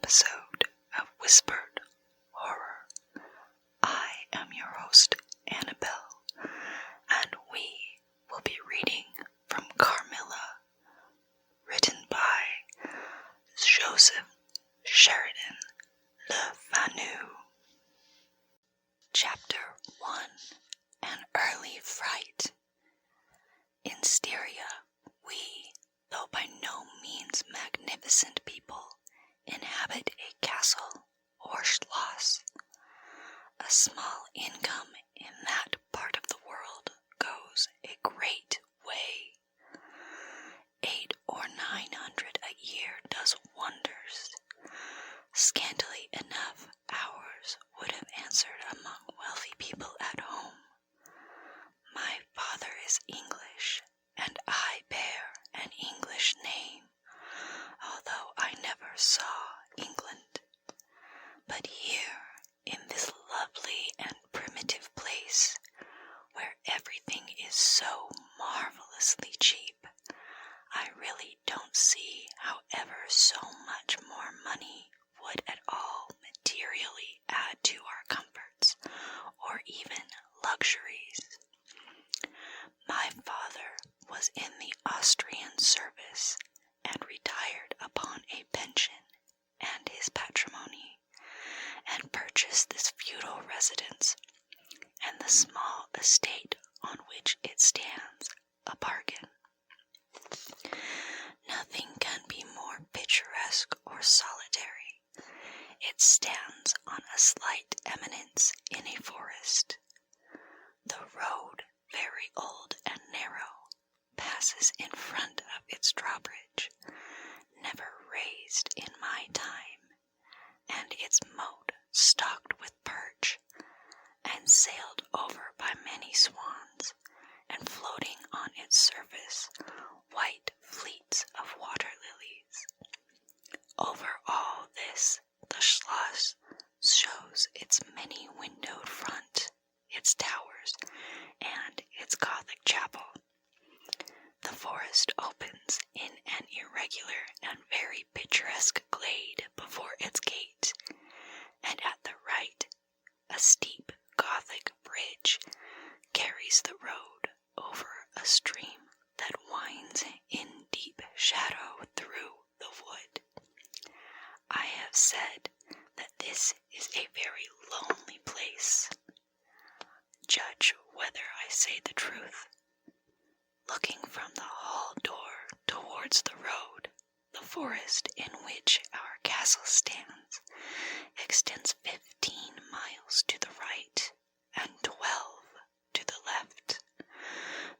episode of Whispered Horror. I am your host, Annabelle, and we will be reading from Carmilla, written by Joseph Sheridan, LeFanu. Chapter 1, An Early Fright. In Styria, we, though by no means magnificent people, inhabit a castle or schloss. A small income in that part of the world goes a great way. 800 or 900 a year does wonders. Scantily enough, ours would have answered among wealthy people at home. My father is English, and I bear an English name, although I never saw England. But here, in this lovely and primitive place, where everything is so marvelously cheap, I really don't see how ever so much more money would at all materially add to our comforts, or even luxuries. My father was in the Austrian service, and retired upon a pension and his patrimony, and purchased this feudal residence, and the small estate on which it stands, a bargain. Nothing can be more picturesque or solitary. It stands on a slight eminence in a forest. The road, very old and narrow, passes in front of its drawbridge, never raised in my time, and its moat stocked with perch, and sailed over by many swans, and floating on its surface white fleets of water lilies. Over all this, the schloss shows its many-windowed front, its towers, and its Gothic chapel. The forest opens in an irregular and very picturesque glade before its gate, and at the right, a steep Gothic bridge carries the road over a stream that winds in deep shadow through the wood. I have said that this is a very lonely place. Judge whether I say the truth. Looking from the hall door towards the road, the forest in which our castle stands extends 15 miles to the right and 12 to the left.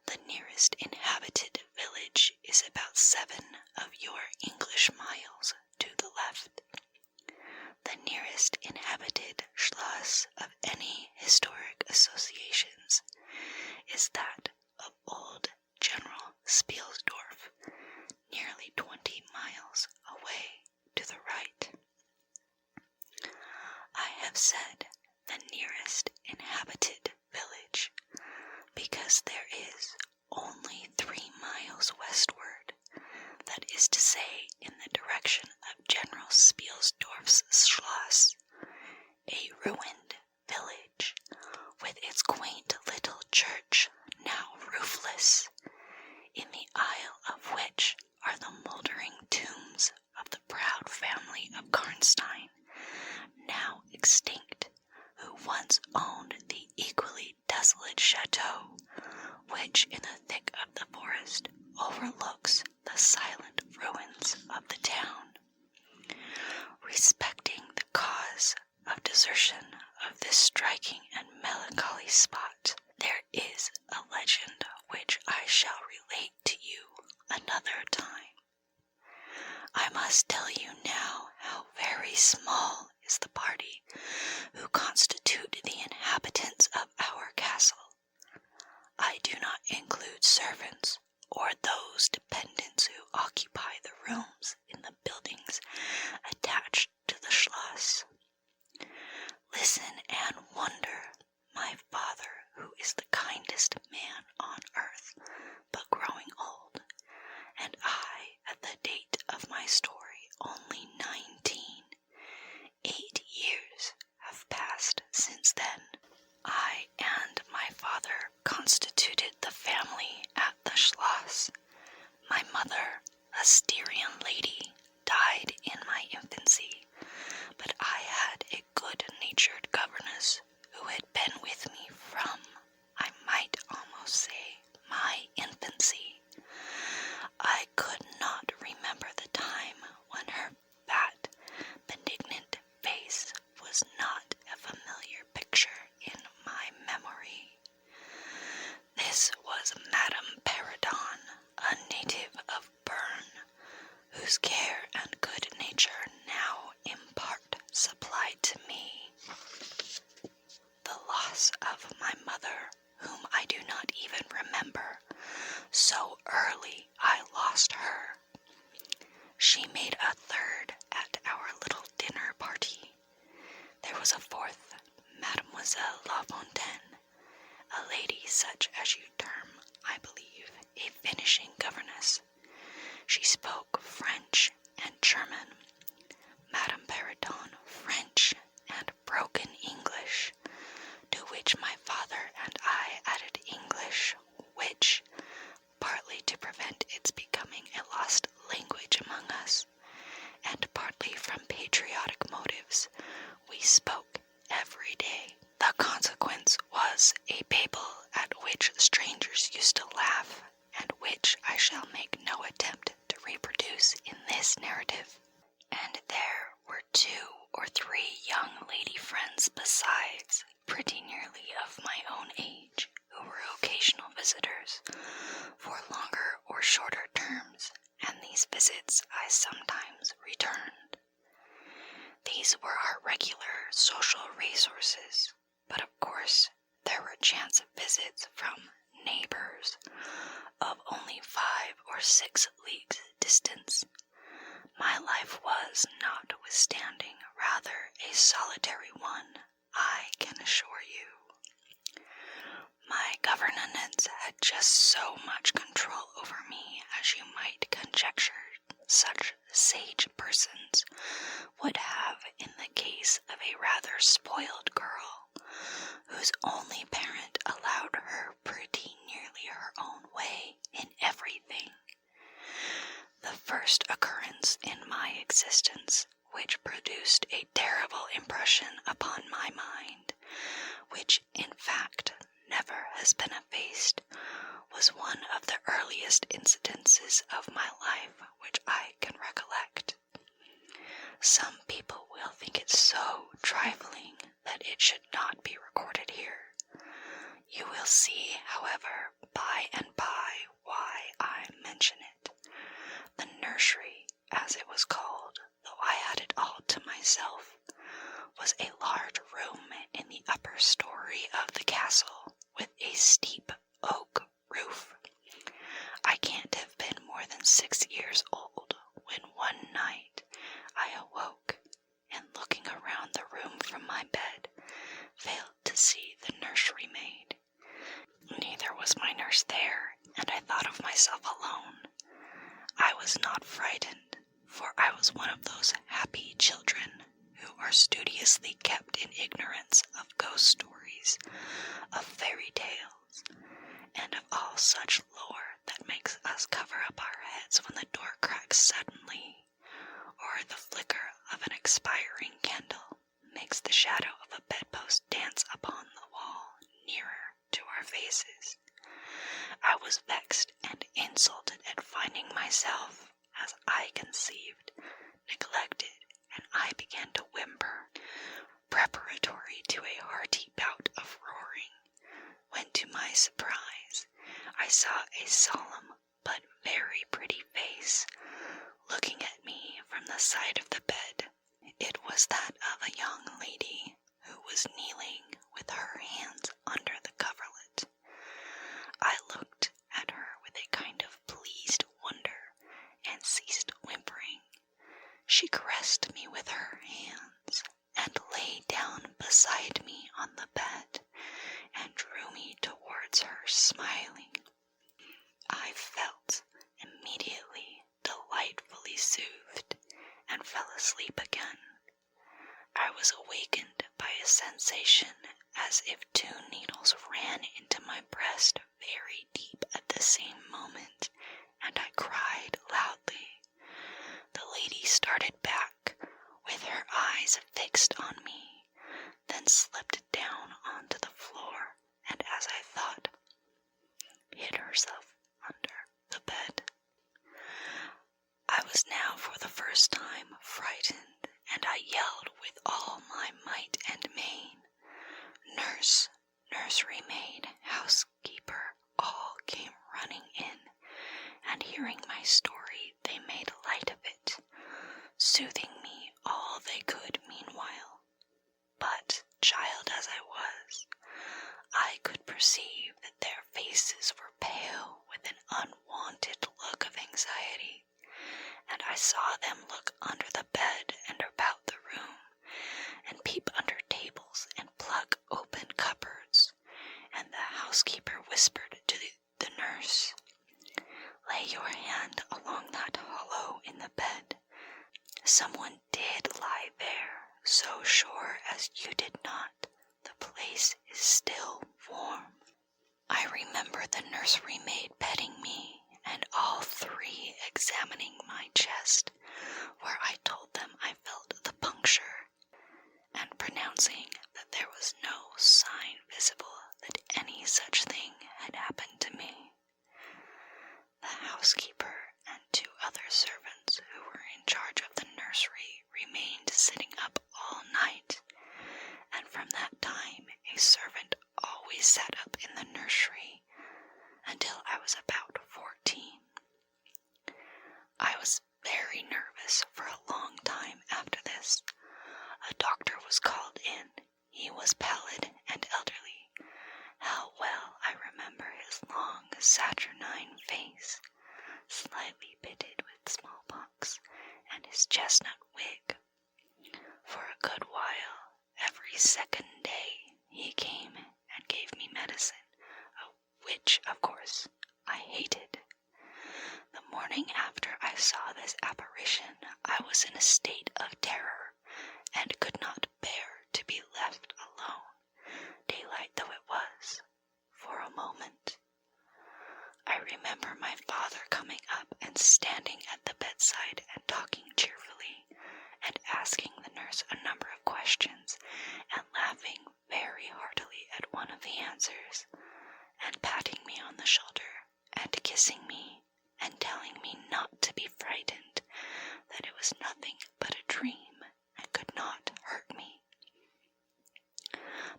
The nearest inhabited village is about 7 of your English miles to the left. The nearest inhabited schloss of any historic associations is that of old General Spielsdorf, nearly 20 miles away to the right. I have said the nearest inhabited village, because there is only 3 miles westward, that is to say in the direction of General Spielsdorf's schloss, a ruined village, with its quaint little church now roofless, in the aisle of which are the mouldering tombs of the proud family of Karnstein, now extinct, who once owned the equally desolate chateau, which in the thick of the forest overlooks the silent ruins of the town. Respecting the cause of desertion of this striking and melancholy spot, there is a legend which I shall relate to you another time. I must tell you now how very small is the party who constitute the inhabitants of our castle. I do not include servants or those dependents who occupy the rooms in the buildings attached to the schloss. Listen and wonder, my father, who is the kindest man on earth, but growing old, and I, at the date of my story, only 19, a Styrian lady, died in my infancy, but I had a good-natured governess who had been with me from, I might almost say, my infancy. I could not remember the time when her fat, benignant face was not a familiar picture in my memory. This was Madame Peridon, a native of Bern, whose care and good nature now in part supplied to me the loss of my mother, whom I do not even remember. So early I lost her. She made a third at our little dinner party. There was a fourth, Mademoiselle Lafontaine, a lady such as you term, I believe, a finishing governess. She spoke French and German, Madame Peridon French and broken English, to which my father and I added English, which, partly to prevent its becoming a lost language among us, and partly from patriotic motives, we spoke every day. The consequence was a babel at which strangers used to laugh, and which I shall make no attempt to reproduce in this narrative. And there were 2 or 3 young lady friends besides, pretty nearly of my own age, who were occasional visitors, for longer or shorter terms, and these visits I sometimes returned. These were our regular social resources, but of course there were chance visits from neighbors of only 5 or 6 leagues distance. My life was, notwithstanding, rather a solitary one, I can assure you. My governess had just so much control over me as you might conjecture such sage persons would have in the case of a rather spoiled girl, whose only parent allowed her pretty nearly her own way in everything. The first occurrence in my existence which produced a terrible impression upon my mind, which in fact never has been effaced, was one of the earliest incidences of my life which I can recollect. Some people will think it so trifling that it should not be recorded here. You will see, however, by and by why I mention it. The nursery, as it was called, though I had it all to myself, was a large room in the upper story of the castle, with a steep oak roof. I can't have been more than 6 years old when one night I awoke, and looking around the room from my bed, failed to see the nursery maid. Neither was my nurse there, and I thought of myself alone. I was not frightened, for I was one of those happy children who are studiously kept in ignorance of ghost stories, of fairy tales, and of all such lore that makes us cover up our heads when the door cracks suddenly, or the flicker of an expiring candle makes the shadow of a bedpost dance upon the wall nearer to our faces. I was vexed and insulted at finding myself, as I conceived, neglected, and I began to whimper, preparatory to a hearty bout of roaring, when to my surprise I saw a solemn but very pretty face looking at me from the side of the bed. It was that of a young lady who was kneeling with her hands under the coverlet. I looked at her with a kind of pleased wonder and ceased whimpering. She caressed me with her hands and lay down beside me on the bed and drew me towards her smiling. I felt immediately delightfully soothed and fell asleep again. I was awakened by a sensation as if 2 needles ran into my breast very deep at the same moment, and I cried loudly. first time frightened, and I yelled with all my might and main. Nurse, nursery maid, housekeeper, all came running in, and hearing my story, they made light of it, soothing me all they could meanwhile. But, child as I was, I could perceive that their faces were pale with an unwonted look of anxiety, and I saw them look under the bed and about the room, and peep under tables and plug open cupboards, and the housekeeper whispered to the nurse, "Lay your hand along that hollow in the bed. Someone did lie there, so sure as you did not. The place is still warm." I remember the nursery maid petting me, and all three examining my chest, where I told them I felt the puncture, and pronouncing that there was no sign visible that any such thing had happened to me. The housekeeper and 2 other servants who were in charge of the nursery remained sitting up all night, and from that time a servant always sat up in the nursery until I was about 14. I was very nervous for a long time after this. A doctor was called in. He was pallid and elderly. How well I remember his long, saturnine face, slightly pitted with smallpox, and his chestnut wig. For a good while, every second day, he came and gave me medicine, which, of course, I hated. The morning after I saw this apparition, I was in a state of terror, and could not bear to be left alone, daylight though it was, for a moment. I remember my father coming up and standing at the bedside and talking cheerfully, and asking the nurse a number of questions, and laughing very heartily at one of the answers, and patting me on the shoulder, and kissing me, and telling me not to be frightened, that it was nothing but a dream, and could not hurt me.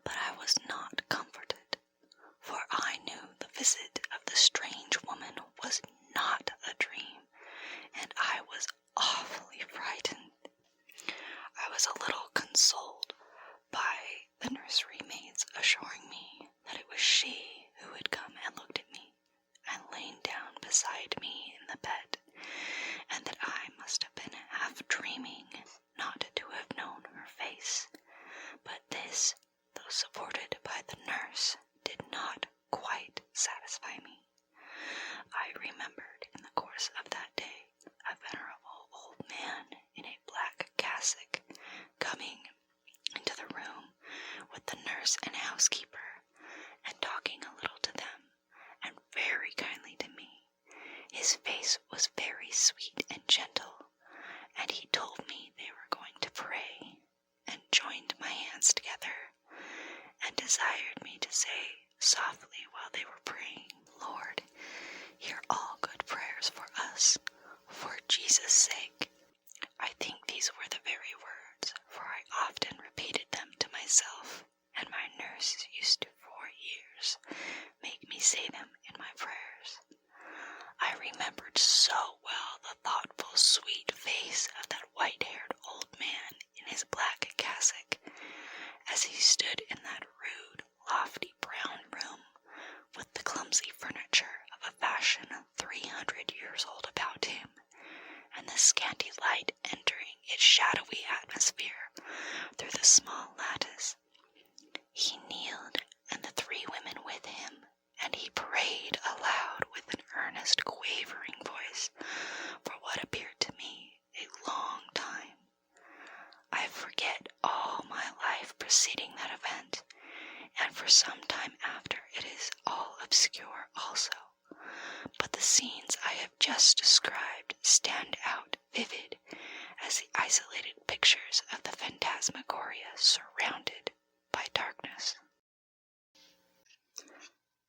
But I was not comforted, for I knew the visit of the strange woman was not a dream, and I was awfully frightened. I was a little consoled by the nursery maids assuring me that it was she who had come and looked at me, and lain down beside me in the bed, and that I must have been half dreaming not to have known her face. But this, though supported by the nurse, did not quite satisfy me. I remembered in the course of that day a venerable old man in a black cassock coming into the room with the nurse and housekeeper, and talking a little to them, and very kindly to me. His face was very sweet and gentle, and he told me they were going to pray, and joined my hands together, and desired me to say softly while they were praying, "Lord, hear all good prayers for us, for Jesus' sake." I think these were the very words, for I often repeated them to myself, and my nurse used to for years make me say them in my prayers. I remembered so well the thoughtful, sweet face of that white-haired old man in his black cassock, as he stood in that rude, lofty brown room, with the clumsy furniture of a fashion 300 years old about him, and the scanty light entering its shadowy atmosphere through the small lattice. He kneeled, and the 3 women with him, and he prayed aloud with an earnest, quavering voice for what appeared to me a long time. I forget all my life preceding that event, and for some time after it is all obscure also, but the scenes I have just described stand out vivid as the isolated pictures of the phantasmagoria surrounded by darkness.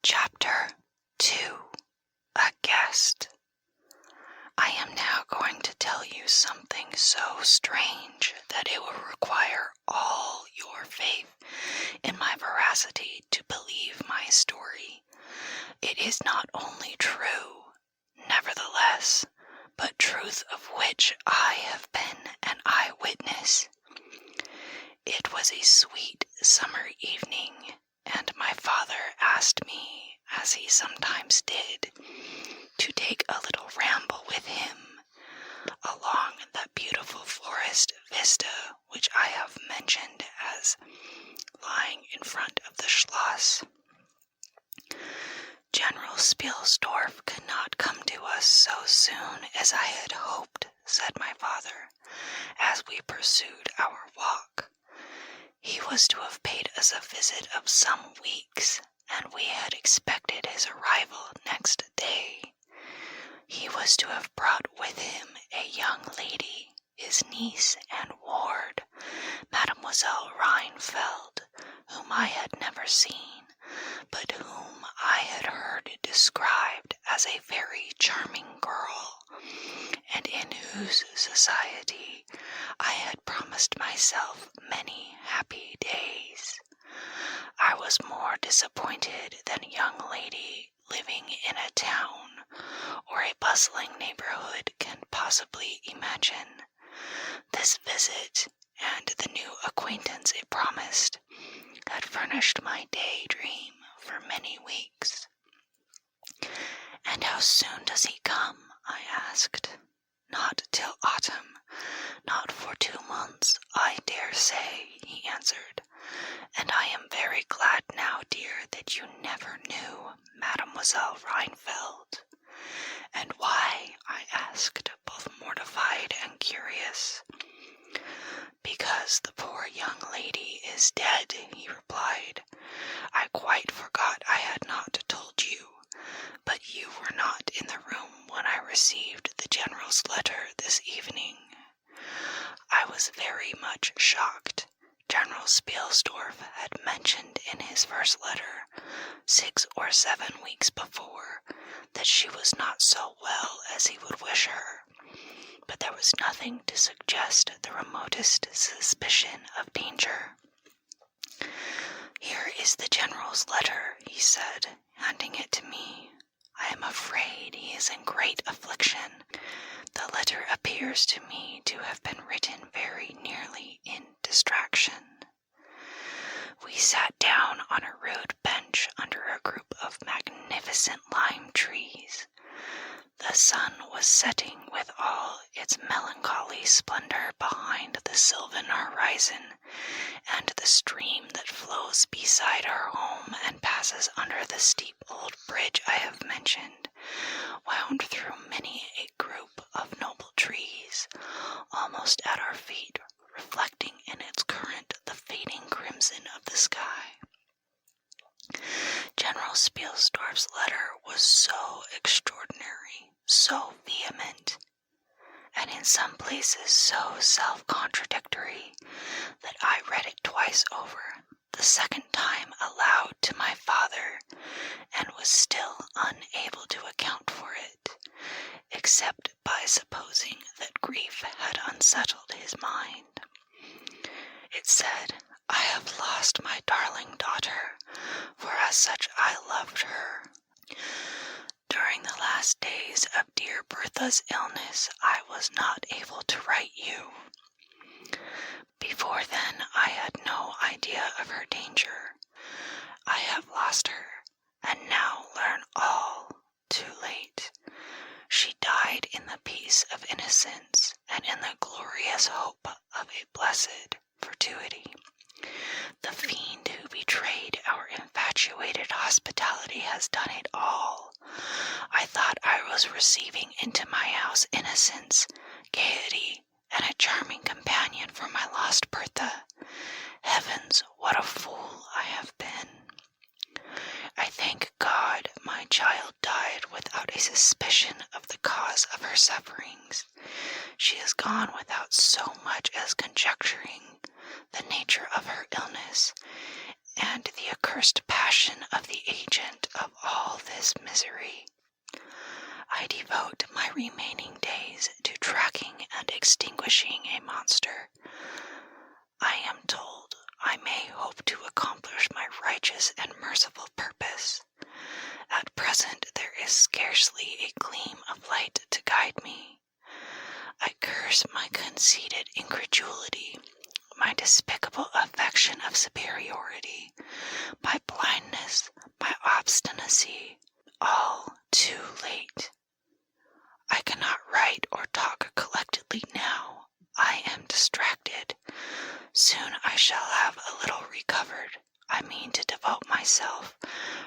Chapter 2. A Guest. I am now going to tell you something so strange that it will require all your faith in my veracity to believe my story. It is not only true, nevertheless, but truth of which I have been an eyewitness. It was a sweet summer evening, and my father asked me, as he sometimes did, to take a little ramble with him along that beautiful forest vista which I have mentioned as lying in front of the Schloss. General Spielsdorf could not come to us so soon as I had hoped, said my father, as we pursued our walk. He was to have paid us a visit of some weeks, and we had expected his arrival next day. He was to have brought with him a young lady, his niece and ward, Mademoiselle Rheinfeld, whom I had never seen, but whom I had heard described as a very charming girl, and in whose society I had promised myself many happy days. I was more disappointed than a young lady living in a town or a bustling neighborhood can possibly imagine. This visit, and the new acquaintance it promised, had furnished my daydream for many weeks. "And how soon does he come?" I asked. "Not till autumn, not for 2 months, I dare say," he answered. "And I am very glad now, dear, that you never knew Mademoiselle Rheinfeld." "And why?" I asked, both mortified and curious. "Because the poor young lady is dead," he replied. "I quite forgot I had not told you, but you were not in the room when I received the General's letter this evening." I was very much shocked. General Spielsdorf had mentioned in his first letter, 6 or 7 weeks before, that she was not so well as he would wish her, but there was nothing to suggest the remotest suspicion of danger. "Here is the General's letter," he said, handing it to me. "I am afraid he is in great affliction. The letter appears to me to have been written very nearly in distraction." We sat down on a rude bench under a group of magnificent lime trees. The sun was setting with all its melancholy splendor behind the sylvan horizon, and the stream that flows beside our home and passes under the steep old bridge I have mentioned wound through many a group of noble trees, almost at our feet, reflecting in its current the fading crimson of the sky. General Spielsdorf's letter was so extraordinary, so vehement, and in some places so self-contradictory, that I read it twice over, the second time aloud to my father, and was still unable to account for it, except by supposing that grief had unsettled his mind. It said, "I have lost my darling daughter, for as such I loved her. During the last days of dear Bertha's illness, I was not able to write you. Before then, I had no idea of her danger. I have lost her, and now learn all too late. She died in the peace of innocence, and in the glorious hope of a blessed fortuity. The fiend who betrayed our infatuated hospitality has done it all. I thought I was receiving into my house innocence, gaiety, and a charming companion for my lost Bertha. Heavens, what a fool I have been! I thank God my child died without a suspicion of the cause of her sufferings. She is gone without so much as conjecturing the nature of her illness, and the accursed passion of the agent of all this misery. I devote my remaining days to tracking and extinguishing a monster. I am told I may hope to accomplish my righteous and merciful purpose. At present there is scarcely a gleam of light to guide me. I curse my conceited incredulity, my despicable affection of superiority, my blindness, my obstinacy, all too late. I cannot write or talk collectedly now. I am distracted. Soon I shall have a little recovered. I mean to devote myself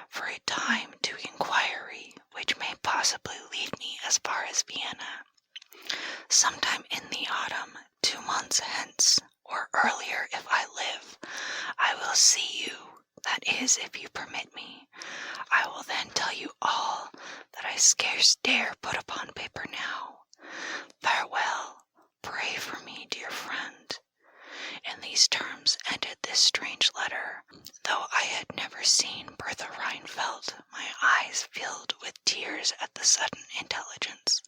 for a time to inquiry which may possibly lead me as far as Vienna. Sometime in the autumn, 2 months hence, or earlier if I live, I will see you, that is, if you permit me. I will then tell you all that I scarce dare put upon paper now. Farewell. Pray for me, dear friend. In these terms ended this strange letter. Though I had never seen Bertha Rheinfeldt, my eyes filled with tears at the sudden intelligence.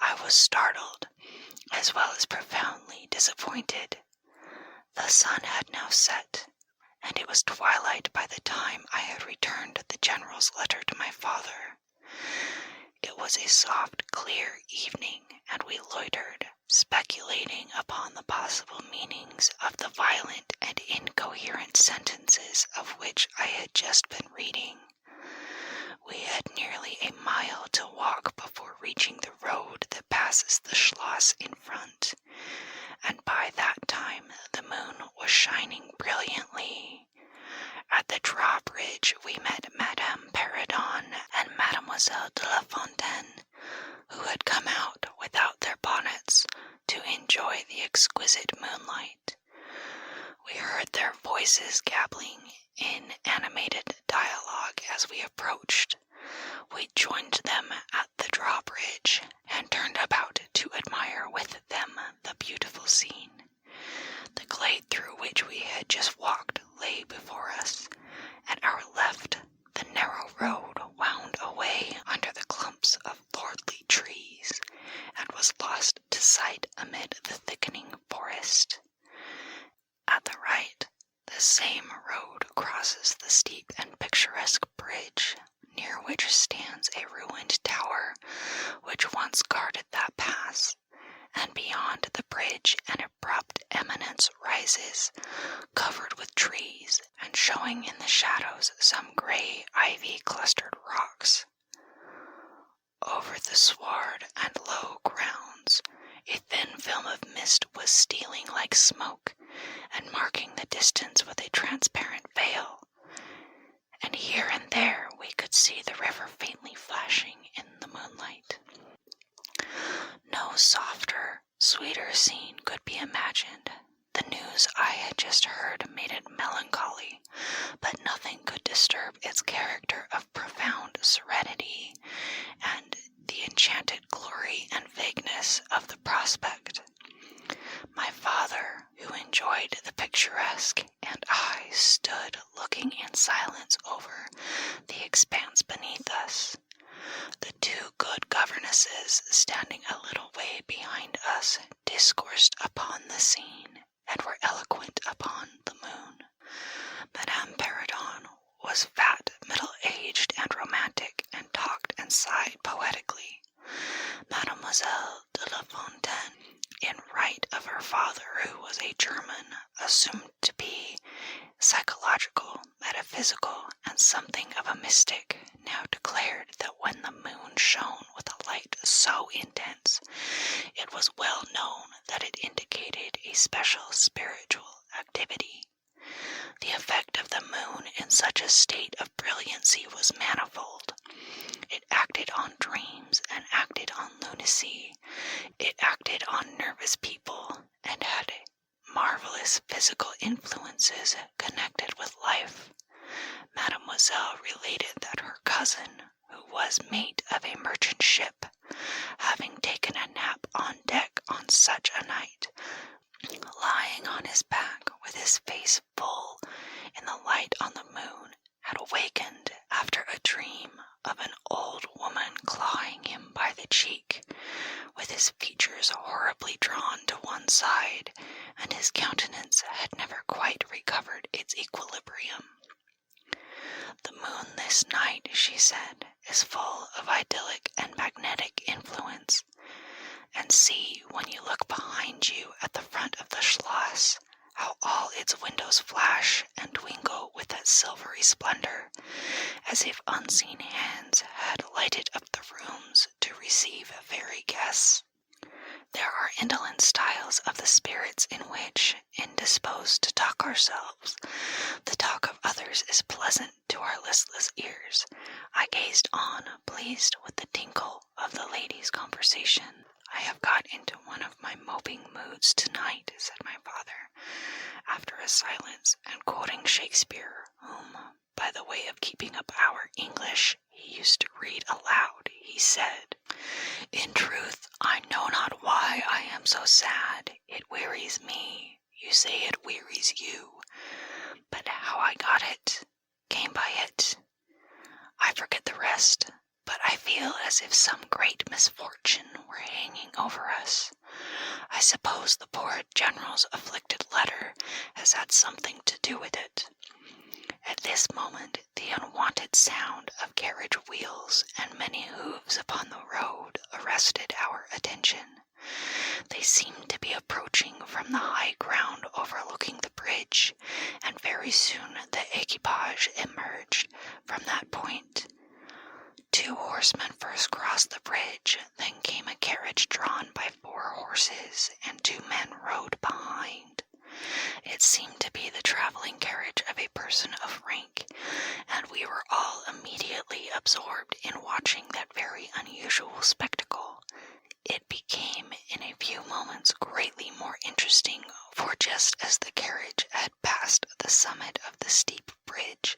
I was startled, as well as profoundly disappointed. The sun had now set, and it was twilight by the time I had returned the General's letter to my father. It was a soft, clear evening, and we loitered, speculating upon the possible meanings of the violent and incoherent sentences of which I had just been reading. We had nearly a mile to walk before reaching the road that passes the Schloss in front, and by that time the moon was shining brilliantly. At the drawbridge we met Madame Perrodon and Mademoiselle de la Fontaine, who had come out without their bonnets to enjoy the exquisite moonlight. We heard their voices gabbling in animated dialogue as we approached. We joined them at the drawbridge and turned about to admire with them the beautiful scene. The glade through which we had just walked lay before us. At our left, the narrow road wound away under the clumps of lordly trees, and was lost to sight amid the thickening forest. At the right, the same road crosses the steep and picturesque bridge, near which stands a ruined tower, which once guarded that pass, and beyond the bridge an abrupt eminence rises, covered with trees, and showing in the shadows some gray ivy-clustered rocks. Over the sward and low grounds, a thin film of mist was stealing like smoke, and marking the distance with a transparent veil, and here and there we could see the river faintly flashing in the moonlight. No softer, sweeter scene could be imagined. The news I had just heard made it melancholy, but nothing could disturb its character of profound serenity and the enchanted glory and vagueness of the prospect. My father, who enjoyed the picturesque, and I stood looking in silence over the expanse beneath us. The 2 good governesses, standing a little way behind us, discoursed upon the scene, and were eloquent upon the moon. Madame Perrodon was fat, middle-aged, and romantic, and talked and sighed poetically. Mademoiselle de la Fontaine, in right of her father, who was a German, assumed to be psychological, metaphysical, and something of a mystic, now declared that when the moon shone with a light so intense, it was well known that it indicated a special spiritual activity. The effect of the moon in such a state of brilliancy was manifold. It acted on dreams and acted on lunacy. It acted on nervous people and had marvelous physical influences connected with life. Mademoiselle related that her cousin, who was mate of a merchant ship, having taken a nap on deck on such a night, lying on his back with his face full in the light on the moon, had awakened after a dream of an old woman clawing him by the cheek, with his features horribly drawn to one side, and his countenance had never quite recovered its equilibrium. "The moon this night," she said, "is full of idyllic and magnetic influence. And see, when you look behind you at the front of the Schloss, how all its windows flash and twinkle with that silvery splendor, as if unseen hands had lighted up the rooms to receive fairy guests. There are indolent styles of the spirits in which, indisposed to talk ourselves, the talk of others is pleasant to our listless ears. I gazed on, pleased with the tinkle of the ladies' conversation. I have got into one of my moping moods tonight," said my father, after a silence, and quoting Shakespeare, whom, by the way of keeping up our English, he used to read aloud, he said, "In truth, I know not why I am so sad. It wearies me. You say it wearies you. But how I got it, came by it, I forget the rest. But I feel as if some great misfortune were hanging over us. I suppose the poor General's afflicted letter has had something to do with it." At this moment the unwonted sound of carriage wheels and many hoofs upon the road arrested our attention. They seemed to be approaching from the high ground overlooking the bridge, and very soon the equipage emerged from that point. 2 horsemen first crossed the bridge, then came a carriage drawn by 4 horses, and 2 men rode behind. It seemed to be the traveling carriage of a person of rank, and we were all immediately absorbed in watching that very unusual spectacle. It became in a few moments greatly more interesting, for just as the carriage had passed the summit of the steep bridge,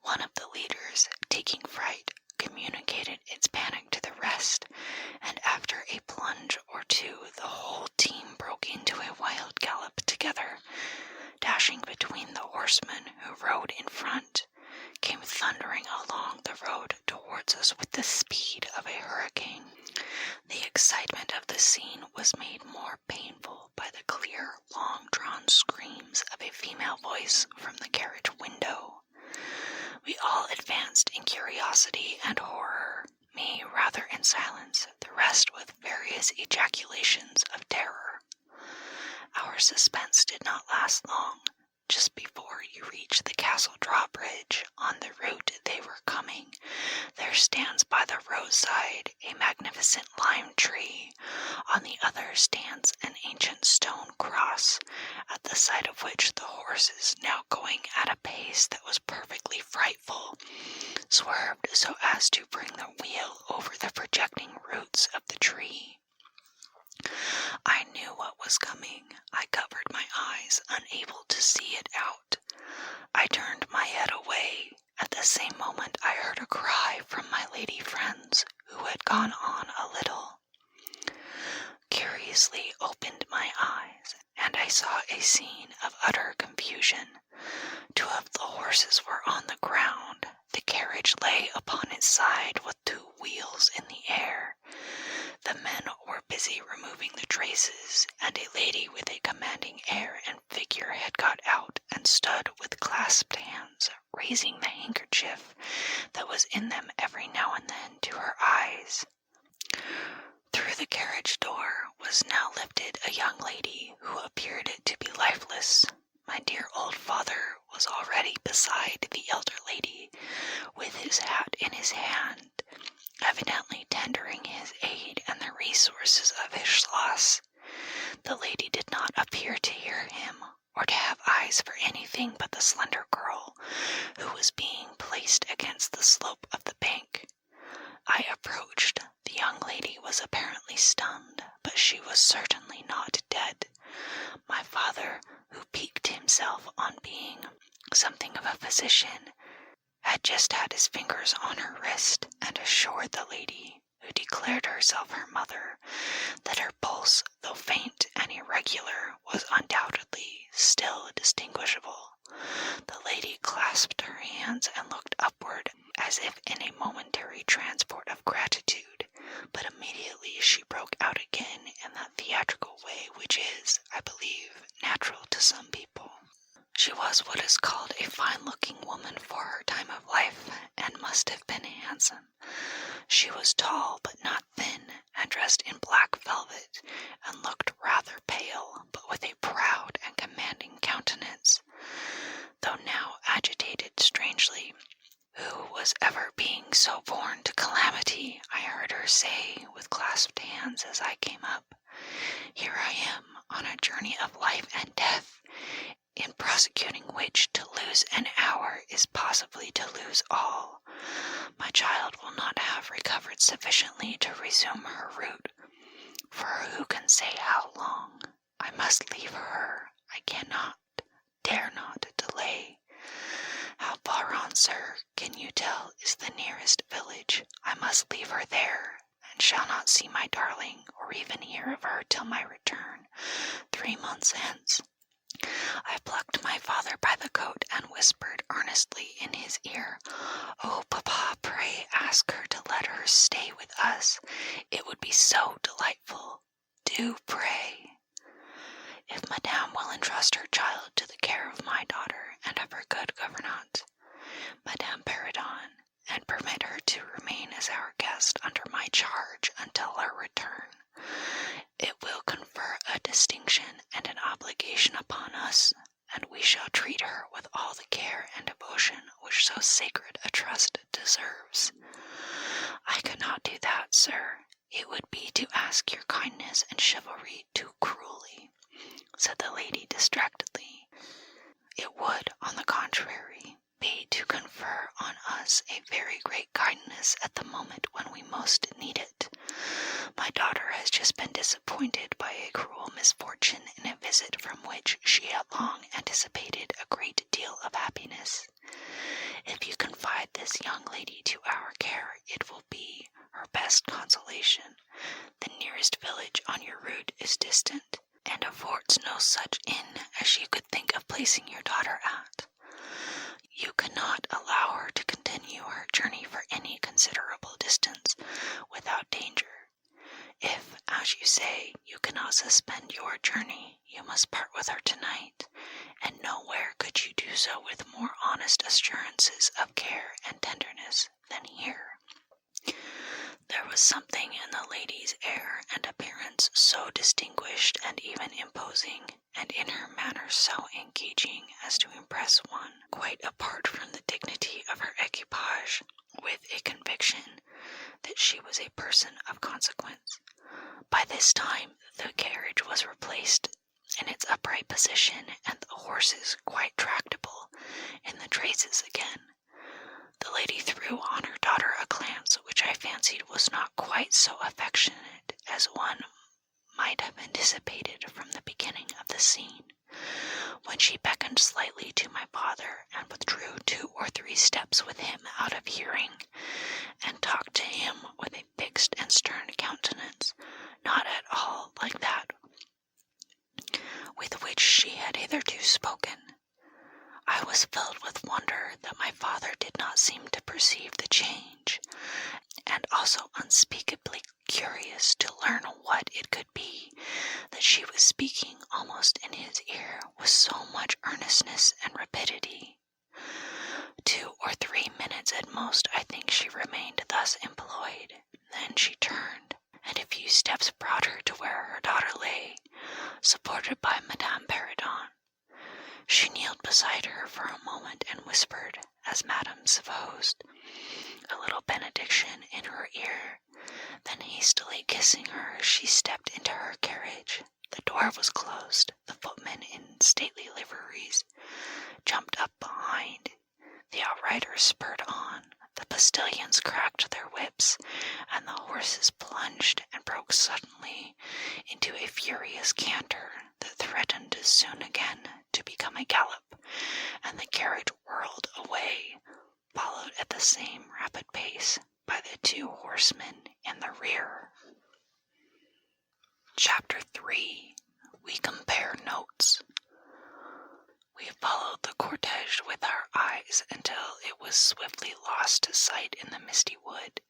one of the leaders, taking fright, communicated its panic to the rest, and after a plunge or two the whole team broke into a wild gallop together, dashing between the horsemen who rode in front, came thundering along the road towards us with the speed of a hurricane. The excitement of the scene was made more painful by the clear, long-drawn screams of a female voice from the carriage window. We all advanced in curiosity and horror, me rather in silence, the rest with various ejaculations of terror. Our suspense did not last long. Just before you reach the castle drawbridge, on the route they were coming, there stands by the roadside a magnificent lime tree. On the other stands an ancient stone cross, at the sight of which the horses, now going at a pace that was perfectly frightful, swerved so as to bring the wheel over the projecting roots of the tree. I knew what was coming. I covered my eyes, unable to see it out. I turned my head away. At the same moment I heard a cry from my lady friends, who had gone on a little. Curiously opened my eyes, and I saw a scene of utter confusion. 2 of the horses were on the ground. The carriage lay upon its side with 2 wheels in the air. The men were busy removing the traces, and a lady with a commanding air and figure had got out and stood with clasped hands, raising the handkerchief that was in them every now and then to her eyes. Through the carriage door was now lifted a young lady who appeared to be lifeless. My dear old father was already beside the elder lady, with his hat in his hand, evidently tendering his aid and the resources of his Schloss. The lady did not appear to hear him, or to have eyes for anything but the slender girl, who was being placed against the slope of the bank. I approached. The young lady was apparently stunned, but she was certainly not dead. My father, who piqued himself on being something of a physician, had just had his fingers on her wrist, and assured the lady, who declared herself her mother, that her pulse, though faint and irregular, was undoubtedly still distinguishable. The lady clasped her hands and looked upward, as if in a momentary transport of gratitude, but immediately she broke out again in that theatrical which is, I believe, natural to some people. She was what is called a fine-looking woman for her time of life, and must have been handsome. She was tall but not thin, and dressed in black velvet, and looked rather pale, but with a proud and commanding countenance, though now agitated strangely. Who was ever being so born to calamity? I heard her say, with clasped hands as I came up. Here I am, on a journey of life and death, in prosecuting which to lose an hour is possibly to lose all. My child will not have recovered sufficiently to resume her route, for who can say how long? I must leave her. I cannot, dare not delay. How far on, sir, can you tell, is the nearest village? I must leave her there, and shall not see my darling, or even hear of her till my return, 3 months hence. I plucked my father by the coat and whispered earnestly in his ear, "Oh, papa, pray ask her to let her stay with us. It would be so delightful. Do pray. If Madame will entrust her child to the care of my daughter and of her good gouvernante, Madame Sheridan, and permit her to remain as our guest under my charge until her return, it will confer a distinction and an obligation upon us, and we shall treat her with all the care and devotion which so sacred a trust deserves." "I could not do that, sir. It would be to ask your kindness and chivalry too cruelly," said the lady distractedly. "It would, on the contrary, be to confer on us a very great kindness at the moment when we most need it. My daughter has just been disappointed by a cruel misfortune in a visit from which she had long anticipated a great deal of happiness. If you confide this young lady to our care, it will be her best consolation. The nearest village on your route is distant, and affords no such inn as you could think of placing your daughter at. You cannot allow her to continue her journey for any considerable distance without danger. If, as you say, you cannot suspend your journey, you must part with her tonight, and nowhere could you do so with more honest assurances of care and tenderness than here." There was something in the lady's air and appearance so distinguished and even imposing, and in her manner so engaging as to impress one, quite apart from the dignity of her equipage, with a conviction that she was a person of consequence. By this time the carriage was replaced in its upright position, and the horses quite tractable in the traces again. The lady threw on her daughter a glance which I fancied was not quite so affectionate as one might have anticipated from the beginning of the scene, when she beckoned slightly to my father and withdrew 2 or 3 steps with him out of hearing, and talked to him with a fixed and stern countenance, not at all like that with which she had hitherto spoken. I was filled with wonder that my father did not seem to perceive the change, and also unspeakably curious to learn what it could be that she was speaking almost in his ear with so much earnestness and rapidity. 2 or 3 minutes at most I think she remained thus employed. Then she turned, and a few steps brought her to where her daughter lay, supported by Madame Sheridan. She kneeled beside her for a moment and whispered, as Madame supposed, a little benediction in her ear. Then hastily kissing her, she stepped into her carriage. The door was closed. The footmen in stately liveries jumped up behind. The outriders spurred on. The postilions cracked their whips, and the horses plunged and broke suddenly into a furious canter that threatened soon again to become a gallop, and the carriage whirled away, followed at the same rapid pace by the 2 horsemen in the rear. Chapter 3. We compare notes. We followed the cortege with our eyes until it was swiftly lost to sight in the misty wood,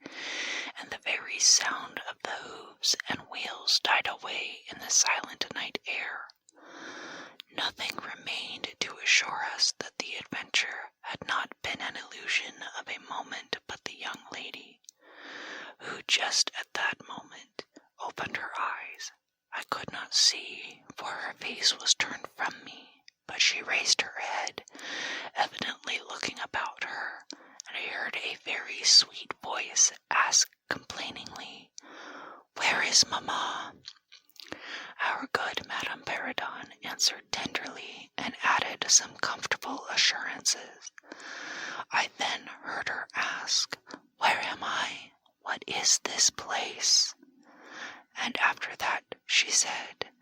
and the very sound of the hoofs and wheels died away in the silent night assure us that the adventure had not been an illusion of a moment, but the young lady, who just at that moment opened her eyes. I could not see, for her face was turned from me, but she raised her head, evidently looking about her, and I heard a very sweet voice ask complainingly, "Where is Mamma?" Our good Madame Sheridan answered tenderly and added some comfortable assurances. I then heard her ask, "Where am I? What is this place?" And after that she said,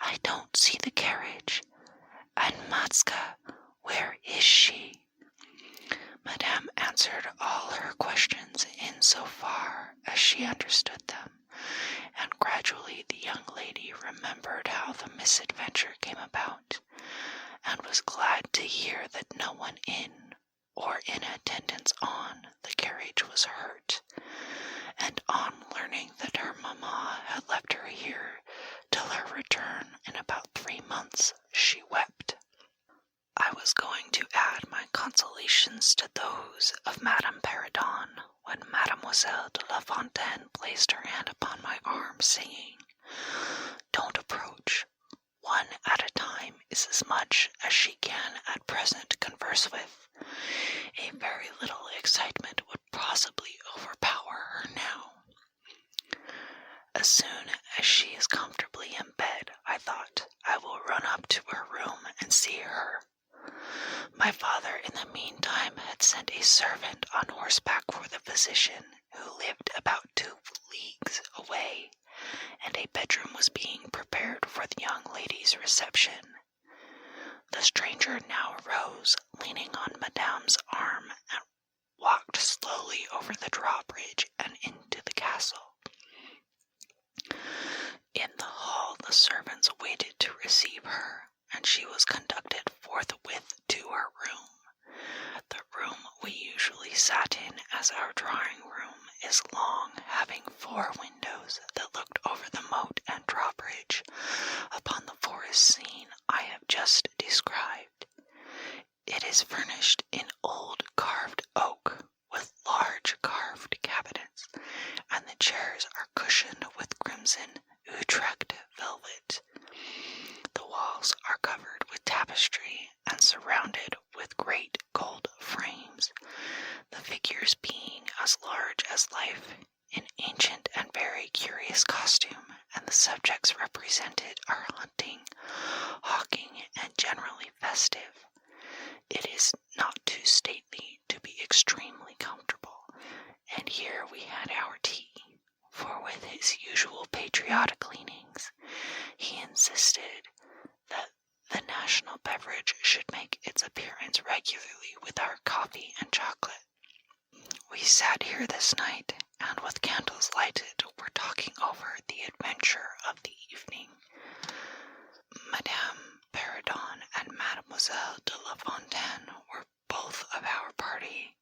"I don't see the carriage. And Matska, where is she?" Madame answered all her questions in so far as she understood them, and gradually the young lady remembered how the misadventure came about, and was glad to hear that no one in, or in attendance on, the carriage was hurt, and on learning that her mamma had left her here till her return in about 3 months, she wept. I was going to add my consolations to those of Madame Sheridan when Mademoiselle de La Fontaine placed her hand upon my arm, saying, "Don't approach. One at a time is as much as she can at present converse with. A very little excitement would possibly overpower her now. As soon as she is comfortably in bed, I thought, I will run up to her room and see her." My father in the meantime had sent a servant on horseback for the physician, who lived about 2 leagues away, and a bedroom was being prepared for the young lady's reception. The stranger now arose, leaning on Madame's arm, and walked slowly over the drawbridge and into the castle. In the hall the servants waited to receive her, and she was conducted forthwith to her room. The room we usually sat in as our drawing room is long, having 4 windows that looked over the moat and drawbridge upon the forest scene I have just described. It is furnished in old carved oak, with large carved cabinets, and the chairs are cushioned with crimson Utrecht velvet. The walls are covered with tapestry and surrounded with great gold frames, the figures being as large as life, in ancient and very curious costume, and the subjects represented are hunting, hawking, and generally festive. It is not too stately to be extremely comfortable, and here we had our tea, for with his usual patriotic leanings, he insisted that the national beverage should make its appearance regularly with our coffee and chocolate. We sat here this night, and with candles lighted, were talking over the adventure of the evening. Madame Sheridan and Mademoiselle de La Fontaine were both of our party.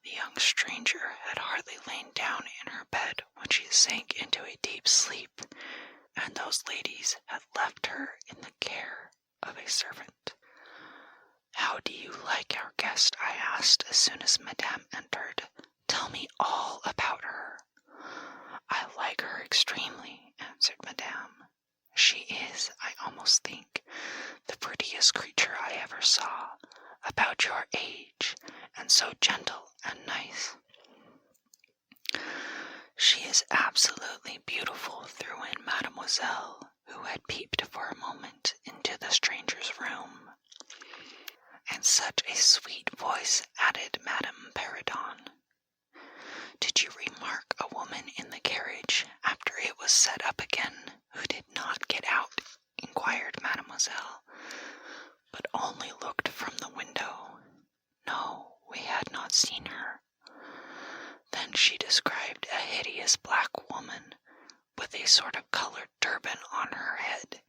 The young stranger had hardly lain down in her bed when she sank into a deep sleep, and those ladies had left her in the care of a servant. "How do you like our guest?" I asked as soon as Madame entered. "Tell me all about her." "I like her extremely," answered Madame. "She is, I almost think, the prettiest creature I ever saw, about your age, and so gentle and nice." "She is absolutely beautiful," threw in Mademoiselle, who had peeped for a moment into the stranger's room. "And such a sweet voice," added Madame Sheridan. "Did you remark a woman in the carriage after it was set up again, who did not get out?" inquired Mademoiselle, "but only looked from the window." "No, we had not seen her." Then she described a hideous black woman, with a sort of colored turban on her head,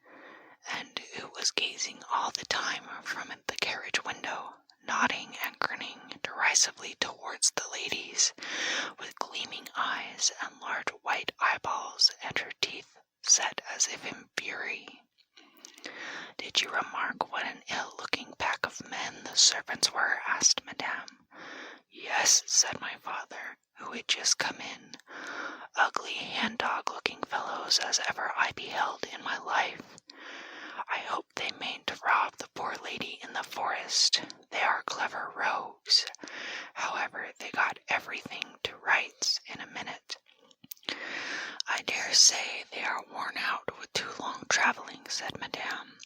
and who was gazing all the time from the carriage window, nodding and grinning derisively towards the ladies, with gleaming eyes and large white eyeballs, and her teeth set as if in fury. "Did you remark what an ill-looking pack of the servants were?" asked Madame. "Yes," said my father, who had just come in. "Ugly hand-dog-looking fellows as ever I beheld in my life. I hope they meant to rob the poor lady in the forest. They are clever rogues. However, they got everything to rights in a minute." "I dare say they are worn out with too long traveling," said Madame.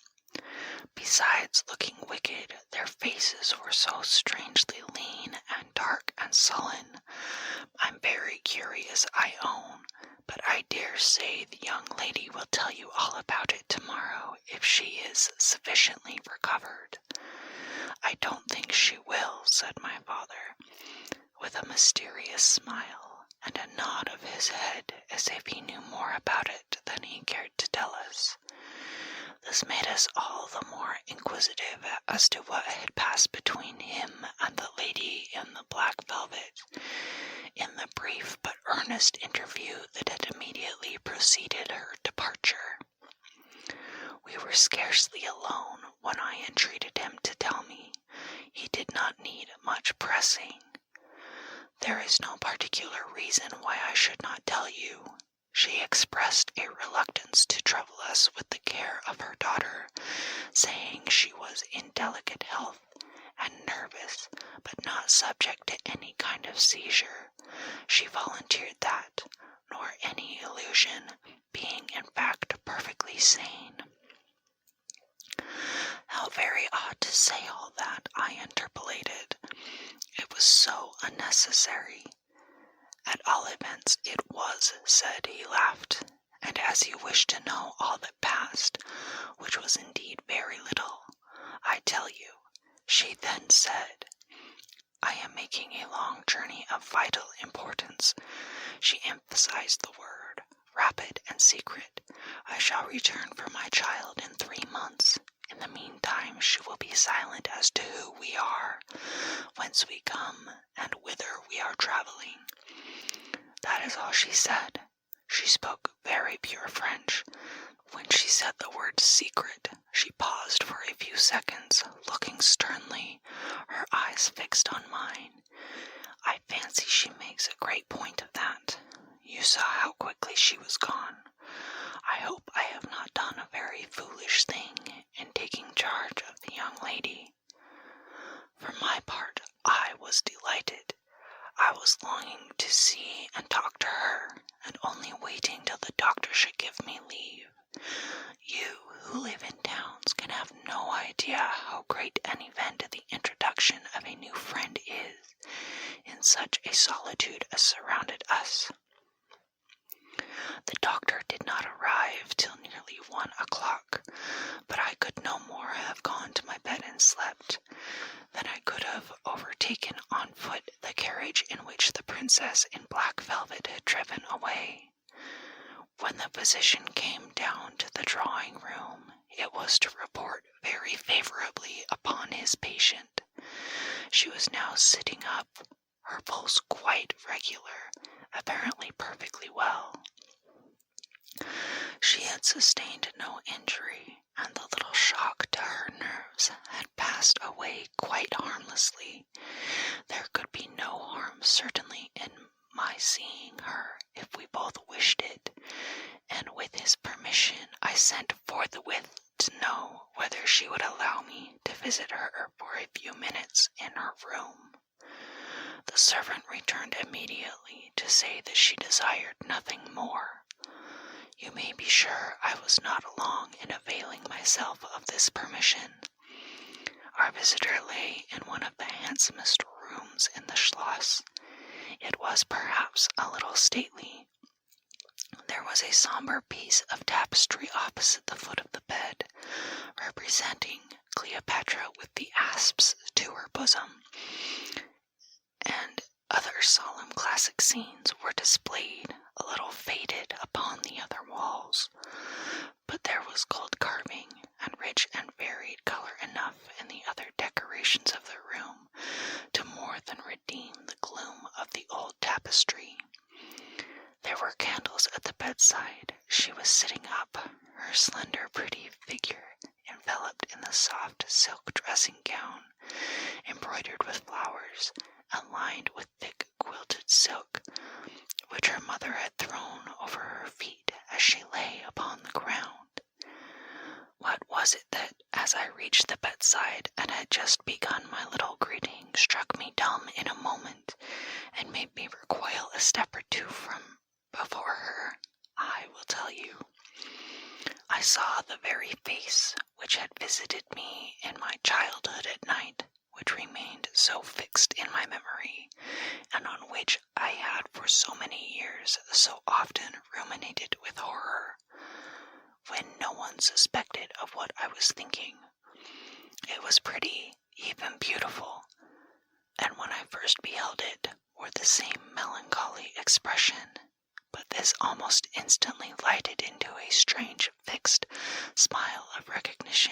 "Besides looking wicked, their faces were so strangely lean and dark and sullen. I'm very curious, I own, but I dare say the young lady will tell you all about it tomorrow if she is sufficiently recovered." "I don't think she will," said my father, with a mysterious smile and a nod of his head as if he knew more about it than he cared to tell us. This made us all the more inquisitive as to what had passed between him and the lady in the black velvet, in the brief but earnest interview that had immediately preceded her departure. We were scarcely alone when I entreated him to tell me. He did not need much pressing. "There is no particular reason why I should not tell you. She expressed a reluctance to trouble us with the care of her daughter, saying she was in delicate health and nervous, but not subject to any kind of seizure. She volunteered that, nor any illusion, being in fact perfectly sane." "How very odd to say all that," I interpolated. "It was so unnecessary." "At all events it was," said he, laughed, "and as you wish to know all that passed, which was indeed very little, I tell you." She then said, "I am making a long journey of vital importance." She emphasized the word, rapid and secret. "I shall return for my child in 3 months. In the meantime she will be silent as to who we are, whence we come, and whither we are traveling." That is all she said. She spoke very pure French. When she said the word secret, she paused for a few seconds, looking sternly, her eyes fixed on mine. I fancy she makes a great point of that. You saw how quickly she was gone. I hope I have not done a very foolish thing in taking charge of the young lady. For my part, I was delighted. I was longing to see and talk to her, and only waiting till the doctor should give me leave. You, who live in towns, can have no idea how great an event the introduction of a new friend is in such a solitude as surrounded us. The doctor did not arrive till nearly 1 o'clock, but I could no more have gone to my bed and slept than I could have overtaken on foot the carriage in which the princess in black velvet had driven away. When the physician came down to the drawing-room, it was to report very favorably upon his patient. She was now sitting up, her pulse quite regular, apparently perfectly well. She had sustained no injury, and the little shock to her nerves had passed away quite harmlessly. There could be no harm certainly in my seeing her if we both wished it, and with his permission I sent forthwith to know whether she would allow me to visit her for a few minutes in her room. The servant returned immediately to say that she desired nothing more. You may be sure I was not long in availing myself of this permission. Our visitor lay in one of the handsomest rooms in the Schloss. It was perhaps a little stately. There was a somber piece of tapestry opposite the foot of the bed, representing Cleopatra with the asps to her bosom, and other solemn classic scenes were displayed, a little faded, upon the other walls. But there was gold carving and rich and varied color enough in the other decorations of the room to more than redeem the gloom of the old tapestry. There were candles at the bedside. She was sitting up, her slender, pretty figure enveloped in the soft silk dressing gown, embroidered with flowers and lined with thick quilted silk, which her mother had thrown over her feet as she lay upon the ground. What was it that, as I reached the bedside and had just begun my little greeting, struck me dumb in a moment and made me recoil a step or two from before her? I will tell you. I saw the very face which had visited me in my childhood at night, which remained so fixed in my memory, and on which I had for so many years so often ruminated with horror, when no one suspected of what I was thinking. It was pretty, even beautiful, and when I first beheld it, wore the same melancholy expression, but this almost instantly lighted into a strange fixed smile of recognition.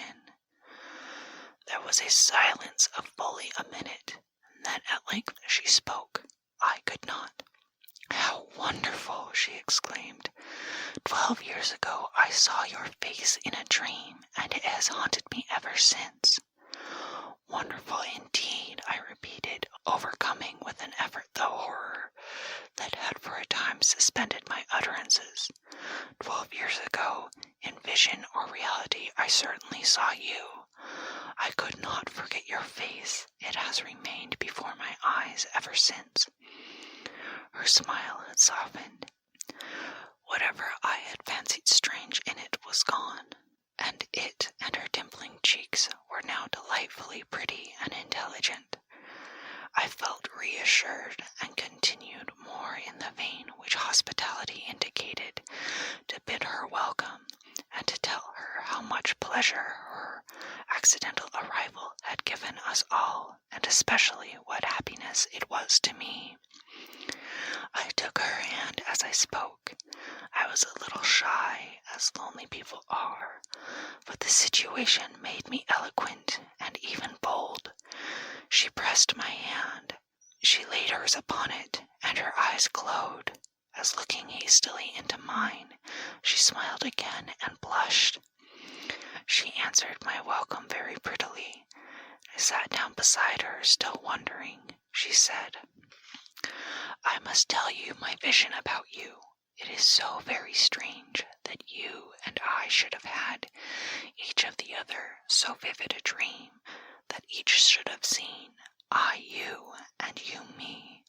There was a silence of fully a minute, and then at length she spoke. I could not. "How wonderful!" she exclaimed. 12 years ago I saw your face in a dream, and it has haunted me ever since." "Wonderful indeed," I repeated, overcoming with an effort the horror that had for a time suspended my utterances. 12 years ago, in vision or reality, I certainly saw you. I could not forget your face. It has remained before my eyes ever since." Her smile had softened. Whatever I had fancied strange in it was gone, and it and her dimpling cheeks were now delightfully pretty and intelligent. I felt reassured and continued more in the vein which hospitality indicated, to bid her welcome and to tell her how much pleasure her accidental arrival had given us all, and especially what happiness it was to me. I took her hand as I spoke. I was a little shy, as lonely people are, but the situation made me eloquent and even bold. She pressed my hand. She laid hers upon it, and her eyes glowed, as looking hastily into mine, she smiled again and blushed. She answered my welcome very prettily. I sat down beside her, still wondering. She said, "I must tell you my vision about you. It is so very strange that you and I should have had, each of the other, so vivid a dream, that each should have seen, I you, and you me,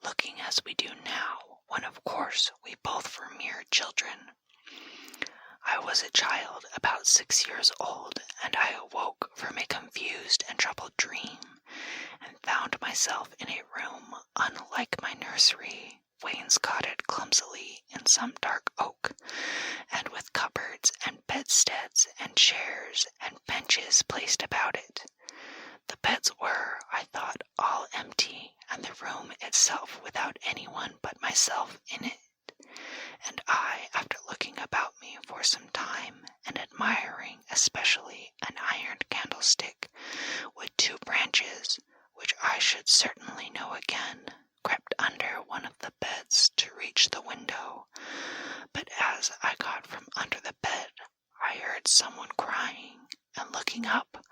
looking as we do now, when of course we both were mere children. I was a child about 6 years old, and I awoke from a confused and troubled dream, and found myself in a room unlike my nursery, wainscoted clumsily in some dark oak, and with cupboards and bedsteads and chairs and benches placed about it. The beds were, I thought, all empty, and the room itself without anyone but myself in it. And I, after looking about me for some time, and admiring especially an iron candlestick with 2 branches, which I should certainly know again, crept under one of the beds to reach the window. But as I got from under the bed, I heard someone crying, and looking up,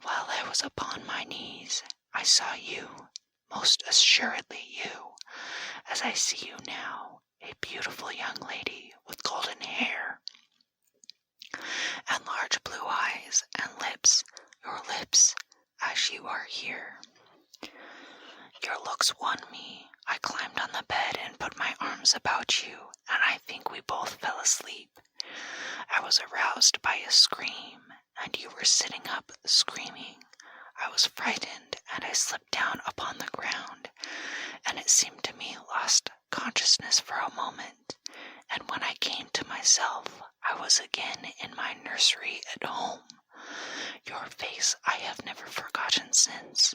while I was upon my knees, I saw you, most assuredly you, as I see you now, a beautiful young lady with golden hair, and large blue eyes, and lips, your lips, as you are here. Your looks won me. I climbed on the bed and put my arms about you, and I think we both fell asleep. I was aroused by a scream, and you were sitting up screaming. I was frightened, and I slipped down upon the ground, and it seemed to me lost consciousness for a moment, and when I came to myself, I was again in my nursery at home. Your face I have never forgotten since.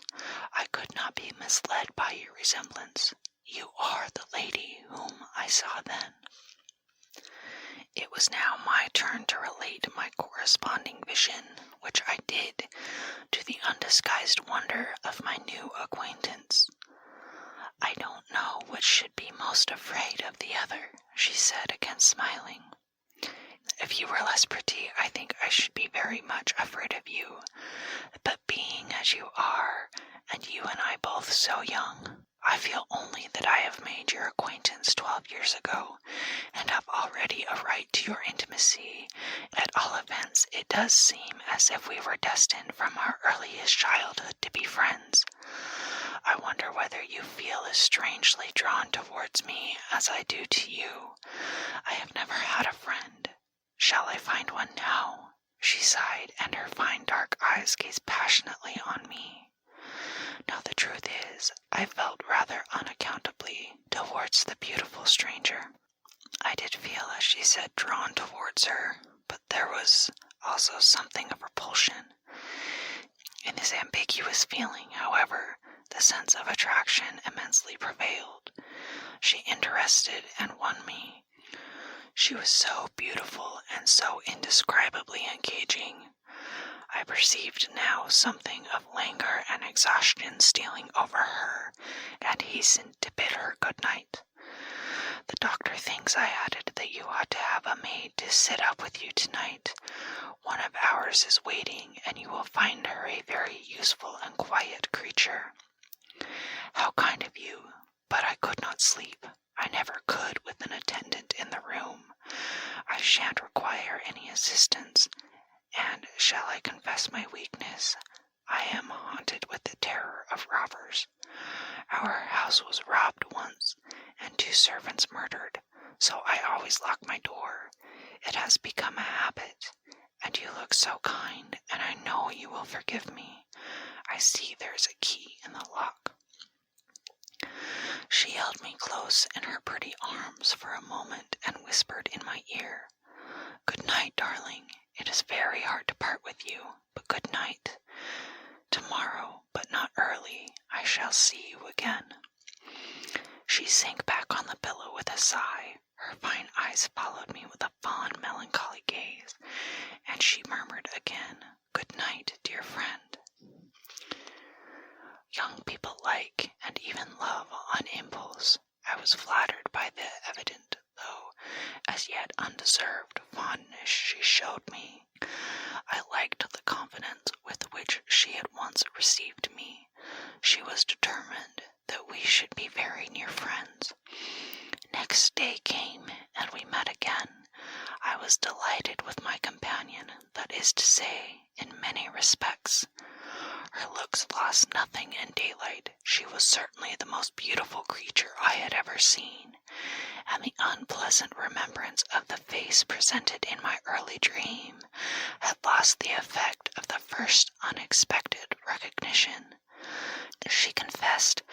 I could not be misled by your resemblance. You are the lady whom I saw then." It was now my turn to relate my corresponding vision, which I did, to the undisguised wonder of my new acquaintance. "I don't know which should be most afraid of the other," she said, again smiling. "If you were less pretty, I think I should be very much afraid of you. But being as you are, and both so young. I feel only that I have made your acquaintance 12 years ago, and have already a right to your intimacy. At all events, it does seem as if we were destined from our earliest childhood to be friends. I wonder whether you feel as strangely drawn towards me as I do to you. I have never had a friend. Shall I find one now? She sighed, and her fine dark eyes gazed passionately on me. Now the truth is, I felt rather unaccountably towards the beautiful stranger. I did feel, as she said, drawn towards her, but there was also something of repulsion. In this ambiguous feeling, however, the sense of attraction immensely prevailed. She interested and won me. She was so beautiful and so indescribably engaging. I perceived now something of languor and exhaustion stealing over her, and hastened to bid her good night. The doctor thinks, I added, that you ought to have a maid to sit up with you tonight. One of ours is waiting, and you will find her a very useful and quiet creature. How kind of you, but I could not sleep. I never could with an attendant in the room. I shan't require any assistance, and shall I confess my weakness? I am haunted with the terror of robbers. Our house was robbed once, and 2 servants murdered, so I always lock my door. It has become a habit, and you look so kind, and I know you will forgive me. I see there's a key in the lock. She held me close in her pretty arms for a moment and whispered in my ear, "Good night, darling. It is very hard to part with you, but good night. Tomorrow, but not early, I shall see you again." She sank back on the pillow with a sigh. Her fine eyes followed me with a fond, melancholy gaze, and she murmured again, "Good night, dear friend." Young people like, and even love, on impulse. I was flattered by the evident, though as yet undeserved, fondness she showed me. I liked the confidence with which she at once received me. She was determined that we should be very near friends. Next day came, and we met again. I was delighted with my companion, that is to say, in many respects. Her looks lost nothing in daylight. She was certainly the most beautiful creature I had ever seen, and the unpleasant remembrance of the face presented in my early dream had lost the effect of the first unexpected recognition. She confessed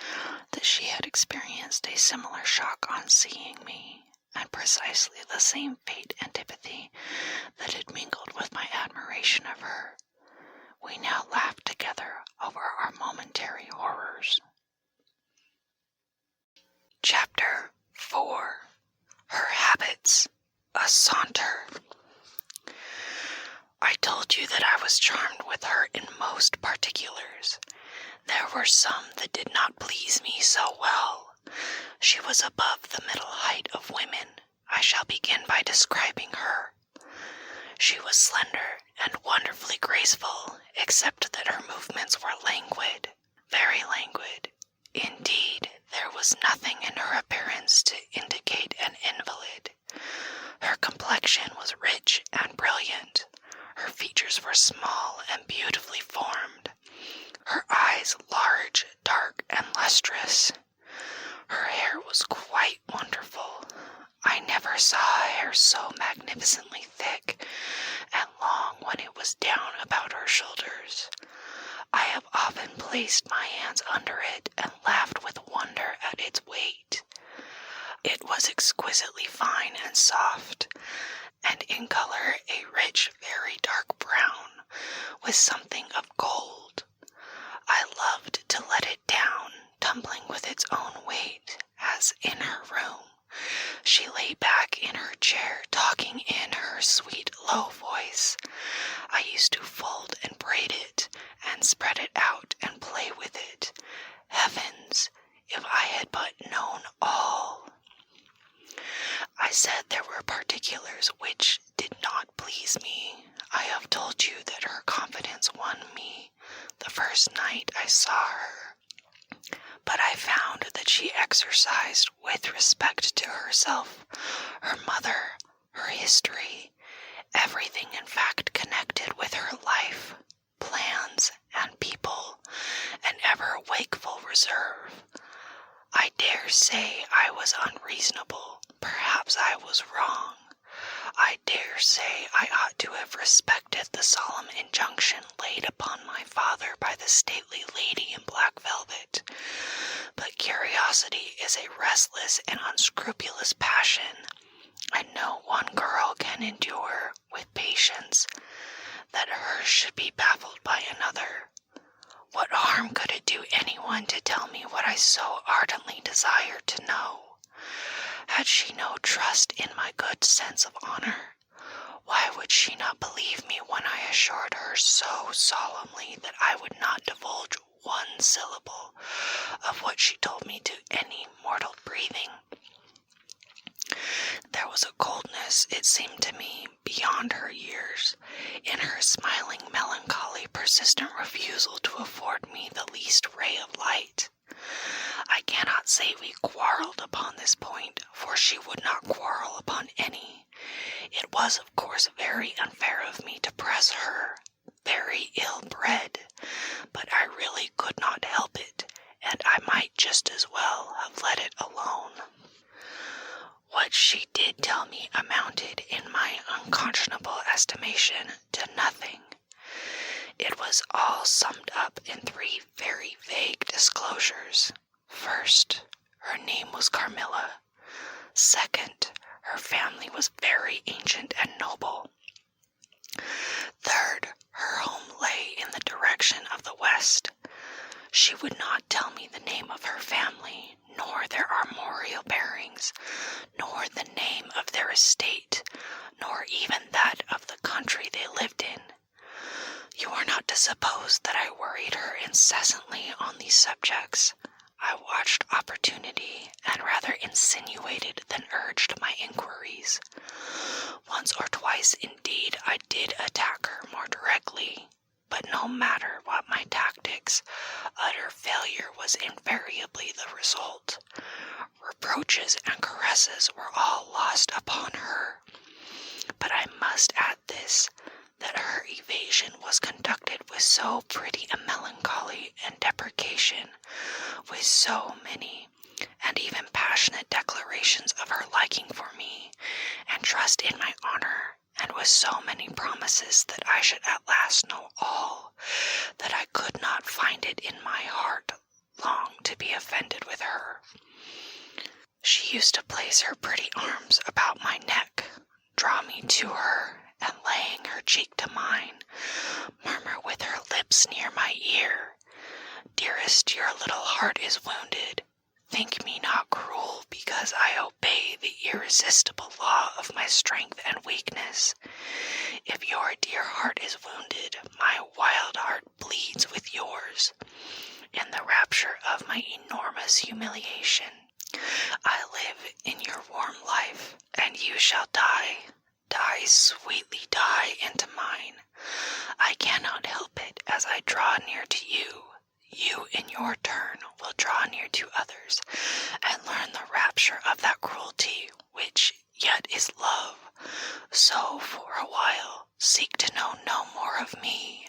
that she had experienced a similar shock on seeing me, and precisely the same fate antipathy that had mingled with my admiration of her. We now laughed together over our momentary horrors. Chapter 4. Her Habits. A Saunter. I told you that I was charmed with her in most particulars. There were some that did not please me so well. She was above the middle height of women. I shall begin by describing her. She was slender and wonderfully graceful, except that her movements were languid, very languid. Indeed, there was nothing in her appearance to indicate an invalid. Her complexion was rich and brilliant. Her features were small and beautifully formed. Her eyes large, dark, and lustrous. Her hair was quite wonderful. I never saw hair so magnificently thick and long when it was down about her shoulders. I have often placed my hands under it and laughed with wonder at its weight. It was exquisitely fine and soft, and in color a rich, very dark brown, with something of gold. I loved to let it down, tumbling with its own weight, as in her room. She lay back in her chair, talking in her sweet, low voice. I used to fold and braid it, and spread it out and play with it. Heavens, if I had but known all! I said there were particulars which did not please me. I have told you that her confidence won me the first night I saw her. but I found that she exercised with respect to herself, her mother, her history, everything in fact connected with her life, plans, and people, an ever-wakeful reserve. I dare say I was unreasonable. Perhaps I was wrong. I dare say I ought to have respected the solemn injunction laid upon my father by the stately lady in black velvet. But curiosity is a restless and unscrupulous passion, and no one girl can endure with patience that hers should be baffled by another. What harm could it do anyone to tell me what I so ardently desired to know? Had she no trust in my good sense of honor? Why would she not believe me when I assured her so solemnly that I would not divulge one syllable of what she told me to any mortal breathing? There was a coldness, it seemed to me, beyond her years, in her smiling melancholy, persistent refusal to afford me the least ray of light. I cannot say we quarreled upon this point, for she would not quarrel upon any. It was, of course, very unfair of me to press her, very ill-bred, but I really could not help it, and I might just as well have let it alone. What she did tell me amounted, in my unconscionable estimation, to nothing. It was all summed up in 3 very vague disclosures. First, her name was Carmilla. Second, her family was very ancient and noble. Third, her home lay in the direction of the west. She would not tell me the name of her family, nor their armorial bearings, nor the name of their estate, nor even that of the country they lived in. You are not to suppose that I worried her incessantly on these subjects. I watched opportunity, and rather insinuated than urged my inquiries. Once or twice, indeed, I did attack her more directly, but no matter what my tactics, utter failure was invariably the result. Reproaches and caresses were all lost upon her. But I must add this, that her evasion was conducted with so pretty a melancholy and deprecation, with so many and even passionate declarations of her liking for me, and trust in my honor, and with so many promises that I should at last know all, that I could not find it in my heart long to be offended with her. She used to place her pretty arms about my neck, draw me to her, and laying her cheek to mine, murmur with her lips near my ear, "Dearest, your little heart is wounded. Think me not cruel because I obey the irresistible law of my strength and weakness. If your dear heart is wounded, my wild heart bleeds with yours. In the rapture of my enormous humiliation, I live in your warm life, and you shall die, sweetly die into mine. I cannot help it as I draw near to you. You in your turn will draw near to others, and learn the rapture of that cruelty which yet is love. So for a while seek to know no more of me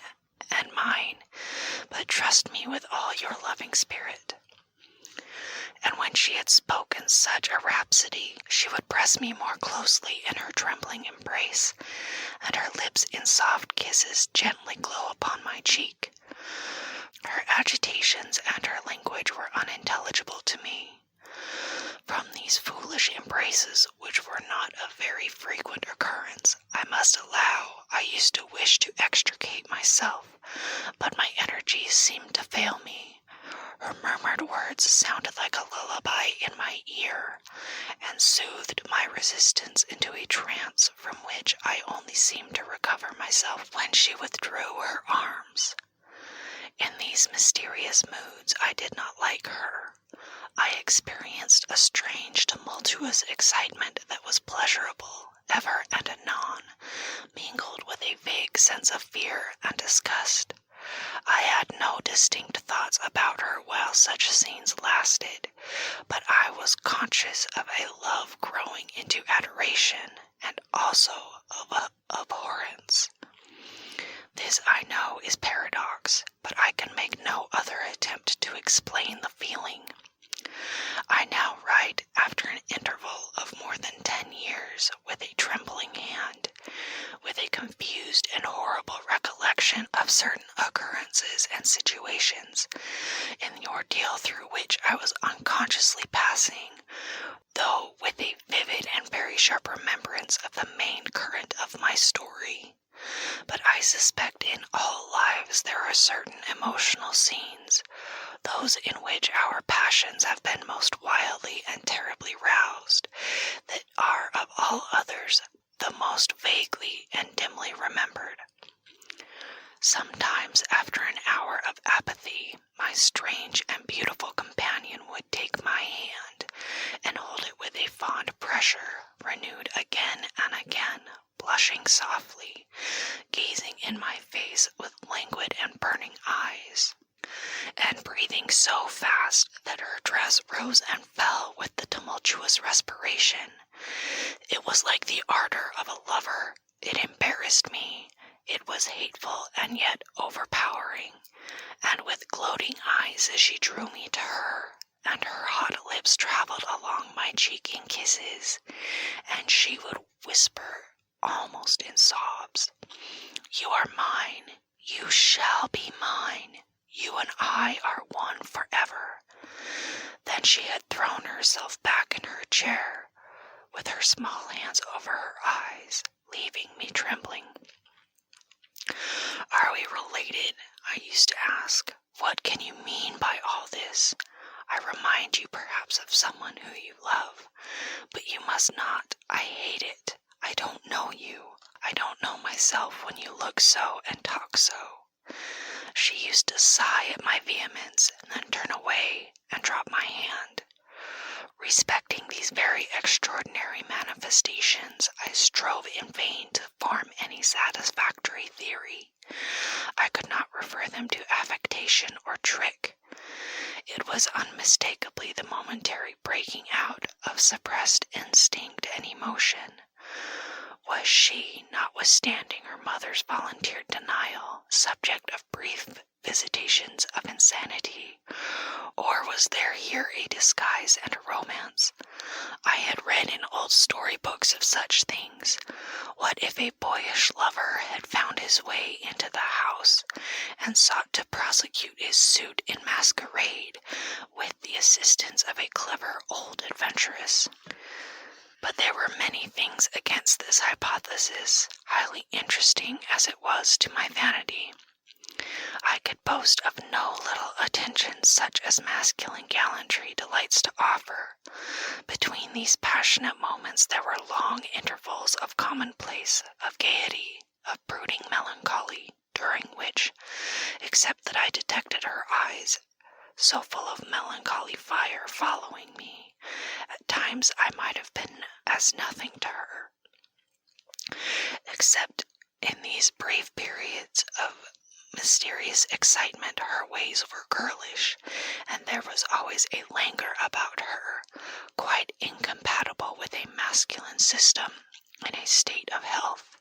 and mine, but trust me with all your loving spirit." And when she had spoken such a rhapsody, she would press me more closely in her trembling embrace, and her lips in soft kisses gently glow upon my cheek. Her agitations and her language were unintelligible to me. From these foolish embraces, which were not of very frequent occurrence, I must allow I used to wish to extricate myself, but my energies seemed to fail me. Her murmured words sounded like a lullaby in my ear, and soothed my resistance into a trance from which I only seemed to recover myself when she withdrew her arms. In these mysterious moods I did not like her. I experienced a strange, tumultuous excitement that was pleasurable, ever and anon, mingled with a vague sense of fear and disgust. I had no distinct thoughts about her while such scenes lasted, but I was conscious of a love growing into adoration and also of abhorrence. This, I know, is paradox, but I can make no other attempt to explain the feeling. I now write after an interval of more than 10 years with a trembling hand, with a confused and horrible recollection of certain occurrences and situations in the ordeal through which I was unconsciously passing, though with a vivid and very sharp remembrance of the main current of my story. But I suspect in all lives there are certain emotional scenes, those in which our passions have been most wildly and terribly roused, that are of all others the most vaguely and dimly remembered. Sometimes after an hour of apathy, my strange and beautiful companion would take my hand and hold it with a fond pressure, renewed again and again, blushing softly, gazing in my face with languid and burning eyes, and breathing so fast that her dress rose and fell with the tumultuous respiration. It was like the ardor of a lover. It embarrassed me. It was hateful and yet overpowering, and with gloating eyes as she drew me to her, and her hot lips traveled along my cheek in kisses, and she would whisper almost in sobs, "You are mine. You shall be mine. You and I are one forever." Then she had thrown herself back in her chair, with her small hands over her eyes, leaving me trembling. "Are we related?" I used to ask. "What can you mean by all this? I remind you perhaps of someone who you love, but you must not. I hate it. I don't know you. I don't know myself when you look so and talk so." She used to sigh at my vehemence and then turn away and drop my hand. Respecting these very extraordinary manifestations, I strove in vain to form any satisfactory theory. I could not refer them to affectation or trick. It was unmistakably the momentary breaking out of suppressed instinct and emotion. Was she, notwithstanding her mother's volunteered denial, subject of brief visitations of insanity, or was there here a disguise and a romance? I had read in old storybooks of such things. What if a boyish lover had found his way into the house and sought to prosecute his suit in masquerade with the assistance of a clever old adventuress? But there were many things against this hypothesis, highly interesting as it was to my vanity. I could boast of no little attentions such as masculine gallantry delights to offer. Between these passionate moments there were long intervals of commonplace, of gaiety, of brooding melancholy, during which, except that I detected her eyes, so full of melancholy fire following me, at times I might have been as nothing to her. Except in these brief periods of mysterious excitement, her ways were girlish, and there was always a languor about her, quite incompatible with a masculine system in a state of health.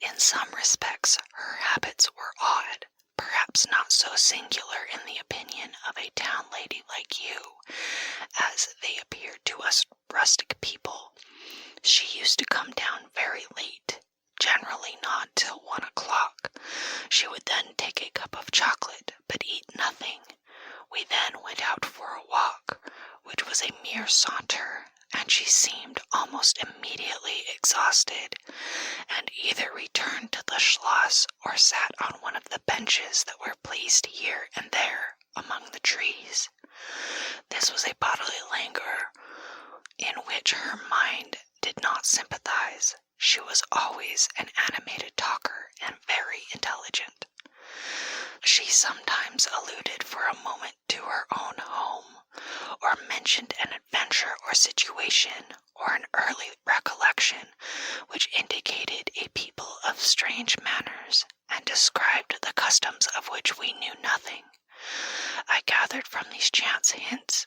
In some respects, her habits were odd, perhaps not so singular in the opinion of a town lady like you, as they appeared to us rustic people. She used to come down very late, generally not till 1 o'clock. She would then take a cup of chocolate, but eat nothing. We then went out for a walk, which was a mere saunter, and she seemed almost immediately exhausted, and either returned to the Schloss or sat on one of the benches that were placed here and there among the trees. This was a bodily languor in which her mind did not sympathize. She was always an animated talker and very intelligent. She sometimes alluded for a moment to her own home, or mentioned an adventure or situation, or an early recollection which indicated a people of strange manners, and described the customs of which we knew nothing. I gathered from these chance hints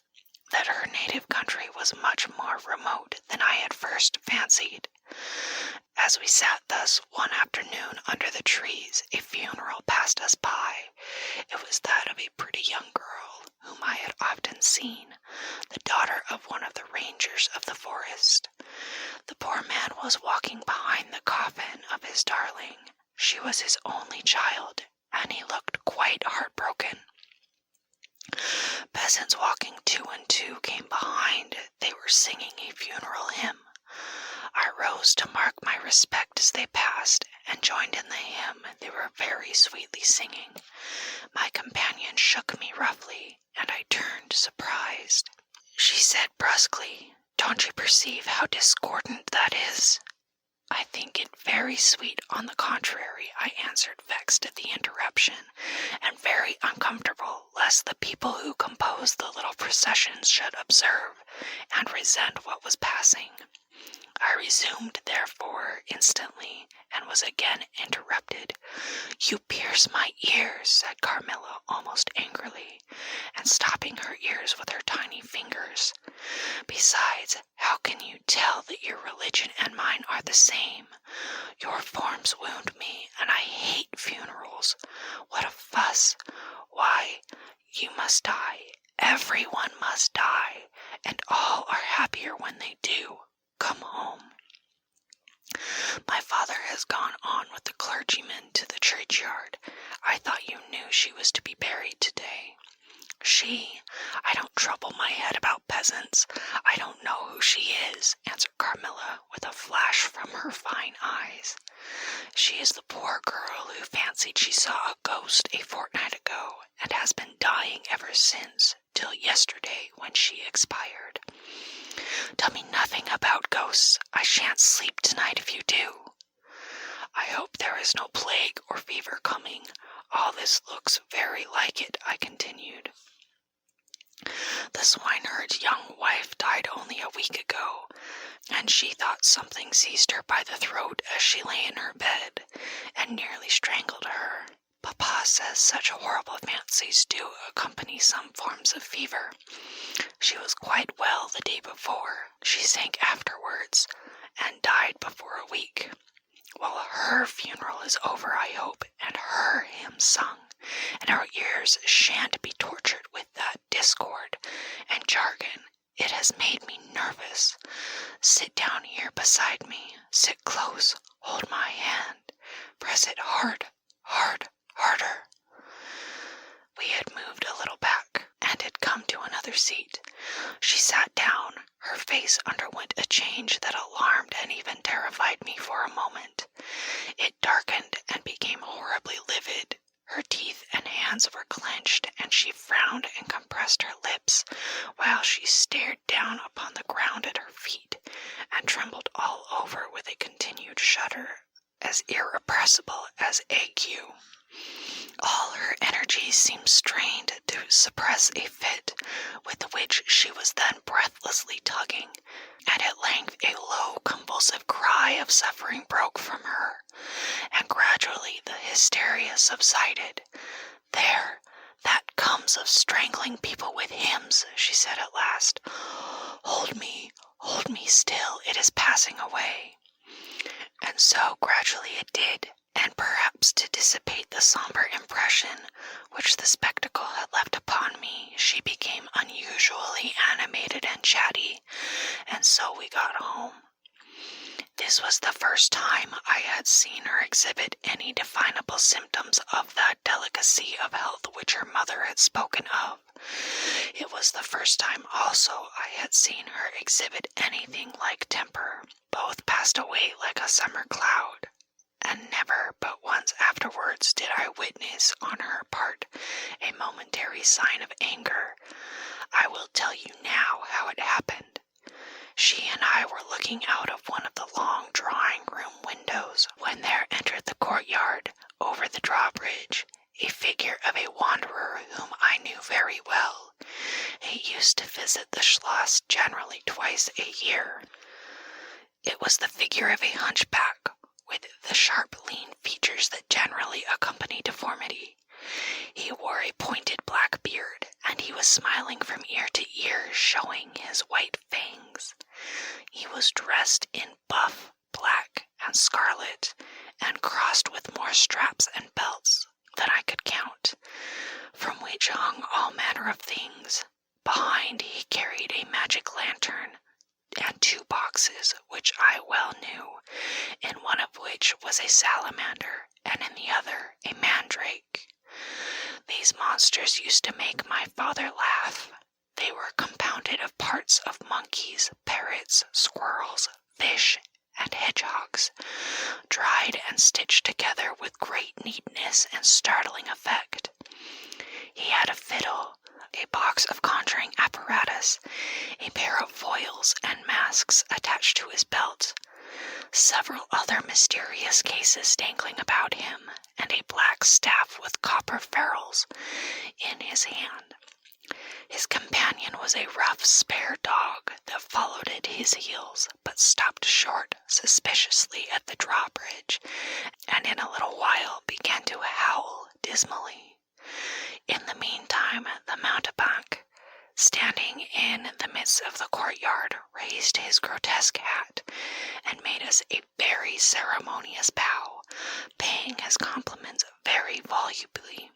that her native country was much more remote than I had first fancied. As we sat thus one afternoon under the trees, a funeral passed us by. It was that of a pretty young girl whom I had often seen, the daughter of one of the rangers of the forest. The poor man was walking behind the coffin of his darling. She was his only child, and he looked quite heartbroken. Peasants walking two and two came behind. They were singing a funeral hymn. I rose to mark my respect as they passed, and joined in the hymn they were very sweetly singing. My companion shook me roughly, and I turned surprised. She said brusquely, "Don't you perceive how discordant that is?" "I think it very sweet, on the contrary," I answered, vexed at the interruption, and very uncomfortable lest the people who composed the little processions should observe and resent what was passing. I resumed, therefore, instantly, and was again interrupted. "You pierce my ears," said Carmilla almost angrily, and stopping her ears with her tiny fingers. "Besides, how can you tell that your religion and mine are the same? Your forms wound me, and I hate funerals. What a fuss! Why, you must die. Everyone must die, and all are happier when they do. Come home." "My father has gone on with the clergyman to the churchyard. I thought you knew she was to be buried today." I don't trouble my head about peasants. I don't know who she is," answered Carmilla with a flash from her fine eyes. "She is the poor girl who fancied she saw a ghost a fortnight ago, and has been dying ever since, till yesterday when she expired." "Tell me nothing about ghosts. I shan't sleep tonight if you do." "I hope there is no plague or fever coming. All this looks very like it," I continued. "The swineherd's young wife died only a week ago, and she thought something seized her by the throat as she lay in her bed, and nearly strangled her. Papa says such horrible fancies do accompany some forms of fever. She was quite well the day before. She sank afterwards, and died before a week. Well, her funeral is over, I hope, and her hymn sung, and our ears shan't be tortured with that discord and jargon. It has made me nervous. Sit down here beside me. Sit close. Hold my hand. Press it hard, harder." We had moved a little back, and had come to another seat. She sat down. Her face underwent a change that alarmed and even terrified me for a moment. It darkened and became horribly livid. Her teeth and hands were clenched, and she frowned and compressed her lips, while she stared down upon the ground at her feet, and trembled all over with a continued shudder as irrepressible as ague. All her energies seemed strained to suppress a fit, with which she was then breathlessly tugging, and at length a low convulsive cry of suffering broke from her, and gradually the hysteria subsided. "There, that comes of strangling people with hymns," she said at last. Hold me still, it is passing away." And so gradually it did, and perhaps to dissipate the somber impression which the spectacle had left upon me, she became unusually animated and chatty, and so we got home. This was the first time I had seen her exhibit any definable symptoms of that delicacy of health which her mother had spoken of. It was the first time also I had seen her exhibit anything like temper. Both passed away like a summer cloud, and never but once afterwards did I witness on her part a momentary sign of anger. I will tell you now how it happened. She and I were looking out of one of the long drawing-room windows, when there entered the courtyard, over the drawbridge, a figure of a wanderer whom I knew very well. He used to visit the Schloss generally twice a year. It was the figure of a hunchback, with the sharp, lean features that generally accompany deformity. He wore a pointed black beard, and he was smiling from ear to ear, showing his white fangs. He was dressed in buff, black, and scarlet, and crossed with more straps and belts than I could count, from which hung all manner of things. Behind he carried a magic lantern and 2 boxes, which I well knew, in one of which was a salamander, and in the other a mandrake. These monsters used to make my father laugh. They were compounded of parts of monkeys, parrots, squirrels, fish, and hedgehogs, dried and stitched together with great neatness and startling effect. He had a fiddle, a box of conjuring apparatus, a pair of foils and masks attached to his belt, several other mysterious cases dangling about him, and a black staff with copper ferrules in his hand. His companion was a rough, spare dog that followed at his heels, but stopped short suspiciously at the drawbridge, and in a little while began to howl dismally. In the meantime, the mountebank, standing in the midst of the courtyard, raised his grotesque hat and made us a very ceremonious bow, paying his compliments very volubly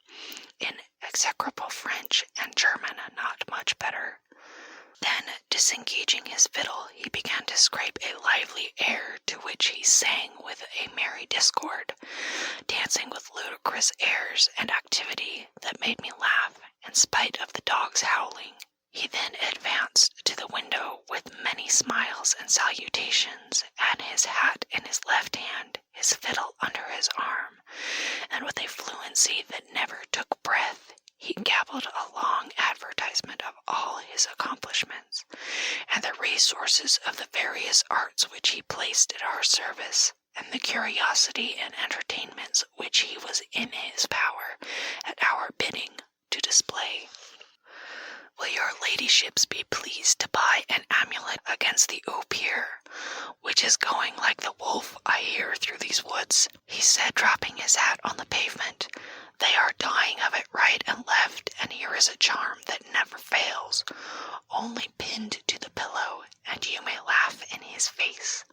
in execrable French and German not much better. Then, disengaging his fiddle, he began to scrape a lively air, to which he sang with a merry discord, dancing with ludicrous airs and activity that made me laugh in spite of the dog's howling. He then advanced to the window with many smiles and salutations, and his hat in his left hand, his fiddle under his arm, and with a fluency that never took breath, he gabbled a long advertisement of all his accomplishments, and the resources of the various arts which he placed at our service, and the curiosity and entertainments which he was in his power, at our bidding, to display. "Will your ladyships be pleased to buy an amulet against the oupire, which is going like the wolf, I hear, through these woods?" he said, dropping his hat on the pavement. "They are dying of it right and left, and here is a charm that never fails, only pinned to the pillow, and you may laugh in his face."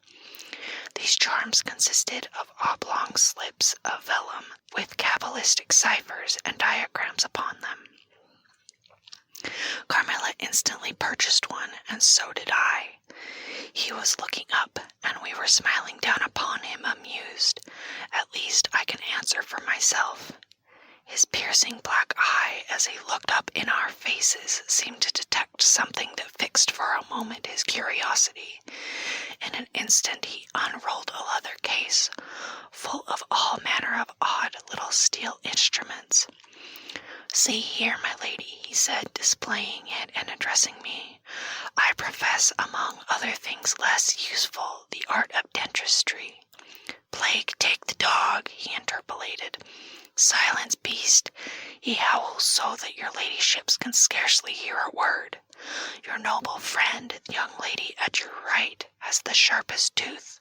These charms consisted of oblong slips of vellum with cabalistic ciphers and diagrams upon them. Carmilla instantly purchased one, and so did I. He was looking up, and we were smiling down upon him amused. At least I can answer for myself. His piercing black eye, as he looked up in our faces, seemed to detect something that fixed for a moment his curiosity. In an instant he unrolled a leather case, full of all manner of odd little steel instruments. "See here, my lady," he said, displaying it and addressing me. "I profess, among other things less useful, the art of dentistry." "Plague take the dog," he interpolated. "Silence, beast. He howls so that your ladyships can scarcely hear a word. Your noble friend, the young lady at your right, has the sharpest tooth,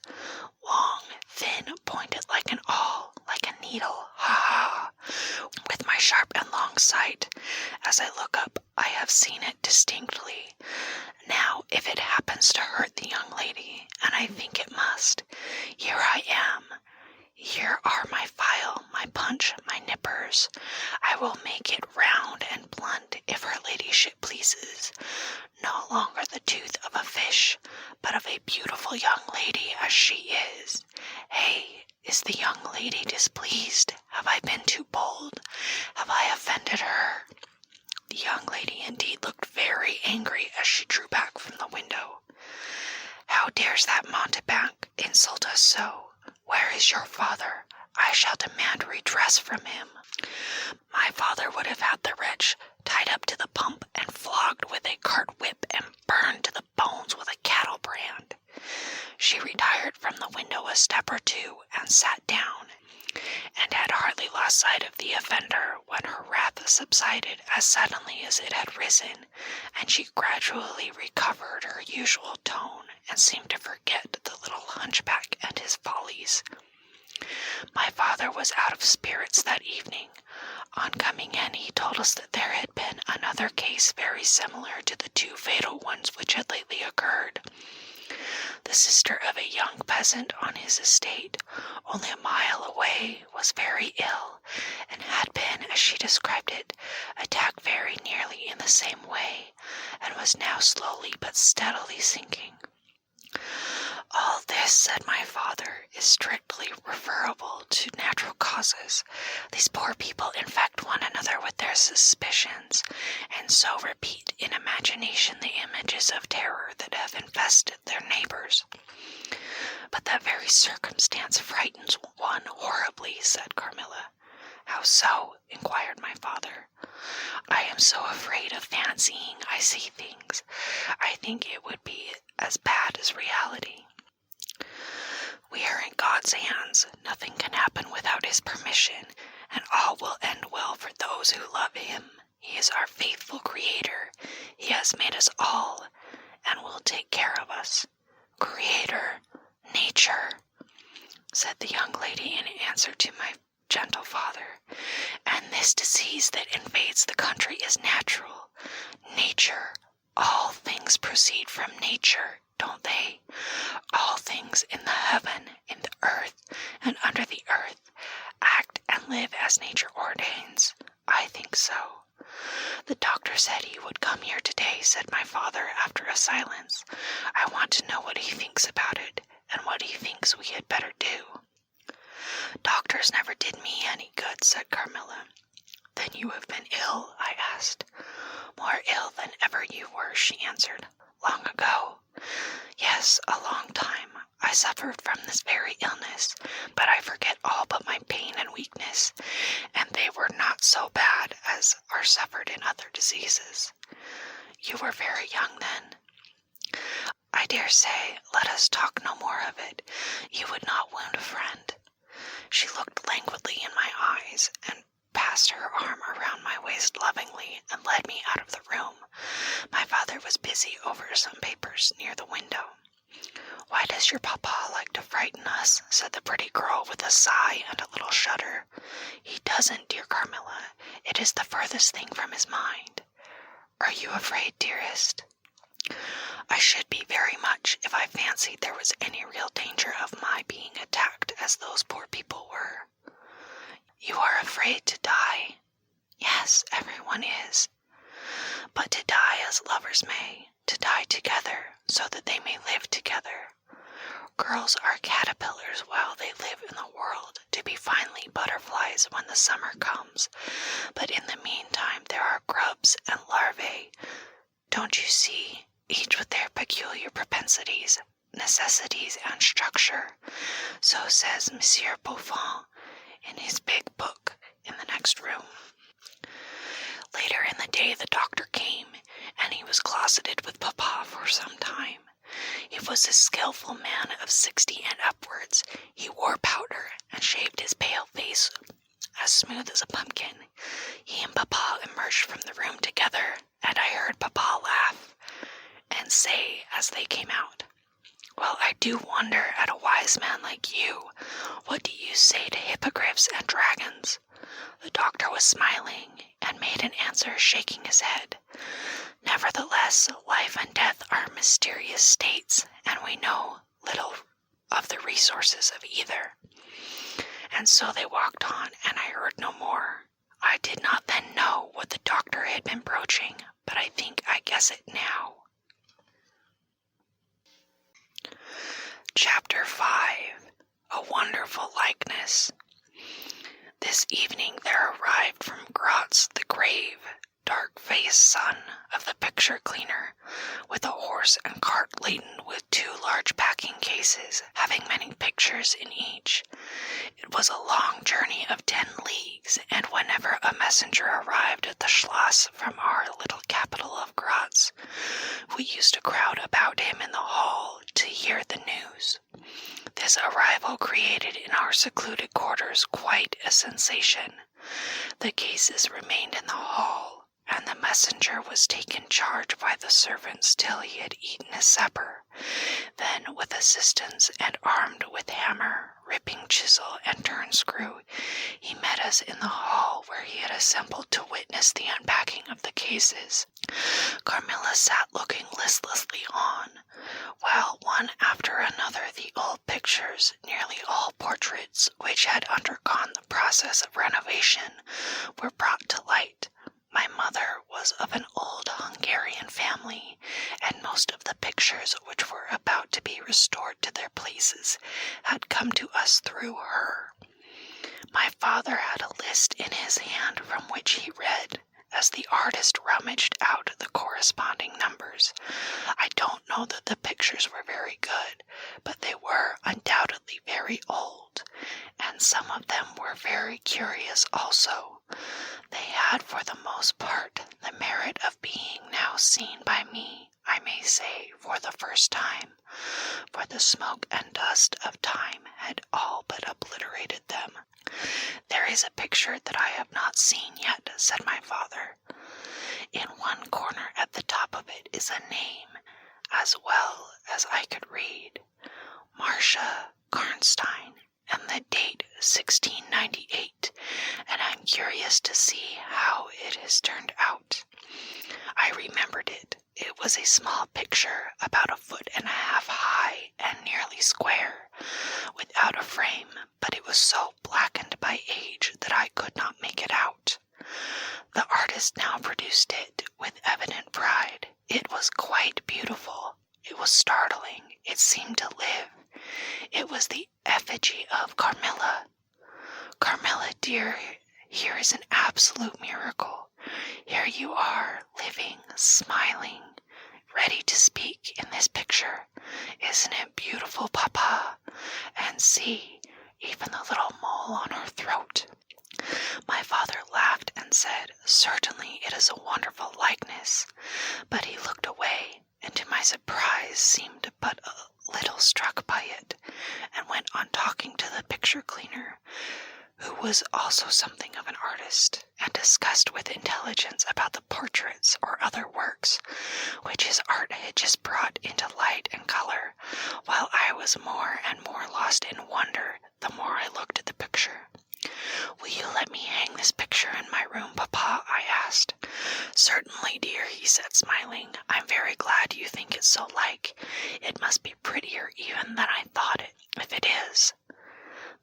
long, thin, pointed like an awl, like a needle, ha! With my sharp and long sight, as I look up, I have seen it distinctly. Now, if it happens to hurt the young lady, and I think it must, here I am. Here are my file, my punch, my nippers. I will make it round and blunt if her ladyship pleases. No longer the tooth of a fish, but of a beautiful young lady as she is. Hey, is the young lady displeased? Have I been too bold? Have I offended her?" The young lady indeed looked very angry as she drew back from the window. "How dares that mountebank insult us so? Where is your father? I shall demand redress from him." My father would have had the wretch tied up to the pump and flogged with a cart whip and burned to the bones with a cattle brand. She retired from the window a step or two and sat down, and had hardly lost sight of the offender when her wrath subsided as suddenly as it had risen, and she gradually recovered her usual tone and seemed to forget the little hunchback and his follies. My father was out of spirits that evening. On coming in, he told us that there had been another case very similar to the two fatal ones which had lately occurred. The sister of a young peasant on his estate, only a mile away, was very ill, and had been, as she described it, attacked very nearly in the same way, and was now slowly but steadily sinking. All this, said my father, is strictly referable to natural causes. These poor people infect one another with their suspicions, and so repeat in imagination the images of terror that have infested their neighbors. But that very circumstance frightens one horribly, said Carmilla. How so? Inquired my father. I am so afraid of fancying I see things. I think it would be as bad as reality. We are in God's hands. Nothing can happen without his permission, and all will end well for those who love him. He is our faithful Creator. He has made us all, and will take care of us. Creator, nature, said the young lady in answer to my gentle father, and this disease that invades the country is natural. Nature, all things proceed from nature, don't they? All things in the heaven, in the earth, and under the earth, act and live as nature ordains. I think so. The doctor said he would come here today, said my father after a silence. I want to know what he thinks about it, and what he thinks we had better do. Doctors never did me any good, said Carmilla. Then you have been ill? I asked. More ill than ever you were, she answered. Long ago? Yes, a long time. I suffered from this very illness, but I forget all but my pain and weakness, and they were not so bad as are suffered in other diseases. You were very young then. I dare say, let us talk no more of it. You would not wound a friend. She looked languidly in my eyes, and passed her arm around my waist lovingly, and led me out of the room. My father was busy over some papers near the window. Why does your papa like to frighten us? Said the pretty girl with a sigh and a little shudder. He doesn't, dear Carmilla. It is the furthest thing from his mind. Are you afraid, dearest? I should be very much if I fancied there was any real danger of my being attacked as those poor people were. You are afraid to die? Yes, everyone is. But to die as lovers may, to die together, so that they may live together. Girls are caterpillars while they live in the world, to be finally butterflies when the summer comes. But in the meantime there are grubs and larvae. Don't you see, each with their peculiar propensities, necessities, and structure? So says Monsieur Buffon in his big book in the next room. Later in the day the doctor came, and he was closeted with Papa for some time. He was a skillful man of 60 and upwards. He wore powder, and shaved his pale face as smooth as a pumpkin. He and Papa emerged from the room together, and I heard Papa laugh, and say as they came out, Well, I do wonder at a wise man like you. What do you say to hippogriffs and dragons? The doctor was smiling, and made an answer, shaking his head. Nevertheless, life and death are mysterious states, and we know little of the resources of either. And so they walked on, and I heard no more. I did not then know what the doctor had been broaching, but I think I guess it now. Chapter 5. A Wonderful Likeness. This evening there arrived from Gratz the grave, dark-faced son of the picture cleaner, with a horse and cart laden with 2 large packing cases, having many pictures in each. It was a long journey of 10 leagues, and whenever a messenger arrived at the Schloss from our little capital of Gratz, we used to crowd about him in the hall to hear the news. This arrival created in our secluded quarters quite a sensation. The cases remained in the hall, and the messenger was taken charge by the servants till he had eaten his supper. Then, with assistance and armed with hammer, ripping chisel, and turn screw, he met us in the hall where he had assembled to witness the unpacking of the cases. Carmilla sat looking listlessly on, while one after another the old pictures, nearly all portraits which had undergone the process of renovation, were brought to light. My mother was of an old Hungarian family, and most of the pictures which were about to be restored to their places had come to us through her. My father had a list in his hand from which he read, as the artist rummaged out the corresponding numbers. I don't know that the pictures were very good, but they were undoubtedly very old, and some of them were very curious also. They had for the most part the merit of being now seen by me, I may say, for the first time, for the smoke and dust of time had all but obliterated them. "There is a picture that I have not seen yet," said my father. "In one corner at the top of it is a name, as well as I could read, Marcia Karnstein, and the date 1698, and I'm curious to see how it has turned out." I remembered it. It was a small picture about 1.5 feet high and nearly square, without a frame, but it was so blackened by age that I could not make it out. The artist now produced it with evident pride. It was quite beautiful. It was startling. It seemed to live. It was the effigy of Carmilla. "Carmilla, dear, here is an absolute miracle. Here you are, living, smiling, ready to speak in this picture. Isn't it beautiful, Papa? And see, even the little mole on her throat." My father laughed and said, "Certainly it is a wonderful likeness," but he looked away, and to my surprise seemed but a little struck by it, and went on talking to the picture cleaner, who was also something of an artist, and discussed with intelligence about the portraits or other works which his art had just brought into light and color, while I was more and more lost in wonder the more I looked at the picture. "Will you let me hang this picture in my room, Papa?" I asked. "Certainly, dear," he said, smiling. "I'm very glad you think it so like. It must be prettier even than I thought it, if it is."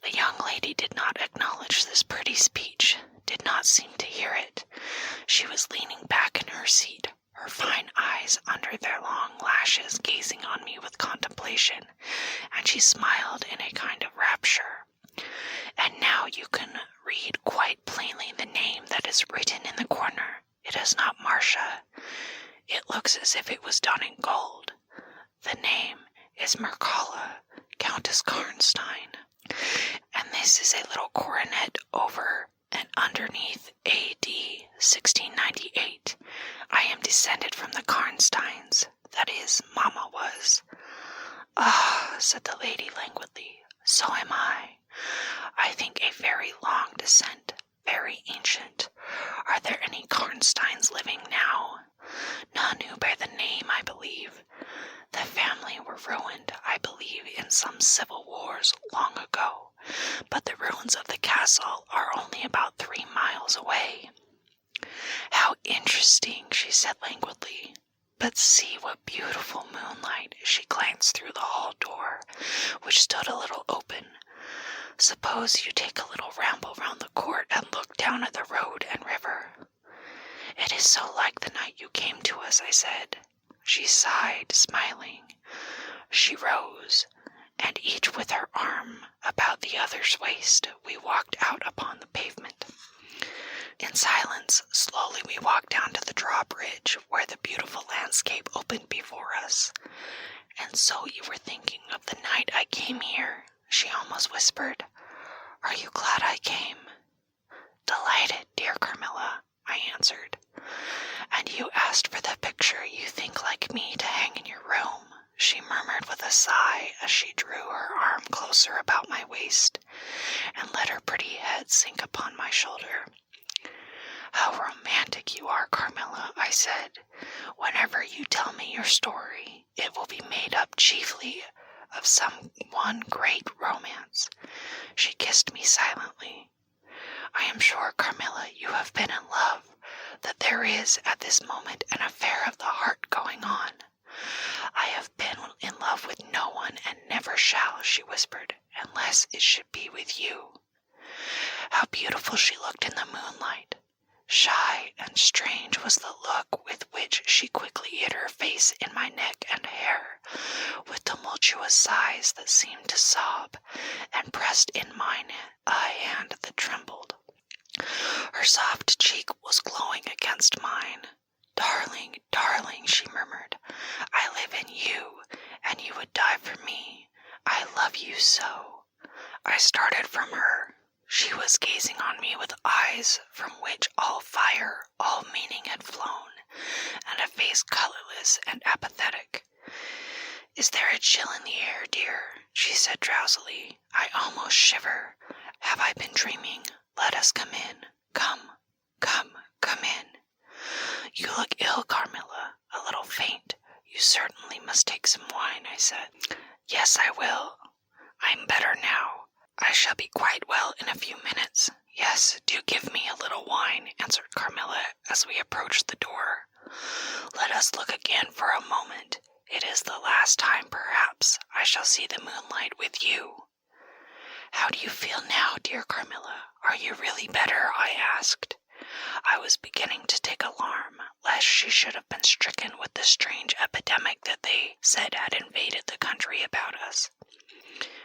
The young lady did not acknowledge this pretty speech, did not seem to hear it. She was leaning back in her seat, her fine eyes under their long lashes gazing on me with contemplation, and she smiled in a kind of rapture. "And now you can read quite plainly the name that is written in the corner. It is not Marcia. It looks as if it was done in gold. The name is Mircalla, Countess Karnstein. And this is a little coronet over and underneath A.D. 1698. I am descended from the Karnsteins. That is, Mamma was." "Ah," said the lady languidly, "so am I. I think a very long descent, very ancient. Are there any Karnsteins living now?" "None who bear the name, I believe. The family were ruined, I believe, in some civil wars long ago, but the ruins of the castle are only about 3 miles away." "How interesting," she said languidly. "But see what beautiful moonlight." She glanced through the hall door, which stood a little open. "Suppose you take a little ramble round the court and look down at the road and river." "It is so like the night you came to us," I said. She sighed, smiling. She rose, and each with her arm about the other's waist, we walked out upon the pavement. In silence, slowly we walked down to the drawbridge, where the beautiful landscape opened before us. "And so you were thinking of the night I came here?" she almost whispered. "Are you glad I came?" "Delighted, dear Carmilla," I answered. "And you asked for the picture you think like me to hang in your room," she murmured with a sigh as she drew her arm closer about my waist and let her pretty head sink upon my shoulder. "How romantic you are, Carmilla," I said. "Whenever you tell me your story, it will be made up chiefly of some one great romance." She kissed me silently. "I am sure, Carmilla, you have been in love, that there is at this moment an affair of the heart going on." "I have been in love with no one and never shall," she whispered, "unless it should be with you." How beautiful she looked in the moonlight. Shy and strange was the look with which she quickly hid her face in my neck and hair, with tumultuous sighs that seemed to sob, and pressed in mine a hand that trembled. Her soft cheek was glowing against mine. "Darling, darling," she murmured, "I live in you, and you would die for me. I love you so." I started from her. She was gazing on me with eyes from which all fire, all meaning had flown, and a face colorless and apathetic. "Is there a chill in the air, dear?" she said drowsily. "I almost shiver. Have I been dreaming? Let us come in. Come, come, come in." "You look ill, Carmilla, a little faint. You certainly must take some wine," I said. "Yes, I will. I'm better now. I shall be quite well in a few minutes." "Yes, do give me a little wine," answered Carmilla as we approached the door. "Let us look again for a moment. It is the last time, perhaps, I shall see the moonlight with you." "How do you feel now, dear Carmilla? Are you really better?" I asked. I was beginning to take alarm, lest she should have been stricken with the strange epidemic that they said had invaded the country about us.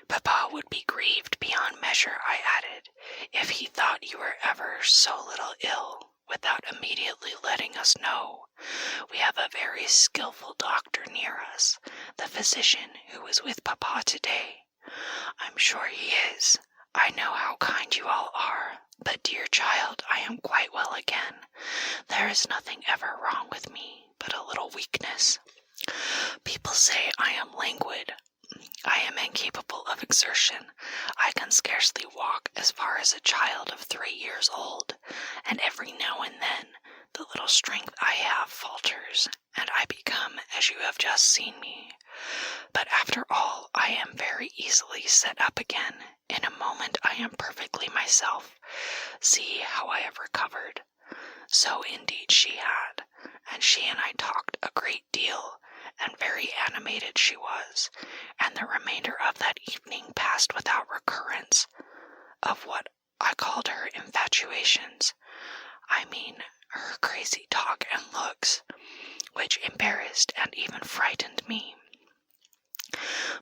"Papa would be grieved beyond measure," I added, "if he thought you were ever so little ill, without immediately letting us know. We have a very skillful doctor near us, the physician who was with Papa today." "I'm sure he is. I know how kind you all are. But, dear child, I am quite well again. There is nothing ever wrong with me but a little weakness. People say I am languid. I am incapable of exertion. I can scarcely walk as far as a child of 3 years old, and every now and then the little strength I have falters, and I become as you have just seen me. But after all, I am very easily set up again. In a moment I am perfectly myself. See how I have recovered." So indeed she had, and she and I talked a great deal, and very animated she was, and the remainder of that evening passed without recurrence of what I called her infatuations. I mean, her crazy talk and looks, which embarrassed and even frightened me.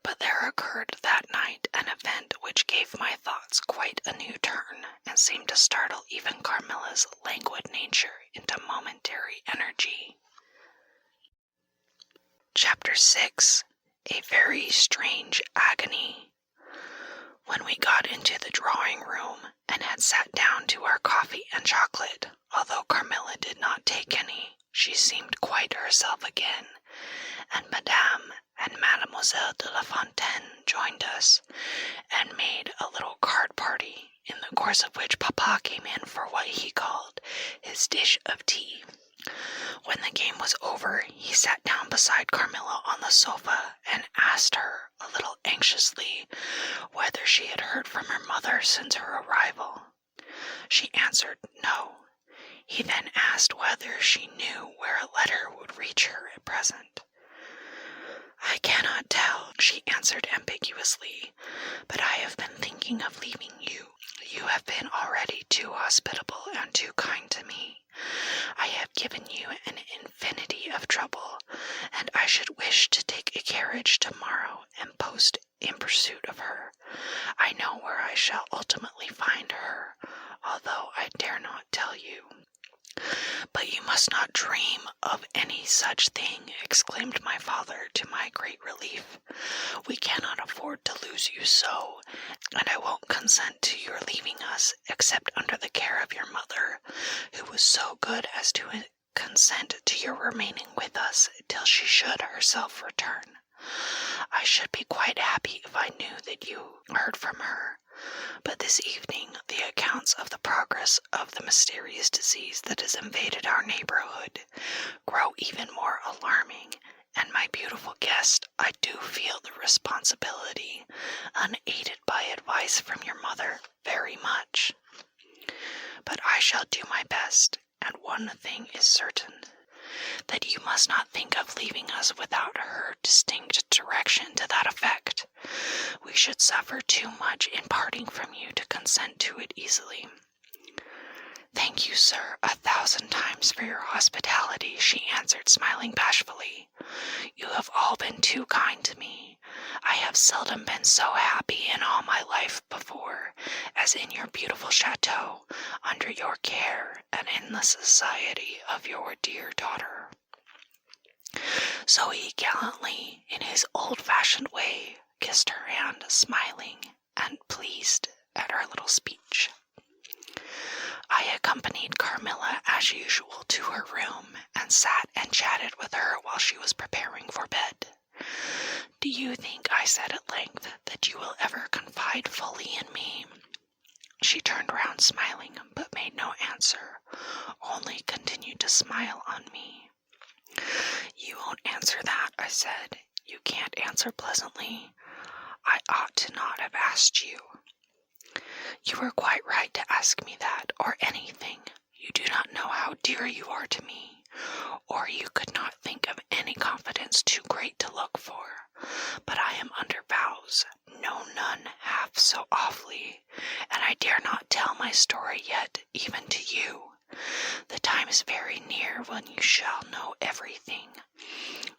But there occurred that night an event which gave my thoughts quite a new turn, and seemed to startle even Carmilla's languid nature into momentary energy. Chapter 6. A Very Strange Agony. When we got into the drawing room, and had sat down to our coffee and chocolate, although Carmilla did not take any, she seemed quite herself again, and Madame and Mademoiselle de la Fontaine joined us, and made a little card party, in the course of which Papa came in for what he called his dish of tea. When the game was over, he sat down beside Carmilla on the sofa, and asked her, a little anxiously, whether she had heard from her mother since her arrival. She answered no. He then asked whether she knew where a letter would reach her at present. "I cannot tell," she answered ambiguously, "but I have been thinking of leaving you. You have been already too hospitable and too kind to me. I have given you an infinity of trouble, and I should wish to take a carriage tomorrow and post in pursuit of her. I know where I shall ultimately find her, although I dare not tell you." "But you must not dream of any such thing," exclaimed my father, to my great relief. "We cannot afford to lose you so, and I won't consent to your leaving us, except under the care of your mother, who was so good as to consent to your remaining with us till she should herself return. I should be quite happy if I knew that you heard from her. But this evening, the accounts of the progress of the mysterious disease that has invaded our neighborhood grow even more alarming, and my beautiful guest, I do feel the responsibility, unaided by advice from your mother, very much. But I shall do my best, and one thing is certain, that you must not think of leaving us without her distinct direction to that effect. We should suffer too much in parting from you to consent to it easily. Thank you, sir, 1,000 times for your hospitality, she answered, smiling bashfully. You have all been too kind to me. I have seldom been so happy in all my life before as in your beautiful chateau, under your care and in the society of your dear daughter. So he gallantly, in his old-fashioned way, kissed her hand, smiling and pleased at her little speech. I accompanied Carmilla as usual to her room and sat and chatted with her while she was preparing for bed. Do you think, I said at length, that you will ever confide fully in me? She turned round smiling, but made no answer, only continued to smile on me. You won't answer that, I said. You can't answer pleasantly. I ought to not have asked you. You were quite right to ask me that, or anything. You do not know how dear you are to me, or you could not think of any confidence too great to look for. But I am under vows, no none half so awfully, and I dare not tell my story yet, even to you. The time is very near when you shall know everything.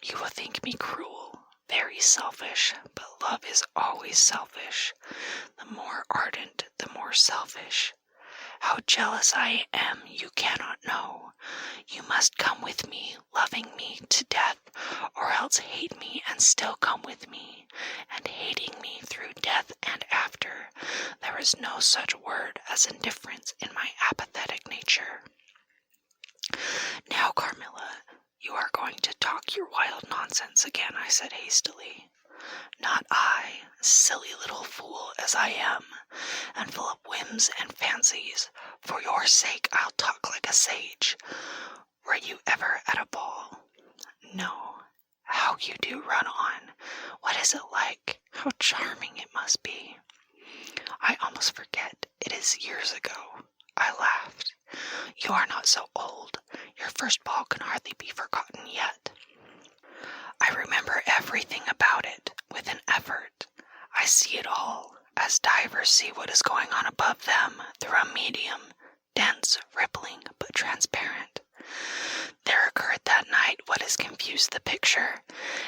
You will think me cruel, very selfish, but love is always selfish. The more ardent, the more selfish. How jealous I am you cannot know. You must come with me, loving me to death, or else hate me and still come with me, and hating me through death and after. There is no such word as indifference in my apathetic nature. Now, Carmilla, you are going to talk your wild nonsense again, I said hastily. Not I, silly little fool as I am, and full of whims and fancies. For your sake I'll talk like a sage. Were you ever at a ball? No. How you do run on. What is it like? How charming it must be. I almost forget. It is years ago. I laughed. You are not so old. Your first ball can hardly be forgotten yet. I remember everything about it, with an effort. I see it all, as divers see what is going on above them, through a medium, dense, rippling, but transparent. There occurred that night what has confused the picture,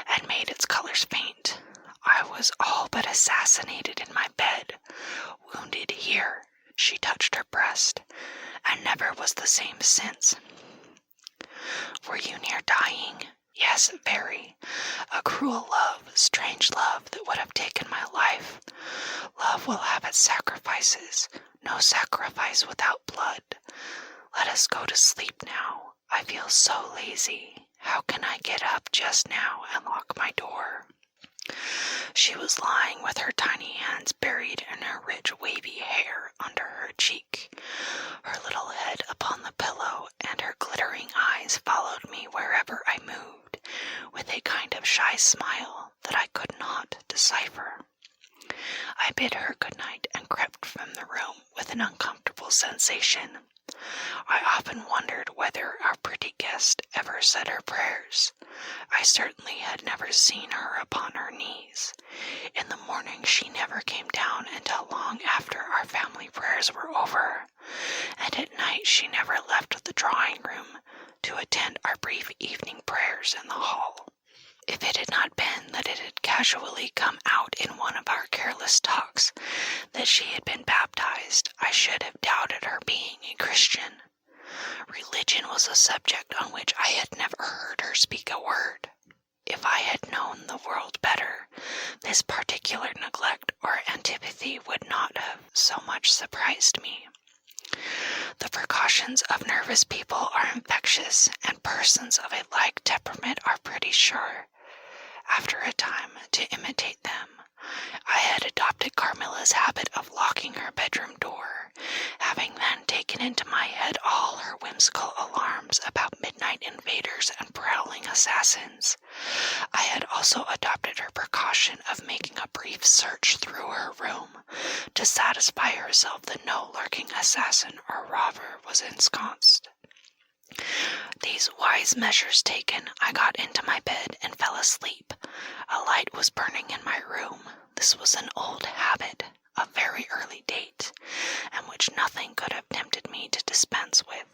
and made its colors faint. I was all but assassinated in my bed, wounded here, she touched her breast, and never was the same since. Were you near dying? Yes, very. A cruel love, strange love that would have taken my life. Love will have its sacrifices, no sacrifice without blood. Let us go to sleep now. I feel so lazy. How can I get up just now and lock my door? She was lying with her tiny hands buried in her rich wavy hair under her cheek, her little head upon the pillow, and her glittering eyes followed me wherever I moved, with a kind of shy smile that I could not decipher. I bid her good night and crept from the room with an uncomfortable sensation. I often wondered whether our pretty guest ever said her prayers. I certainly had never seen her upon her knees. In the morning she never came down until long after our family prayers were over, and at night she never left the drawing-room to attend our brief evening prayers in the hall. If it had not been that it had casually come out in one of our careless talks that she had been baptized, I should have doubted her being a Christian. Religion was a subject on which I had never heard her speak a word. If I had known the world better, this particular neglect or antipathy would not have so much surprised me. The precautions of nervous people are infectious, and persons of a like temperament are pretty sure, after a time, to imitate them. I had adopted Carmilla's habit of locking her bedroom door, having then taken into my head all her whimsical alarms about midnight invaders and prowling assassins. I had also adopted her precaution of making a brief search through her room to satisfy herself that no lurking assassin or robber was ensconced. These wise measures taken, I got into my bed and fell asleep. A light was burning in my room. This was an old habit, of very early date, and which nothing could have tempted me to dispense with.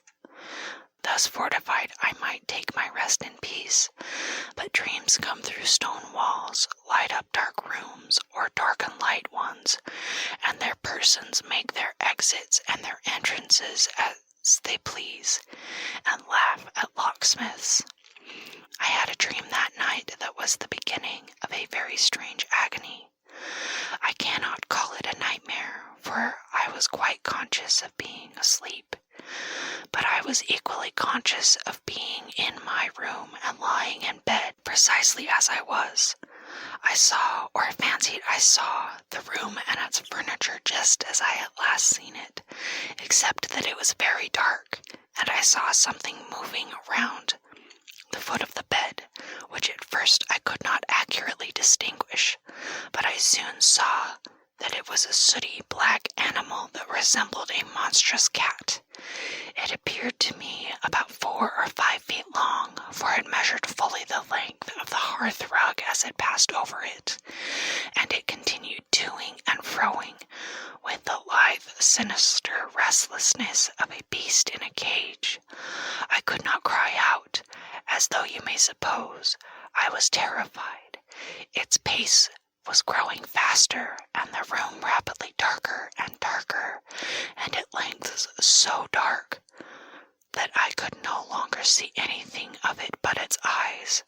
Thus fortified, I might take my rest in peace, but dreams come through stone walls, light up dark rooms, or darken light ones, and their persons make their exits and their entrances as they please, and laugh at locksmiths. I had a dream that night that was the beginning of a very strange agony. I cannot call it a nightmare, for I was quite conscious of being asleep, but I was equally conscious of being in my room and lying in bed precisely as I was. I saw, or fancied I saw, the room and its furniture just as I had last seen it, except that it was very dark, and I saw something moving around the foot of the bed, which at first I could not accurately distinguish, but I soon saw that it was a sooty black animal that resembled a monstrous cat. It appeared to me about 4 or 5 feet long, for it measured fully the length of the hearth rug as it passed over it, and it continued toing and froing with the lithe, sinister restlessness of a beast in a cage. I could not cry out, as though you may suppose I was terrified. Its pace was growing faster, and the room rapidly darker and darker, and at length so dark that I could no longer see anything of it but its eyes.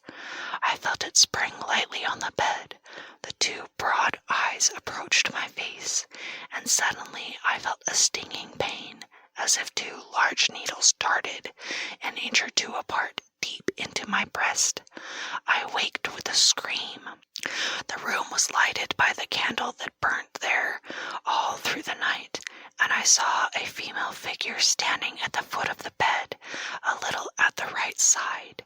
I felt it spring lightly on the bed. The 2 broad eyes approached my face, and suddenly I felt a stinging pain, as if 2 large needles darted an inch or 2 apart deep into my breast. I waked with a scream. The room was lighted by the candle that burnt there all through the night, and I saw a female figure standing at the foot of the bed, a little at the right side.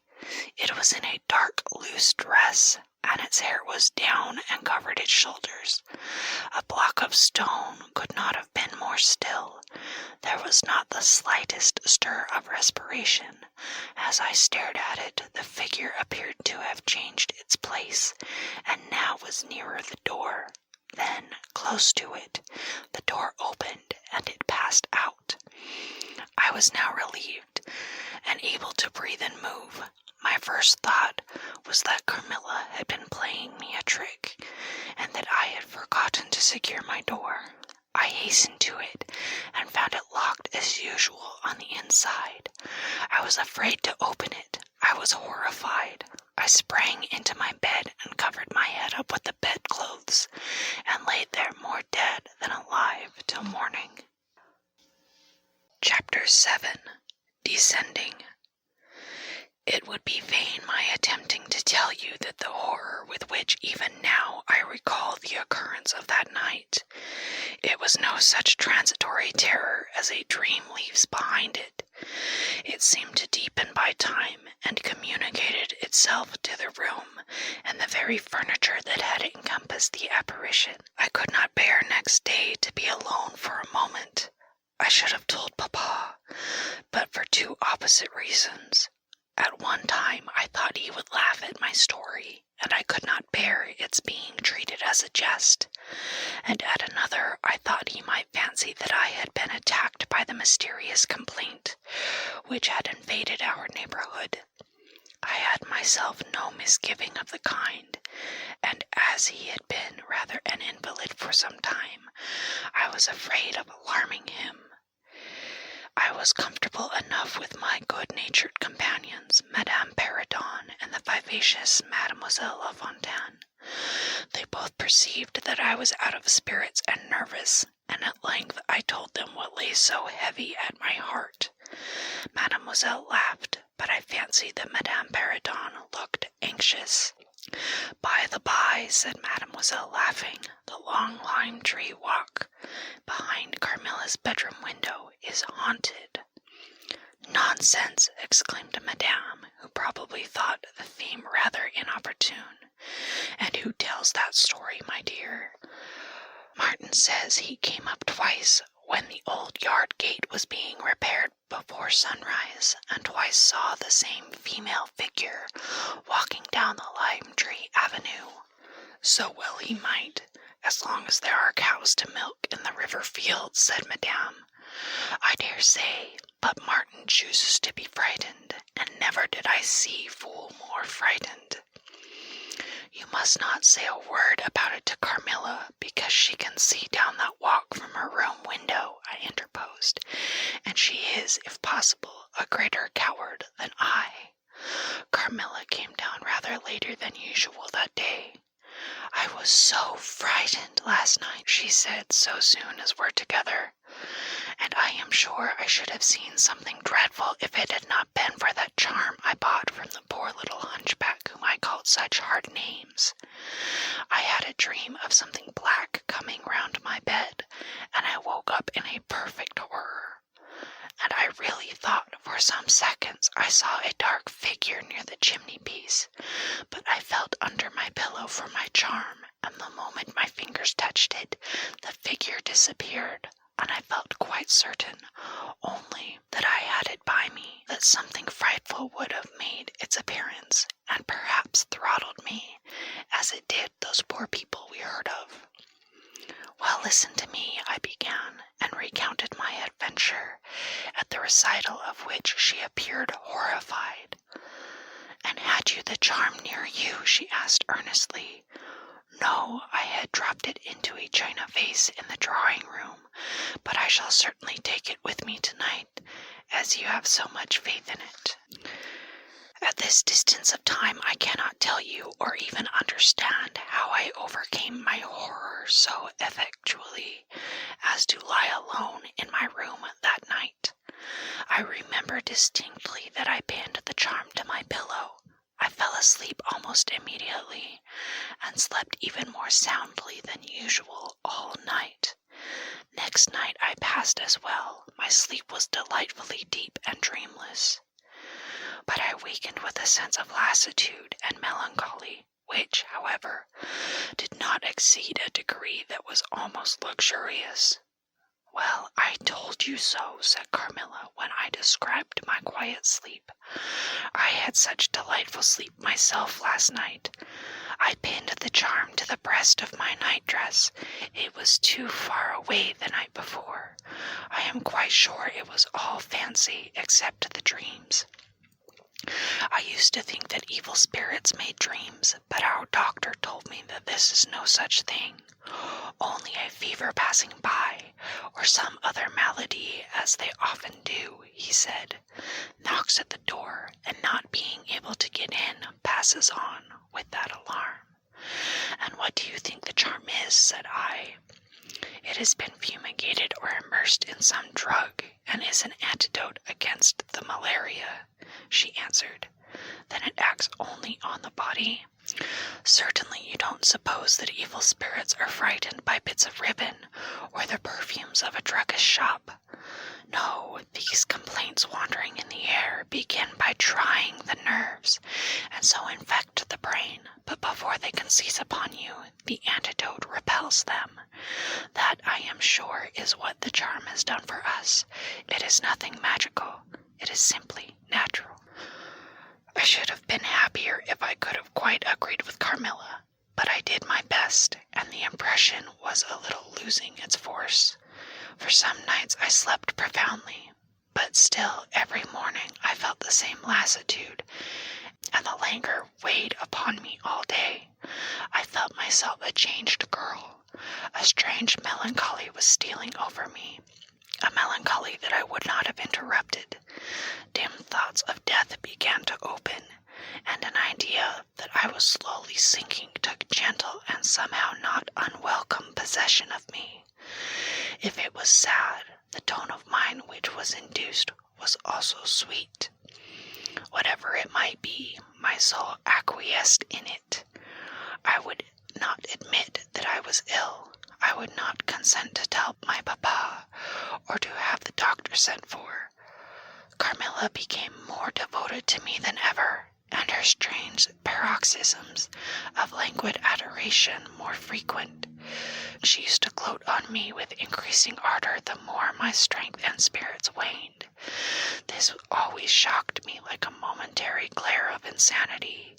It was in a dark, loose dress, and its hair was down and covered its shoulders. A block of stone could not have been more still. There was not the slightest stir of respiration. As I stared at it, the figure appeared to have changed its place, and now was nearer the door. Then, close to it, the door opened, and it passed out. I was now relieved, and able to breathe and move. My first thought was that Carmilla had been playing me a trick, and that I had forgotten to secure my door. I hastened to it, and found it locked as usual on the inside. I was afraid to open it. I was horrified. I sprang into my bed and covered my head up with the bedclothes, and laid there more dead than alive till morning. Chapter 7. Descending. It would be vain my attempting to tell you that the horror with which even now I recall the occurrence of that night. It was no such transitory terror as a dream leaves behind it. It seemed to deepen by time, and communicated itself to the room and the very furniture that had encompassed the apparition. I could not bear next day to be alone for a moment. I should have told Papa, but for 2 opposite reasons. At one time I thought he would laugh at my story, and I could not bear its being treated as a jest, and at another I thought he might fancy that I had been attacked by the mysterious complaint which had invaded our neighborhood. I had myself no misgiving of the kind, and as he had been rather an invalid for some time, I was afraid of alarming him. I was comfortable enough with my good-natured companions, Madame Sheridan and the vivacious Mademoiselle LeFanu. They both perceived that I was out of spirits and nervous, and at length I told them what lay so heavy at my heart. Mademoiselle laughed, but I fancied that Madame Sheridan looked anxious. "By the by," said Mademoiselle, laughing, "the long lime tree walk behind Carmilla's bedroom window is haunted." "Nonsense!" exclaimed Madame, who probably thought the theme rather inopportune. "And who tells that story, my dear?" "Martin says he came up twice when the old yard gate was being repaired before sunrise, and twice saw the same female figure walking down the lime tree avenue." "So well he might, as long as there are cows to milk in the river fields," said Madame. "I dare say, but Martin chooses to be frightened, and never did I see fool more frightened." "You must not say a word about it to Carmilla, because she can see down that walk from her room window," I interposed, "and she is, if possible, a greater coward than I." Carmilla came down rather later than usual that day. "I was so frightened last night," she said so soon as we're together, "and I am sure I should have seen something dreadful if it had not been for that charm I bought from the poor little hunchback whom I called such hard names. I had a dream of something black coming round my bed, and I woke up in a perfect horror. And I really thought for some seconds I saw a dark figure near the chimney-piece, but I felt under my pillow for my charm, and the moment my fingers touched it, the figure disappeared, and I felt quite certain, only that I had it by me, that something frightful would have made its appearance, and perhaps throttled me, as it did those poor people we heard of." "Well, listen to me," I began, and recounted my adventure, at the recital of which she appeared horrified. "And had you the charm near you?" she asked earnestly. "No, I had dropped it into a china vase in the drawing-room, but I shall certainly take it with me tonight, as you have so much faith in it." At this distance of time I cannot tell you or even understand how I overcame my horror so effectually as to lie alone in my room that night. I remember distinctly that I pinned the charm to my pillow. I fell asleep almost immediately, and slept even more soundly than usual all night. Next night I passed as well. My sleep was delightfully deep and dreamless. But I wakened with a sense of lassitude and melancholy, which, however, did not exceed a degree that was almost luxurious. "Well, I told you so," said Carmilla, when I described my quiet sleep. "I had such delightful sleep myself last night. I pinned the charm to the breast of my nightdress. It was too far away the night before. I am quite sure it was all fancy, except the dreams. I used to think that evil spirits made dreams, but our doctor told me that this is no such thing, only a fever passing by, or some other malady, as they often do, he said, knocks at the door, and not being able to get in, passes on with that alarm." "And what do you think the charm is?" said I. "It has been fumigated or immersed in some drug, and is an antidote against the malaria," she answered. "Then it acts only on the body? Certainly you don't suppose that evil spirits are frightened by bits of ribbon, or the perfumes of a druggist's shop? No, these complaints wandering in the air begin by trying the nerves, and so infect the brain, but before they can seize upon you, the antidote repels them. That, I am sure, is what the charm has done for us. It is nothing magical. It is simply natural." I should have been happier if I could have quite agreed with Carmilla, but I did my best, and the impression was a little losing its force. For some nights I slept profoundly, but still every morning I felt the same lassitude, and the languor weighed upon me all day. I felt myself a changed girl. A strange melancholy was stealing over me, a melancholy that I would not have interrupted. Dim thoughts of death began to open, and an idea that I was slowly sinking took gentle and somehow not unwelcome possession of me. If it was sad, the tone of mind which was induced was also sweet. Whatever it might be, my soul acquiesced in it. I would not admit that I was ill. I would not consent to tell my papa or to have the doctor sent for. Carmilla became more devoted to me than ever, and her strange paroxysms of languid adoration more frequent. She used to gloat on me with increasing ardor the more my strength and spirits waned. This always shocked me like a momentary glare of insanity.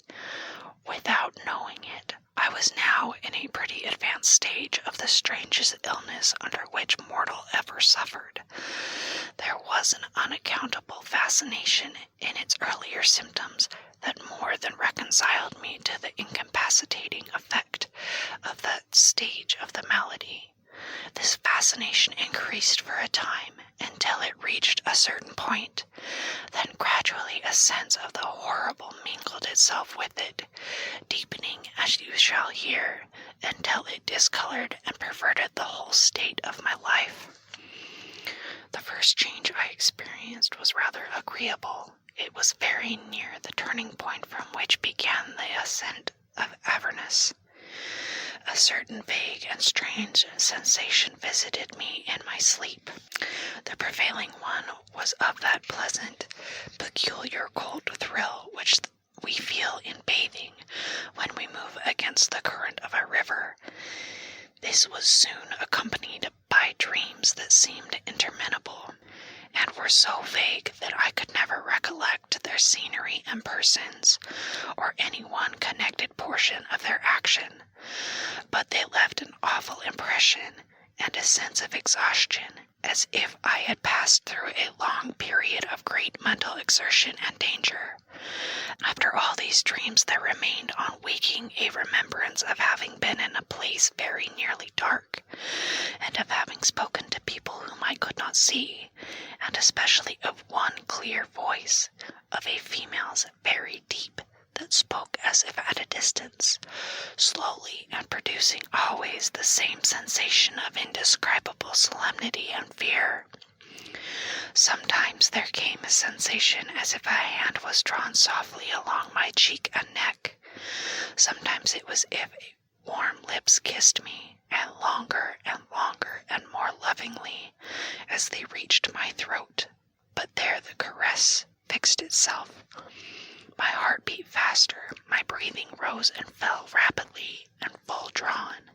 Without knowing it, I was now in a pretty advanced stage of the strangest illness under which mortal ever suffered. There was an unaccountable fascination in its earlier symptoms that more than reconciled me to the incapacitating effect of that stage of the malady. This fascination increased for a time until it reached a certain point. Then gradually a sense of the horrible mingled itself with it, deepening, as you shall hear, until it discolored and perverted the whole state of my life. The first change I experienced was rather agreeable. It was very near the turning point from which began the ascent of avarice. A certain vague and strange sensation visited me in my sleep. The prevailing one was of that pleasant, peculiar cold thrill which we feel in bathing when we move against the current of a river. This was soon accompanied by dreams that seemed interminable, and were so vague that I could never recollect their scenery and persons, or any one connected portion of their action. But they left an awful impression and a sense of exhaustion, as if I had passed through a long period of great mental exertion and danger. After all these dreams, there remained on waking a remembrance of having been in a place very nearly dark, and of having spoken to people whom I could not see, and especially of one clear voice, of a female's very deep, that spoke as if at a distance, slowly, and producing always the same sensation of indescribable solemnity and fear. Sometimes there came a sensation as if a hand was drawn softly along my cheek and neck. Sometimes it was as if warm lips kissed me, and longer and more lovingly as they reached my throat. But there the caress fixed itself. My heart beat faster, my breathing rose and fell rapidly and full drawn.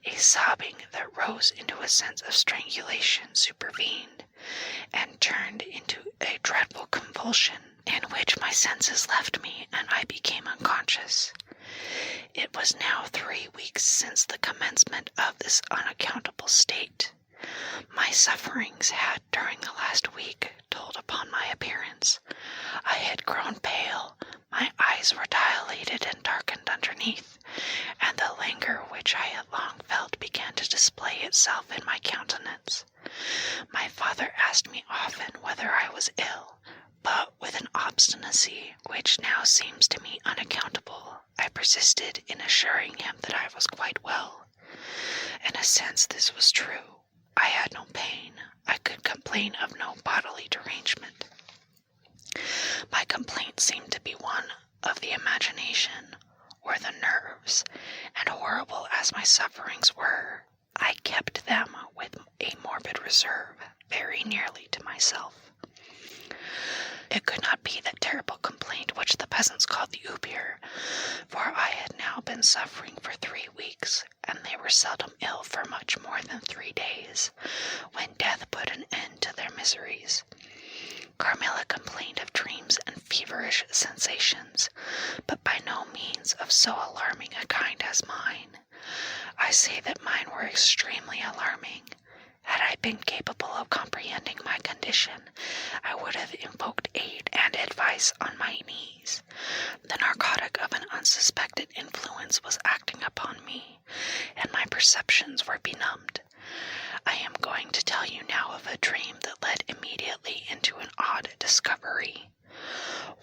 A sobbing that rose into a sense of strangulation supervened, and turned into a dreadful convulsion, in which my senses left me and I became unconscious. It was now 3 weeks since the commencement of this unaccountable state. My sufferings had, during the last week, told upon my appearance. I had grown pale, my eyes were dilated and darkened underneath, and the languor which I had long felt began to display itself in my countenance. My father asked me often whether I was ill, but with an obstinacy which now seems to me unaccountable, I persisted in assuring him that I was quite well. In a sense this was true. I had no pain. I could complain of no bodily derangement. My complaint seemed to be one of the imagination or the nerves, and horrible as my sufferings were, I kept them with a morbid reserve very nearly to myself. It could not be that terrible complaint which the peasants called the opium, for I had now been suffering for 3 weeks, and they were seldom ill for much more than 3 days, when death put an end to their miseries. Carmilla complained of dreams and feverish sensations, but by no means of so alarming a kind as mine. I say that mine were extremely alarming. Had I been capable of comprehending my condition, I would have invoked aid and advice on my knees. The narcotic of an unsuspected influence was acting upon me, and my perceptions were benumbed. I am going to tell you now of a dream that led immediately into an odd discovery.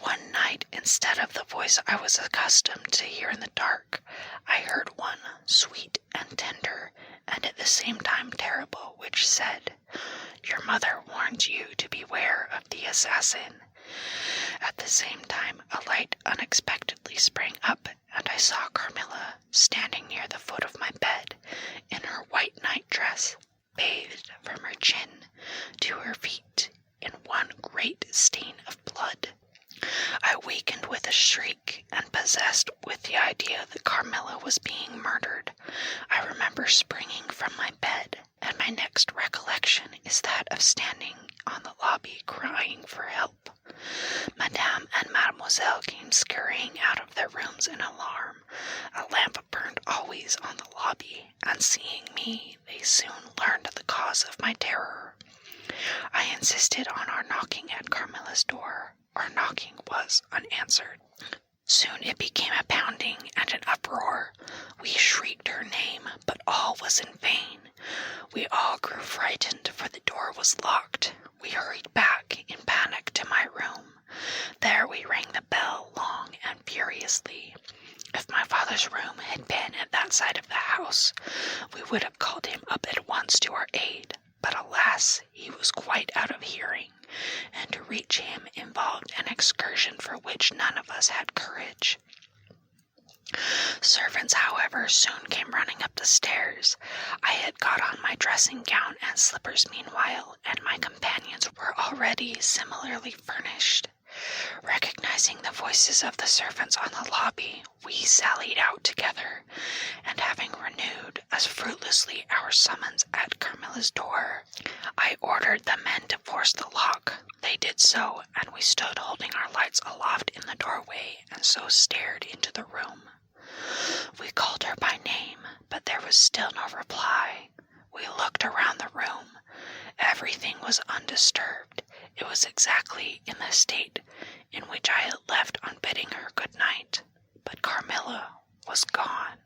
One night, instead of the voice I was accustomed to hear in the dark, I heard one sweet and tender, and at the same time terrible, which said, "Your mother warns you to beware of the assassin." At the same time, a light unexpectedly sprang up and I saw Carmilla standing near the foot of my bed in her white nightdress, bathed from her chin to her feet in one great stain of blood. I wakened with a shriek and possessed with the idea that Carmilla was being murdered. I remember springing from my bed, and my next recollection is that of standing on the lobby crying for help. Madame and Mademoiselle came scurrying out of their rooms in alarm. A lamp burned always on the lobby, and seeing me, they soon learned the cause of my terror. I insisted on our knocking at Carmilla's door. Our knocking was unanswered. Soon it became a pounding and an uproar. We shrieked her name, but all was in vain. We all grew frightened, for the door was locked. We hurried back in panic to my room. There we rang the bell long and furiously. If my father's room had been at that side of the house, we would have called him up at once to our aid. But alas, he was quite out of hearing, and to reach him involved an excursion for which none of us had courage. Servants, however, soon came running up the stairs. I had got on my dressing gown and slippers meanwhile, and my companions were already similarly furnished. Recognizing the voices of the servants on the lobby, we sallied out together, and having renewed as fruitlessly our summons at Carmilla's door, I ordered the men to force the lock. They did so, and we stood holding our lights aloft in the doorway, and so stared into the room. We called her by name, but there was still no reply. We looked around the room. Everything was undisturbed. It was exactly in the state in which I had left on bidding her good night, but Carmilla was gone.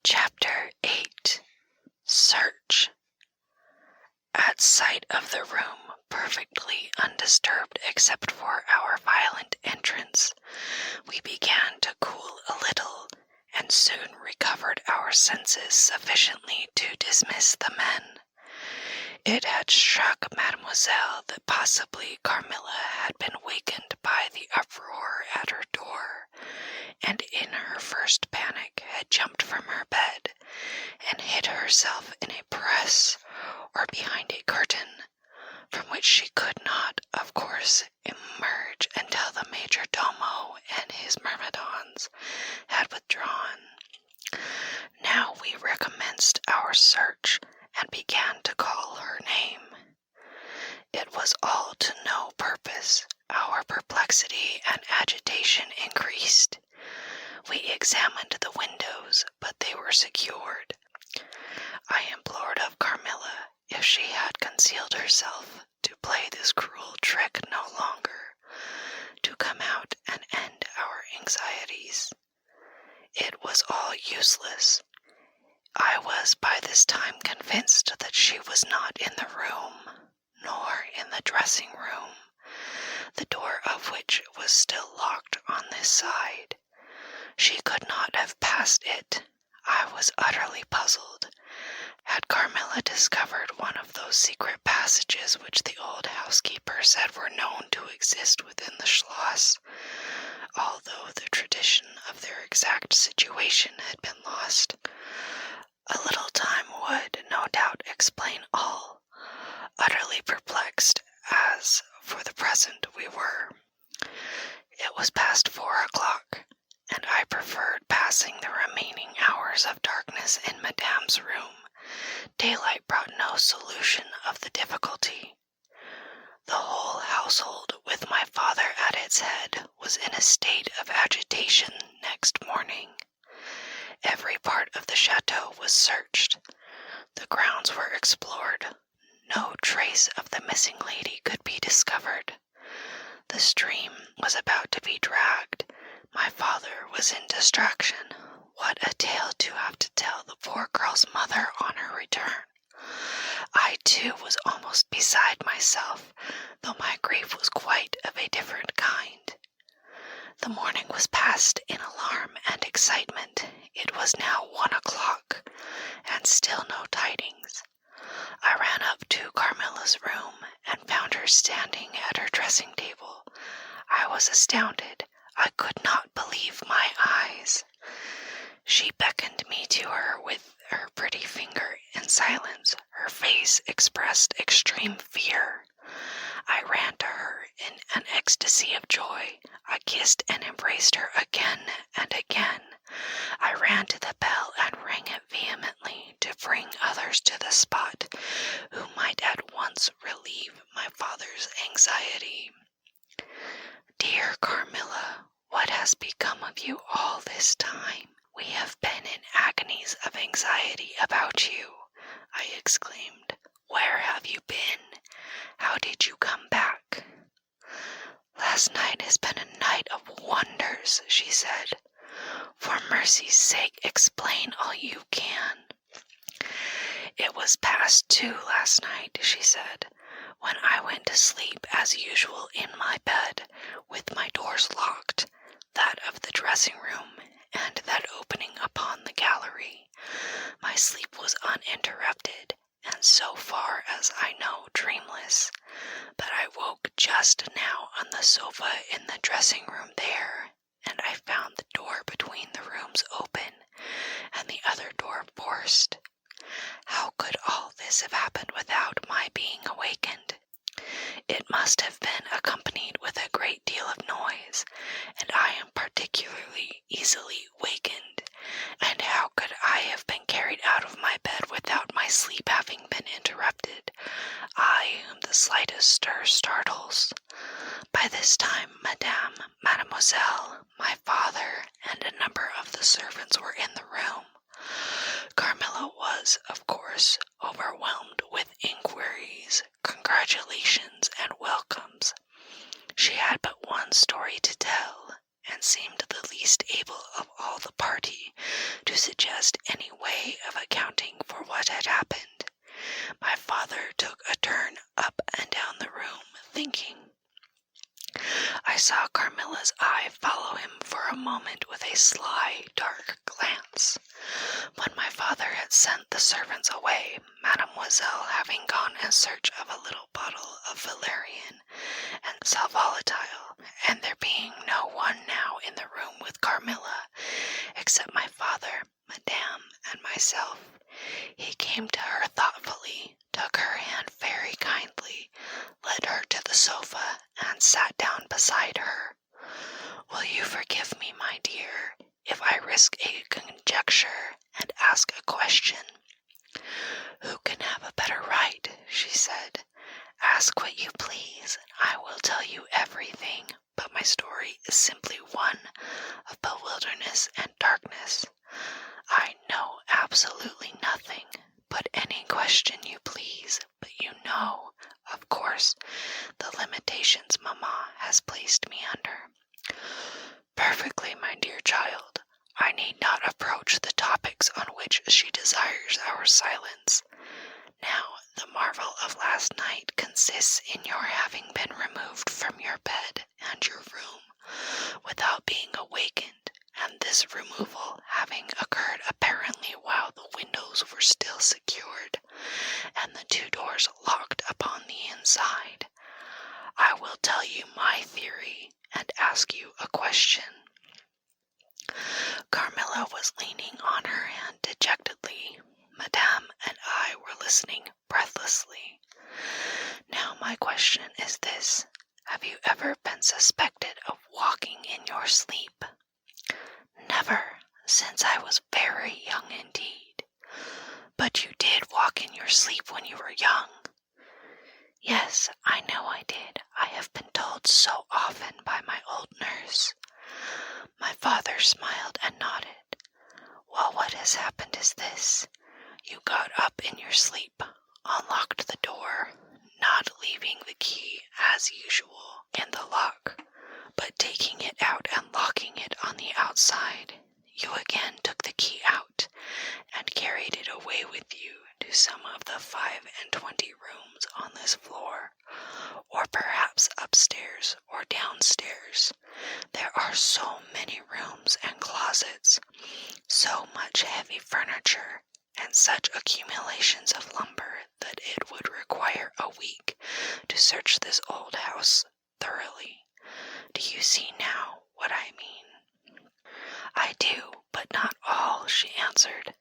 Chapter 8. Search. At sight of the room, perfectly undisturbed except for our violent entrance, we began to cool a little, and soon recovered our senses sufficiently to dismiss the men. It had struck Mademoiselle that possibly Carmilla had been wakened by the uproar at her door, and in her first panic had jumped from her bed, and hid herself in a press or behind a curtain, from which she could not, of course, emerge until the major domo and his myrmidons had withdrawn. Now we recommenced our search, and began to call her name. It was all to no purpose. Our perplexity and agitation increased. We examined the windows, but they were secured. I implored of Carmilla, if she had concealed herself, to play this cruel trick no longer, to come out and end our anxieties. It was all useless. I was by this time convinced that she was not in the room, nor in the dressing room, the door of which was still locked on this side. She could not have passed it. I was utterly puzzled. Had Carmilla discovered one of those secret passages which the old housekeeper said were known to exist within the Schloss, although the tradition of their exact situation had been lost? A little time would, no doubt, explain all, utterly perplexed as, for the present, we were. It was past 4 o'clock, and I preferred passing the remaining hours of darkness in Madame's room. Daylight brought no solution of the difficulty. The whole household, with my father at its head, was in a state of agitation next morning. Every part of the chateau was searched. The grounds were explored. No trace of the missing lady could be discovered. The stream was about to be dragged. My father was in distraction. What a tale to have to tell the poor girl's mother on her return. I, too, was almost beside myself, though my grief was quite of a different kind. The morning was passed in alarm and excitement. It was now 1 o'clock, and still no tidings. I ran up to Carmilla's room, and found her standing at her dressing table. I was astounded. I could not believe my eyes. She beckoned me to her with her pretty finger in silence. Her face expressed extreme fear. I ran to her in an ecstasy of joy. I kissed and embraced her again and again. I ran to the bell and rang it vehemently to bring others to the spot who might at once relieve my father's anxiety. Dear Carmilla, what has become of you all this time? We have been in agonies of anxiety about you, I exclaimed. Where have you been? How did you come back? Last night has been a night of wonders, she said. For mercy's sake, explain all you can. It was past 2 last night, she said, when I went to sleep as usual in my bed, with my doors locked, that of the dressing room and that opening upon the gallery. My sleep was uninterrupted, and so far as I know, dreamless, but I woke just now on the sofa in the dressing room there, and I found the door between the rooms open, and the other door forced. How could all this have happened without my being awakened? It must have been accompanied with a great deal of noise, and I am particularly easily wakened. And how could I have been carried out of my bed without my sleep having been interrupted? I, whom the slightest stir startles. By this time, Mademoiselle, my father, and a number of the servants were in the room. Carmilla was, of course, overwhelmed with inquiries, congratulations, and welcomes. She had but one story to tell, and seemed the least able of all the party to suggest any way of accounting for what had happened. My father took a turn up and down the room, thinking. I saw Carmilla's eye follow him for a moment with a sly, dark glance. When my father had sent the servants away, Mademoiselle having gone in search of a little bottle of valerian and sal volatile, and there being no one now in the room with Carmilla, except my father, Madame, and myself, he came to her thoughtfully, took her hand very kindly, led her to the sofa, and sat down beside her. Will you forgive me, my dear, if I risk a conjecture and ask a question? Who can have a better right, she said. Ask what you please, and I will tell you everything, but my story is simply one of bewilderness and darkness. I know absolutely nothing. Put any question you please, but you know, of course, the limitations Mamma has placed me under. Perfectly, my dear child. I need not approach the topics on which she desires our silence. Now, the marvel of last night consists in your having been removed from your bed and your room without being awakened, and this removal having occurred apparently while the windows were still secured, and the 2 doors locked upon the inside. I will tell you my theory, and ask you a question. Carmilla was leaning on her hand dejectedly. Madame and I were listening breathlessly. Now my question is this. Have you ever been suspected of walking in your sleep? Never, since I was very young indeed. But you did walk in your sleep when you were young. Yes, I know I did. I have been told so often by my old nurse. My father smiled and nodded. Well, what has happened is this. You got up in your sleep, unlocked the door, not leaving the key as usual in the lock, but taking it out and locking it on the outside. You again took the key out and carried it away with you to some of the 25 rooms on this floor, or perhaps upstairs or downstairs. There are so many rooms and closets, so much heavy furniture, and such accumulations of lumber that it would require a week to search this old house thoroughly. Do you see now what I answered.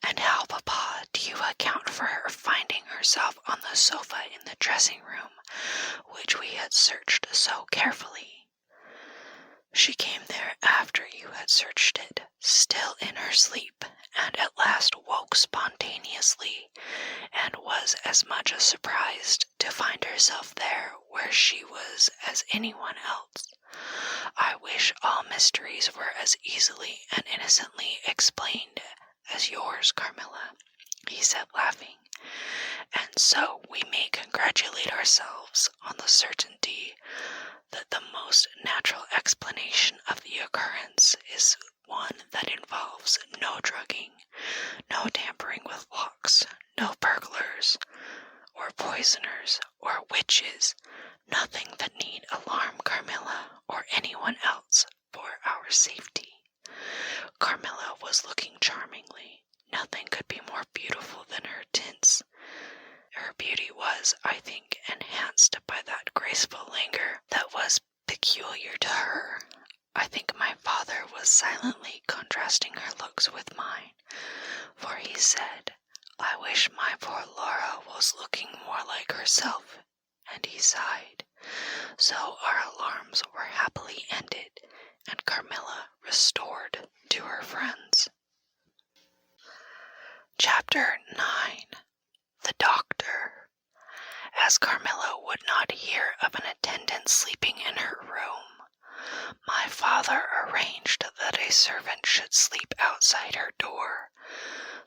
And how, Papa, do you account for her finding herself on the sofa in the dressing room, which we had searched so carefully? She came there after you had searched it, still in her sleep, and at last woke spontaneously, and was as much as surprised to find herself there where she was as anyone else. I wish all mysteries were as easily and innocently explained as yours, Carmilla, he said, laughing, and so we may congratulate ourselves on the certainty that the most natural explanation of the occurrence is one that involves no drugging, no tampering with locks, no burglars, or poisoners, or witches, nothing that need alarm Carmilla or anyone else for our safety. Carmilla was looking charmingly. Nothing could be more beautiful than her tints. Her beauty was, I think, enhanced by that graceful languor that was peculiar to her. I think my father was silently contrasting her looks with mine, for he said, I wish my poor Laura was looking more like herself, and he sighed. So our alarms were happily ended, and Carmilla restored to her friends. Chapter 9. The Doctor. As Carmilla would not hear of an attendant sleeping in her room, my father arranged that a servant should sleep outside her door,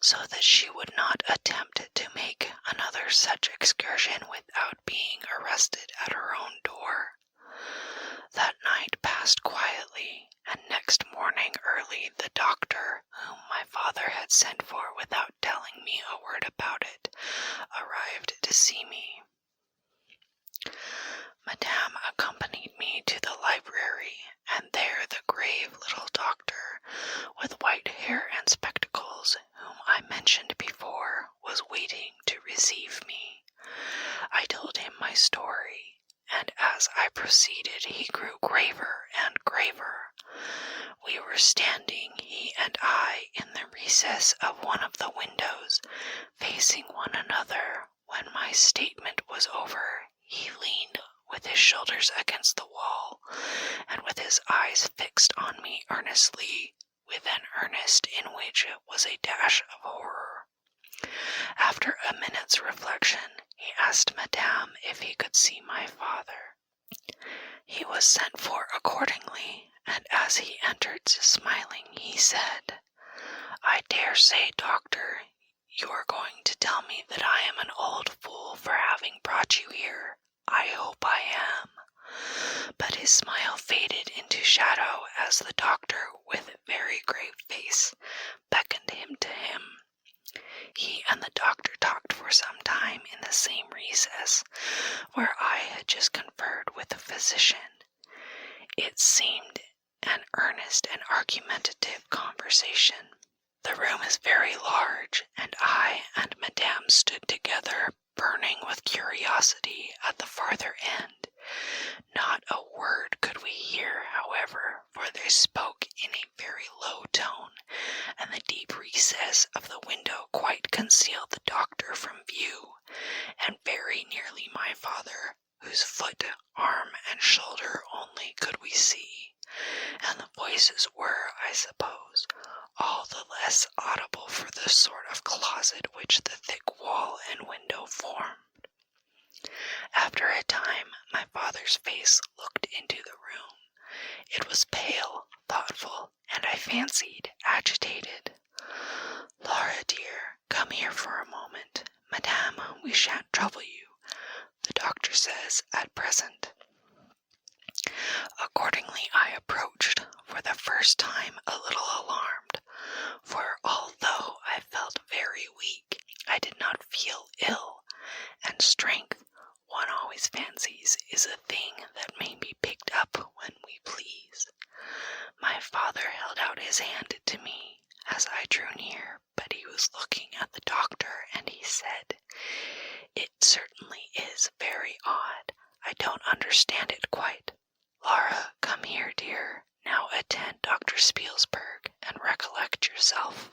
so that she would not attempt to make another such excursion without being arrested at her own door. That night passed quietly, and next morning early the doctor, whom my father had sent for without telling me a word about it, arrived to see me. Madame accompanied me to the library, and there the grave little doctor, with white hair and spectacles, whom I mentioned before, was waiting to receive me. I told him my story, and as I proceeded he grew graver and graver. We were standing, he and I, in the recess of one of the windows, facing one another. When my statement was over, he leaned with his shoulders against the wall, and with his eyes fixed on me earnestly, with an earnest in which was a dash of horror. After a minute's reflection, he asked Madame if he could see my father. He was sent for accordingly, and as he entered smiling, he said, I dare say, doctor, you are going to tell me that I am an old fool for having brought you here. I hope I am. But his smile faded into shadow as the doctor, with a very grave face, beckoned him to him. He and the doctor talked for some time in the same recess, where I had just conferred with the physician. It seemed an earnest and argumentative conversation. The room is very large, and I and Madame stood together, burning with curiosity at the farther end. Not a word could we hear, however, for they spoke in a very low tone, and the deep recess of the window quite concealed the doctor from view, and very nearly my father, whose foot, arm, and shoulder only could we see, and the voices were, I suppose, all the less audible for the sort of closet which the thick wall and window formed. After a time, my father's face looked into the room. It was pale, thoughtful, and I fancied agitated. Laura, dear, come here for a moment. Madame, we shan't trouble you, the doctor says, at present. Accordingly, I approached, for the first time a little alarmed, for although I felt very weak, I did not feel ill, and strength, one always fancies, is a thing that may be picked up when we please. My father held out his hand to me as I drew near, but he was looking at the doctor, and he said, It certainly is very odd. I don't understand it quite. Laura, come here, dear. Now attend Dr. Spielsberg, and recollect yourself.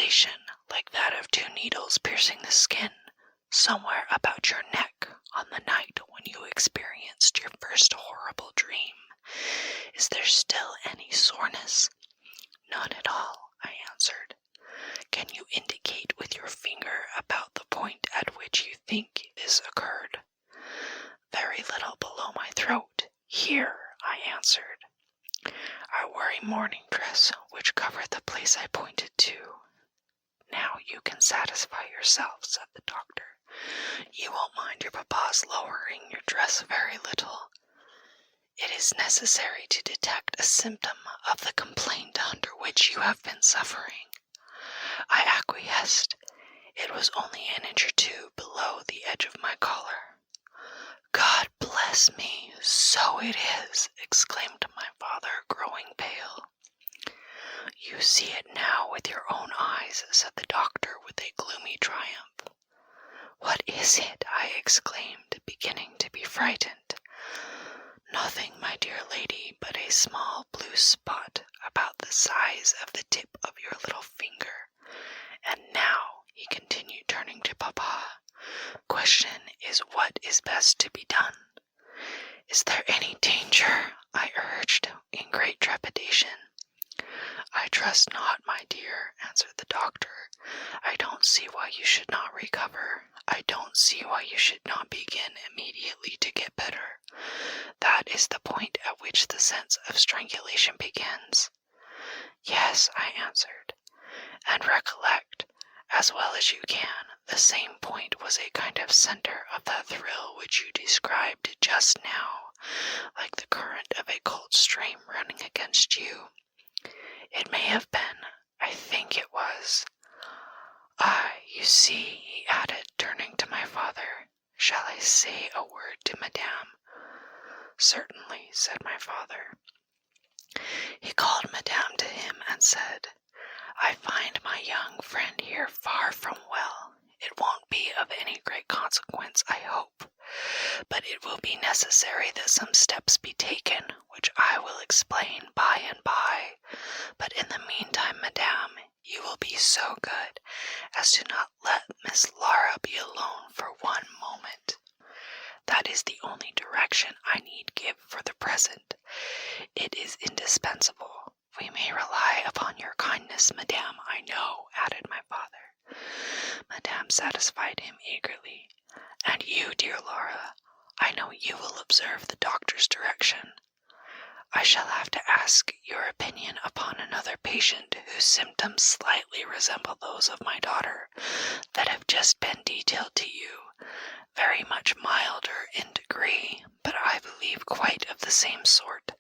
sensation like that of 2 needles piercing the skin, somewhere about your neck on the night when you experienced your first horrible dream. Is there still any soreness? None at all, I answered. Can you indicate with your finger about the point at which you think this occurred? Very little below my throat. Here, I answered. I wore a morning dress which covered the place I pointed to. Now you can satisfy yourself, said the doctor. You won't mind your papa's lowering your dress very little. It is necessary to detect a symptom of the complaint under which you have been suffering. I acquiesced. It was only an inch or 2 below the edge of my collar. God bless me, so it is, exclaimed my father, growing pale. You see it now with your own eyes, said the doctor with a gloomy triumph. What is it? I exclaimed, beginning to be frightened. Nothing, my dear lady, but a small blue spot about the size of the tip of your little finger. And now, he continued, turning to Papa, question is what is best to be done. Is there any danger? I urged, in great trepidation. I trust not, my dear, answered the doctor. I don't see why you should not recover. I don't see why you should not begin immediately to get better. That is the point at which the sense of strangulation begins. Yes, I answered, and recollect, as well as you can, the same point was a kind of center of that thrill which you described just now, like the current of a cold stream running against you. It may have been. I think it was. Ah, you see, he added, turning to my father. Shall I say a word to Madame? Certainly, said my father. He called Madame to him and said, I find my young friend here far from well. It won't be of any great consequence, I hope, but it will be necessary that some steps be taken, which I will explain by and by. But in the meantime, Madame, you will be so good as to not let Miss Laura be alone for one moment. That is the only direction I need give for the present. It is indispensable. We may rely upon your kindness, Madame, I know, added my father. Madame satisfied him eagerly. And you, dear Laura, I know you will observe the doctor's direction. I shall have to ask your opinion upon another patient whose symptoms slightly resemble those of my daughter that have just been detailed to you, very much milder in degree, but I believe quite of the same sort.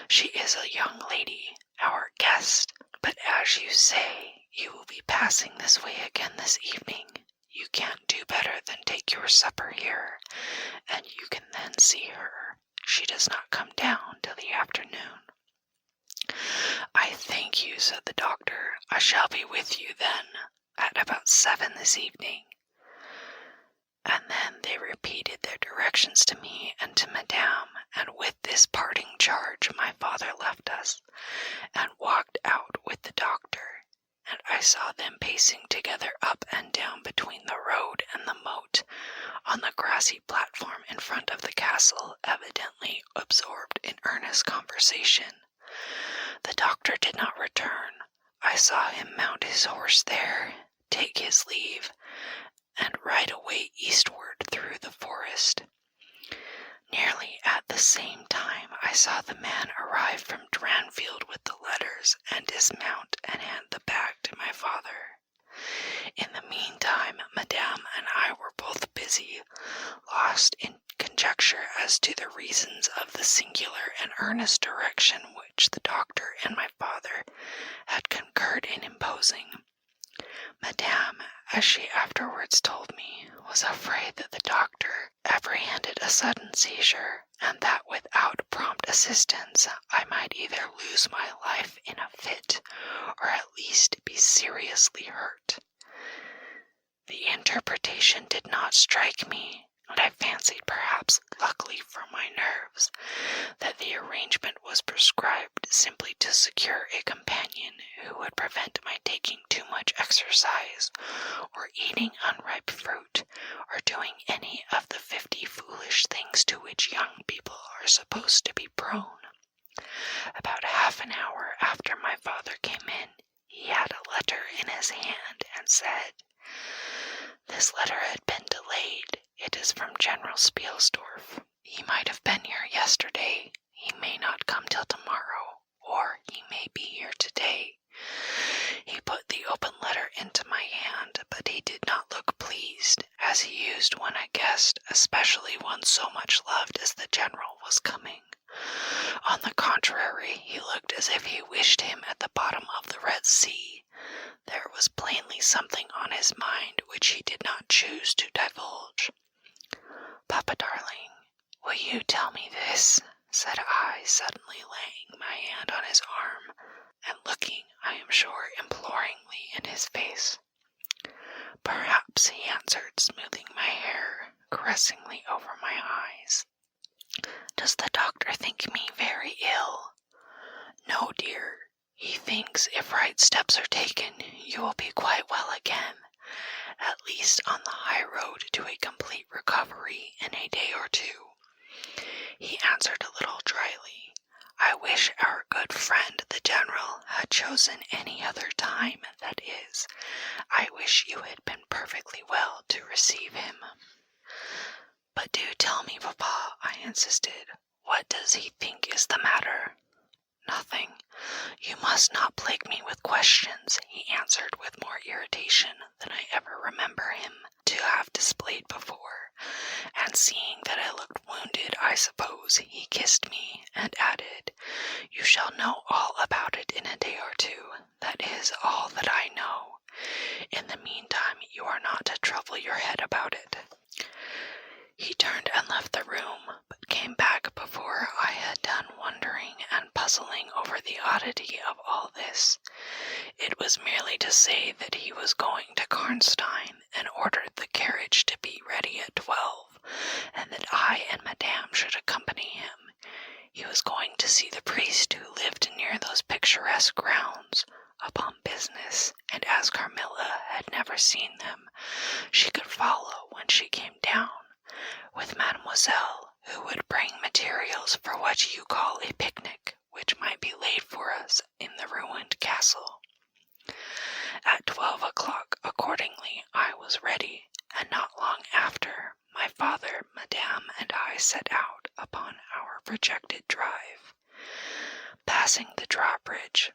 She is a young lady, our guest, but as you say, you will be passing this way again this evening. You can't do better than take your supper here, and you can then see her. She does not come down till the afternoon. I thank you, said the doctor. I shall be with you then, at about 7 this evening. And then they repeated their directions to me and to Madame, and with this parting charge my father left us, and walked out with the doctor, and I saw them pacing together up and down between the road and the moat, on the grassy platform in front of the castle, evidently absorbed in earnest conversation. The doctor did not return. I saw him mount his horse there, take his leave, and ride away eastward through the forest. Nearly at the same time I saw the man arrive from Dranfield with the letters and dismount and hand the bag to my father. In the meantime, Madame and I were both busy, lost in conjecture as to the reasons of the singular and earnest direction which the doctor and my father had concurred in imposing. Madame, as she afterwards told me, was afraid that the doctor apprehended a sudden seizure, and that without prompt assistance I might either lose my life in a fit, or at least be seriously hurt. The interpretation did not strike me, and I fancied, perhaps luckily for my nerves, that the arrangement was prescribed simply to secure a companion who would prevent my taking too much exercise, or eating unripe fruit, or doing any of the 50 foolish things to which young people are supposed to be prone. About half an hour after my father came in, he had a letter in his hand and said, "This letter had been delayed. It is from General Spielsdorf. He might have been here yesterday. He may not come till tomorrow, or he may be here today." He put the open letter into my hand, but he did not look pleased, as he used when a guest, especially one so much loved as the general, was coming. On the contrary, he looked as if he wished him at the bottom of the Red Sea. There was plainly something on his mind which he did not choose to divulge. "Papa, darling, will you tell me this?" said I, suddenly laying my hand on his arm, and looking, I am sure, imploringly in his face. "Perhaps," he answered, smoothing my hair caressingly over my eyes. "Does the doctor think me very ill?" "No, dear. He thinks if right steps are taken, you will be quite well again, at least on the high road to a complete recovery in a day or two." He answered a little dryly, "I wish our good friend the general had chosen any other time, that is, I wish you had been perfectly well to receive him." "But do tell me, Papa," I insisted, "what does he think is the matter?" "Nothing. You must not plague me with questions," he answered with more irritation than I ever remember him to have displayed before, and seeing that I looked wounded, I suppose, he kissed me and added, "You shall know all about it in a day or two. That is all that I know. In the meantime, you are not to trouble your head about it." He turned and left the room, but came back before I had done wondering and puzzling over the oddity of all this. It was merely to say that he was going to Karnstein and ordered the carriage to be ready at 12, and that I and Madame should accompany him. He was going to see the priest who lived near those picturesque grounds, upon business, and as Carmilla had never seen them, she could follow when she came down, with Mademoiselle, who would bring materials for what you call a picnic, which might be laid for us in the ruined castle. At 12 o'clock, accordingly, I was ready, and not long after, my father, Madame, and I set out upon our projected drive. Passing the drawbridge,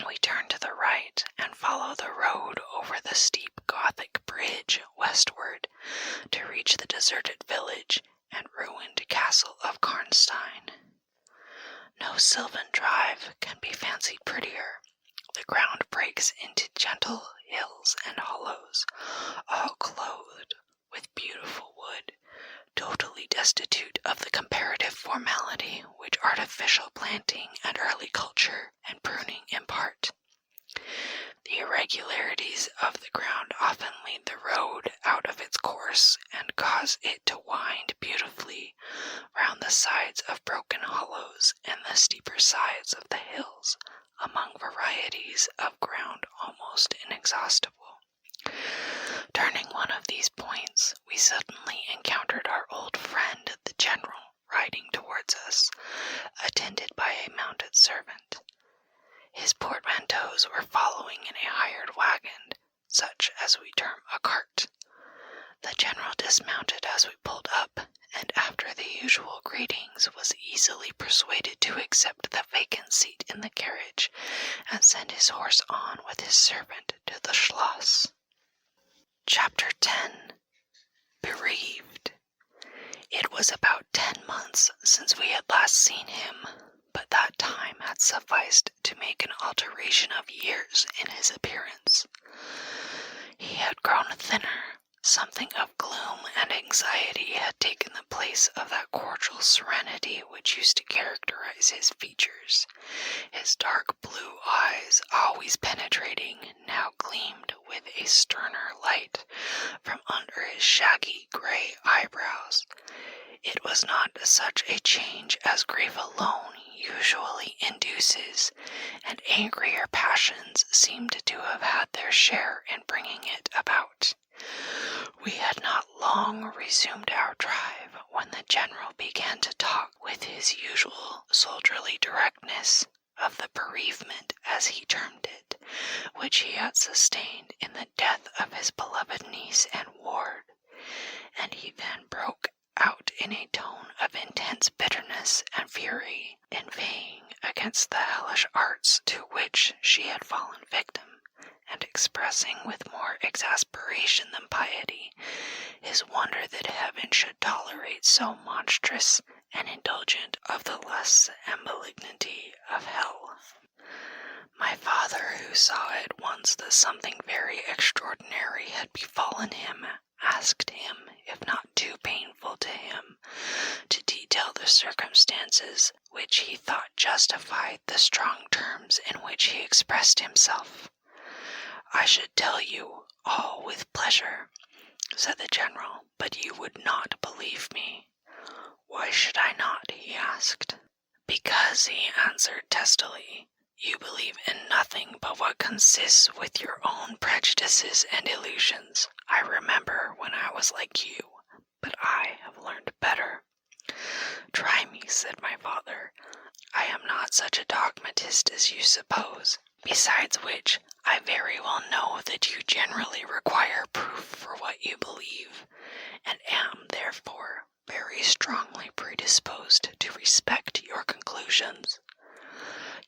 we turned to the right and followed the road over the steep Gothic bridge westward to reach the deserted village and ruined castle of Karnstein. No sylvan drive can be fancied prettier. The ground breaks into gentle hills and hollows, all clothed with beautiful wood, totally destitute of the comparative formality which artificial planting and early culture and pruning impart. The irregularities of the ground often lead the road out of its course and cause it to wind beautifully round the sides of broken hollows and the steeper sides of the hills, among varieties of ground almost inexhaustible. Turning one of these points, we suddenly encountered our old friend the general riding towards us, attended by a mounted servant. His portmanteaus were following in a hired wagon, such as we term a cart. The general dismounted as we pulled up, and after the usual greetings was easily persuaded to accept the vacant seat in the carriage and send his horse on with his servant to the Schloss. Chapter 10. Bereaved. It was about 10 months since we had last seen him, but that time had sufficed to make an alteration of years in his appearance. He had grown thinner. Something of gloom and anxiety had taken the place of that cordial serenity which used to characterize his features. His dark blue eyes, always penetrating, now gleamed with a sterner light from under his shaggy gray eyebrows. It was not such a change as grief alone usually induces, and angrier passions seemed to have had their share in bringing it about. We had not long resumed our drive when the general began to talk with his usual soldierly directness of the bereavement, as he termed it, which he had sustained in the death of his beloved niece and ward, and he then broke out in a tone of intense bitterness and fury, inveighing against the hellish arts to which she had fallen victim, and expressing with more exasperation than piety his wonder that heaven should tolerate so monstrous and indulgent of the lusts and malignity of hell. My father, who saw at once that something very extraordinary had befallen him, asked him, if not too painful to him, to detail the circumstances which he thought justified the strong terms in which he expressed himself. "I should tell you all with pleasure," said the general, "but you would not believe me." "Why should I not?" he asked. "Because," he answered testily, "you believe in nothing but what consists with your own prejudices and illusions. I remember when I was like you, but I have learned better." "Try me," said my father. "I am not such a dogmatist as you suppose. Besides which, I very well know that you generally require proof for what you believe, and am, therefore, very strongly predisposed to respect your conclusions.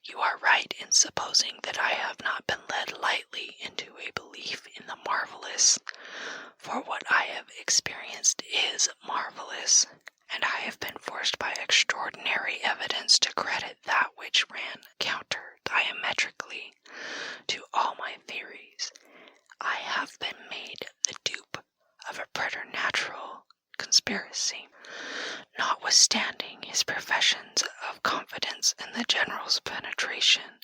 You are right in supposing that I have not been led lightly into a belief in the marvelous, for what I have experienced is marvelous, and I have been forced by extraordinary evidence to credit that which ran counter diametrically to all my theories. I have been made the dupe of a preternatural conspiracy." Notwithstanding his professions of confidence in the general's penetration,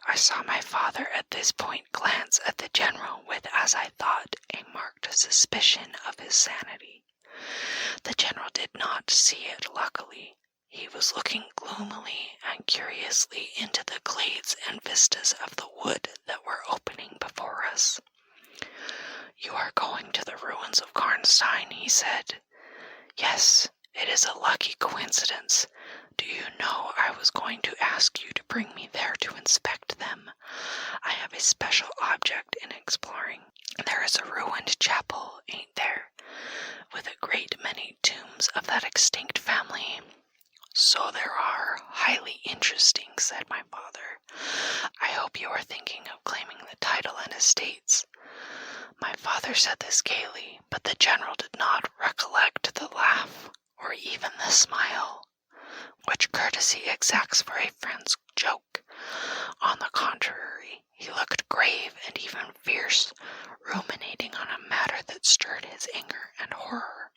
I saw my father at this point glance at the general with, as I thought, a marked suspicion of his sanity. The general did not see it, luckily. He was looking gloomily and curiously into the glades and vistas of the wood that were opening before us. "You are going to the ruins of Karnstein," he said. "Yes, it is a lucky coincidence. Do you know I was going to ask you to bring me there to inspect them? I have a special object in exploring. There is a ruined chapel, ain't there, with a great many tombs of that extinct family?" "So there are. Highly interesting," said my father. "I hope you are thinking of claiming the title and estates." My father said this gaily, but the general did not recollect the laugh, or even the smile, which courtesy exacts for a friend's joke. On the contrary, he looked grave and even fierce, ruminating on a matter that stirred his anger and horror.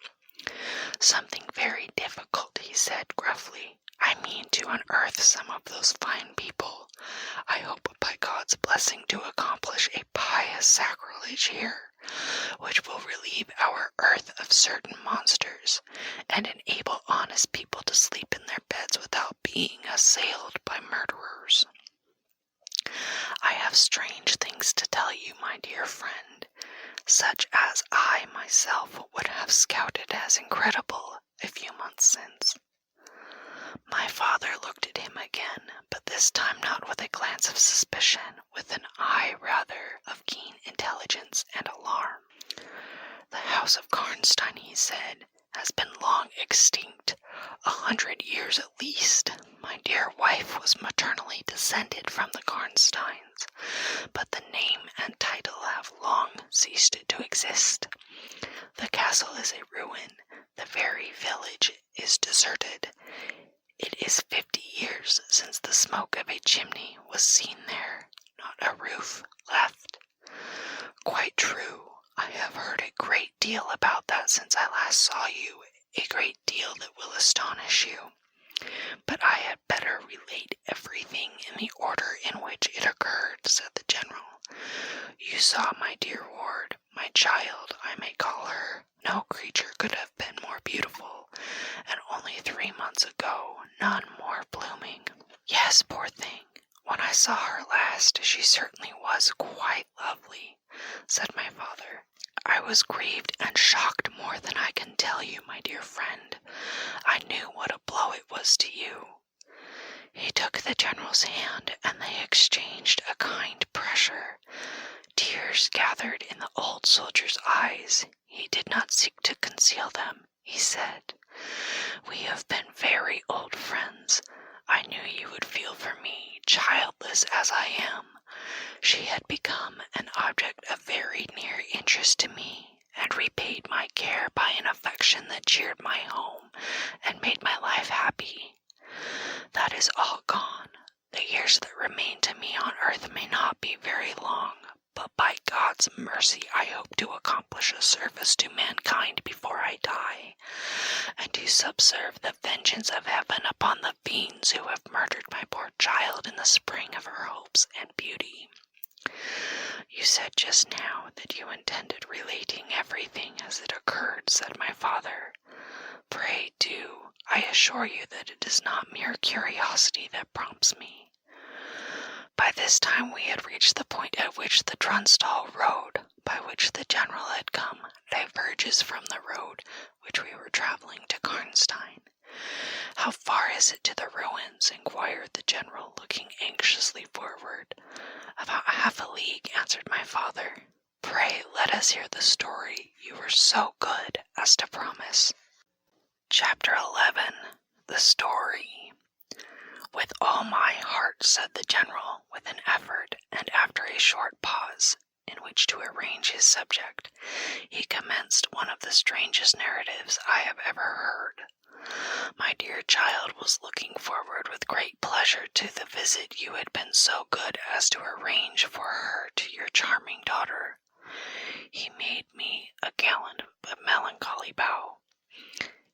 "Something very difficult," he said gruffly. "I mean to unearth some of those fine people. I hope by God's blessing to accomplish a pious sacrilege here, which will relieve our earth of certain monsters, and enable honest people to sleep in their beds without being assailed by murderers. I have strange things to tell you, my dear friend, such as I myself would have scouted as incredible a few months since." My father looked at him again, but this time not with a glance of suspicion, with an eye rather of keen intelligence and alarm. "The House of Karnstein," he said, "has been long extinct, 100 years at least. My dear wife was maternally descended from the Karnsteins, but the name and title have long ceased to exist. The castle is a ruin. The very village is deserted. It is 50 years since the smoke of a chimney was seen there, not a roof left." "Quite true. I have heard a great deal about that since I last saw you, a great deal that will astonish you. But I had better relate everything in the order in which it occurred," said the general. "You saw my dear ward, my child, I may call her. No creature could have been more beautiful, and only 3 months ago none more blooming." "Yes, poor thing. When I saw her last, she certainly was quite lovely," said my father. "I was grieved and shocked more than I can tell you, my dear friend. I knew what a blow it was to you." He took the general's hand, and they exchanged a kind pressure. Tears gathered in the old soldier's eyes. He did not seek to conceal them. He said, "We have been very old friends. I knew you would feel for me, childless as I am." She had become an object of very near interest to me, and repaid my care by an affection that cheered my home and made my life happy. That is all gone. The years that remain to me on earth may not be very long, but by God's mercy I hope to accomplish a service to mankind before I die, and to subserve the vengeance of heaven upon the fiends who have murdered my poor child in the spring of her hopes and beauty. "You said just now that you intended relating everything as it occurred," said my father. "Pray do. I assure you that it is not mere curiosity that prompts me." By this time we had reached the point at which the Trunstall road, by which the general had come, diverges from the road which we were traveling to Karnstein. "How far is it to the ruins?" inquired the general, looking anxiously forward. "About half a league," answered my father. "Pray let us hear the story. You were so good as to promise." Chapter 11. The Story. "With all my heart," said the general, with an effort, and after a short pause, in which to arrange his subject, he commenced one of the strangest narratives I have ever heard. "My dear child was looking forward with great pleasure to the visit you had been so good as to arrange for her to your charming daughter." He made me a gallant but melancholy bow.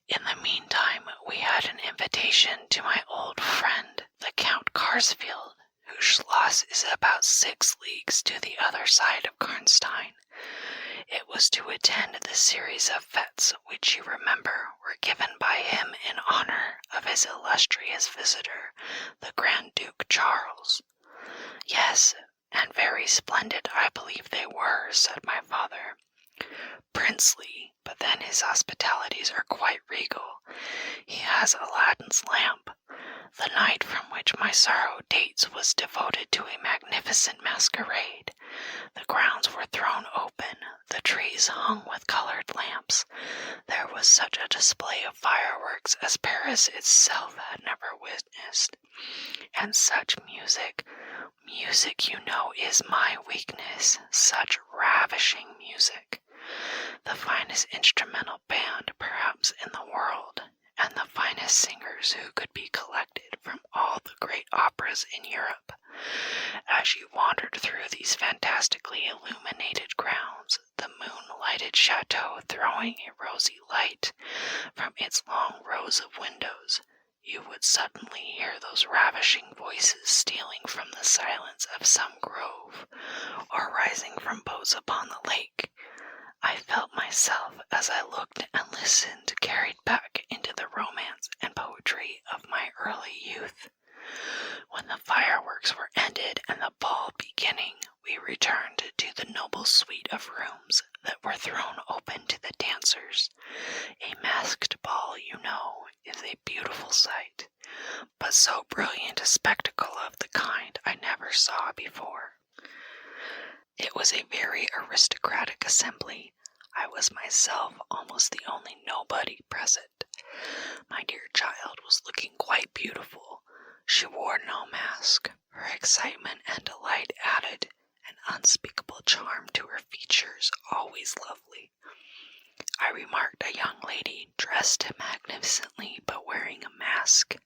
"In the meantime, we had an invitation to my old friend, the Count Karsfeld, whose schloss is about 6 leagues to the other side of Karnstein. It was to attend the series of fetes which you remember were given by him in honor of his illustrious visitor, the Grand Duke Charles." "Yes, and very splendid I believe they were," said my father. "Princely, but then his hospitalities are quite regal. He has Aladdin's lamp. The night from which my sorrow dates was devoted to a magnificent masquerade. The grounds were thrown open, the trees hung with colored lamps. There was such a display of fireworks as Paris itself had never witnessed. And such music. Music, you know, is my weakness. Such ravishing music. The finest instrumental band, perhaps, in the world, and the finest singers who could be collected from all the great operas in Europe. As you wandered through these fantastically illuminated grounds, the moon-lighted chateau throwing a rosy light from its long rows of windows, you would suddenly hear those ravishing voices stealing from the silence of some grove, or rising from boats upon the lake. I felt myself, as I looked and listened, carried back into the romance and poetry of my early youth. When the fireworks were ended and the ball beginning, we returned to the noble suite of rooms that were thrown open to the dancers. A masked ball, you know, is a beautiful sight, but so brilliant a spectacle of the kind I never saw before. It was a very aristocratic assembly. I was myself almost the only nobody present. My dear child was looking quite beautiful. She wore no mask. Her excitement and delight added an unspeakable charm to her features, always lovely. I remarked a young lady, dressed magnificently but wearing a mask,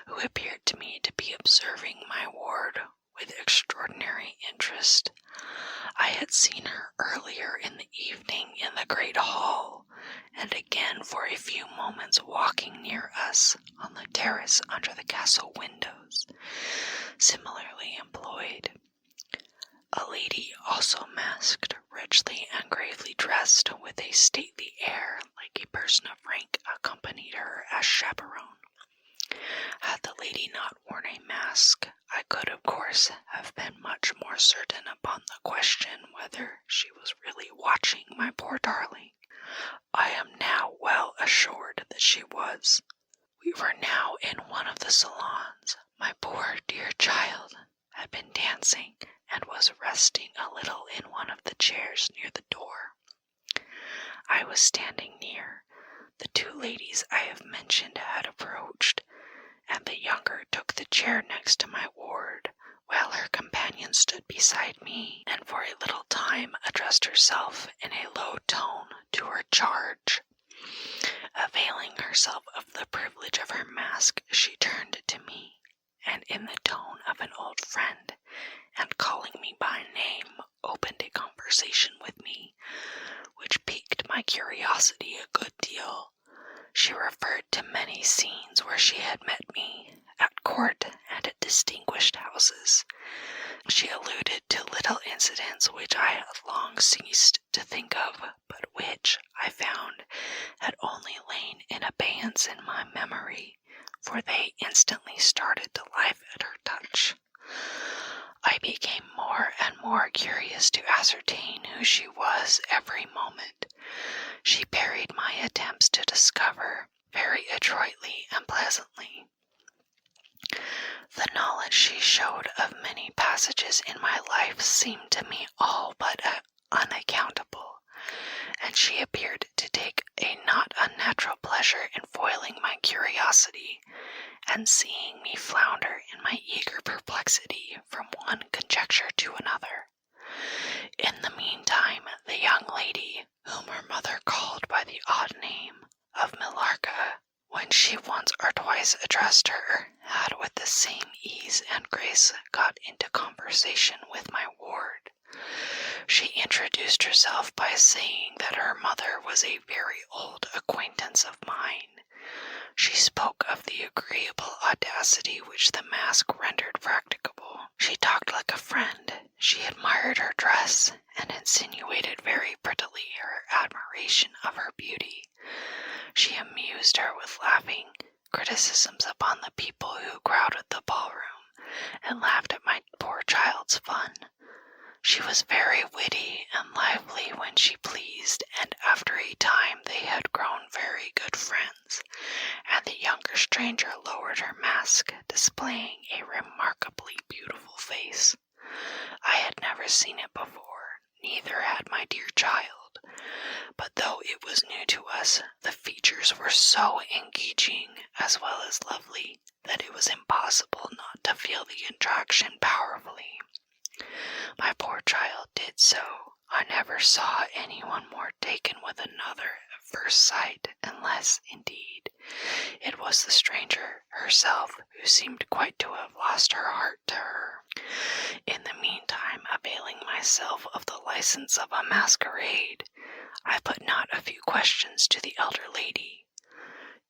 who appeared to me to be observing my ward with extraordinary interest. I had seen her earlier in the evening in the great hall, and again for a few moments walking near us on the terrace terrace under the castle windows, similarly employed. A lady, also masked, richly and gravely dressed, with a stately air like a person of rank, accompanied her as chaperone. Had the lady not worn a mask, I could, of course, have been much more certain upon the question whether she was really watching my poor darling. I am now well assured that she was. We were now in one of the salons. My poor dear child had been dancing and was resting a little in one of the chairs near the door. I was standing near. The two ladies I have mentioned had approached, and the younger took the chair next to my ward, while her companion stood beside me, and for a little time addressed herself in a low tone to her charge. Availing herself of the privilege of her mask, she turned to me, and in the tone of an old friend, and calling me by name, opened a conversation with me, which piqued my curiosity a good deal. She referred to many scenes where she had met me, at court and at distinguished houses. She alluded to little incidents which I had long ceased to think of, but which, I found, had only lain in abeyance in my memory, for they instantly started to life at her touch. I became more and more curious to ascertain who she was every moment. She parried my attempts to discover very adroitly and pleasantly. The knowledge she showed of many passages in my life seemed to me all but unaccountable, and she appeared to take a not unnatural pleasure in foiling my curiosity, and seeing me flounder in my eager perplexity from one conjecture to another. In the meantime, the young lady, whom her mother called by the odd name of Millarca, when she once or twice addressed her, had with the same ease and grace got into conversation with my ward. She introduced herself by saying that her mother was a very old acquaintance of mine. She spoke of the agreeable audacity which the mask rendered practicable. She talked like a friend. She admired her dress, and insinuated very prettily her admiration of her beauty. She amused her with laughing criticisms upon the people who crowded the ballroom, and laughed at my poor child's fun. She was very witty and lively when she pleased, and after a time they had grown very good friends, and the younger stranger lowered her mask, displaying a remarkably beautiful face. I had never seen it before, neither had my dear child, but though it was new to us, the features were so engaging as well as lovely that it was impossible not to feel the attraction powerfully. My poor child did so. I never saw anyone more taken with another at first sight, unless, indeed, it was the stranger herself, who seemed quite to have lost her heart to her. In the meantime, availing myself of the license of a masquerade, I put not a few questions to the elder lady.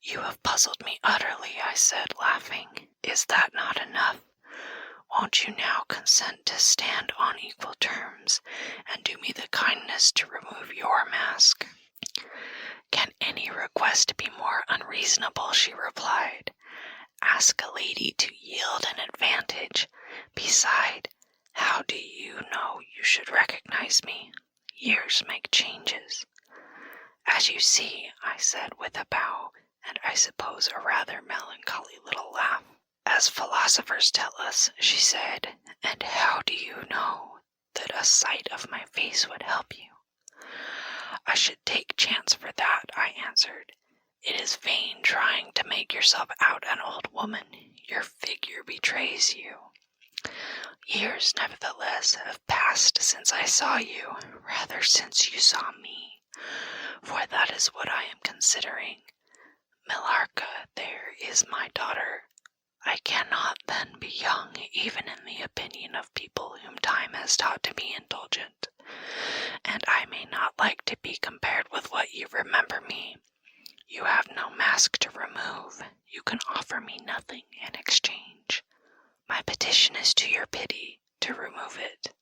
"You have puzzled me utterly," I said, laughing. "Is that not enough? Won't you now consent to stand on equal terms, and do me the kindness to remove your mask?" "Can any request be more unreasonable?" she replied. "Ask a lady to yield an advantage. Beside, how do you know you should recognize me? Years make changes." "As you see," I said with a bow, and I suppose a rather melancholy little laugh. "As philosophers tell us," she said. "And how do you know that a sight of my face would help you?" "I should take chance for that," I answered. "It is vain trying to make yourself out an old woman. Your figure betrays you. Years, nevertheless, have passed since I saw you, rather since you saw me, for that is what I am considering. Millarca, there is my daughter. I cannot then be young, even in the opinion of people whom time has taught to be indulgent, and I may not like to be compared with what you remember me. You have no mask to remove. You can offer me nothing in exchange. My petition is to your pity to remove it,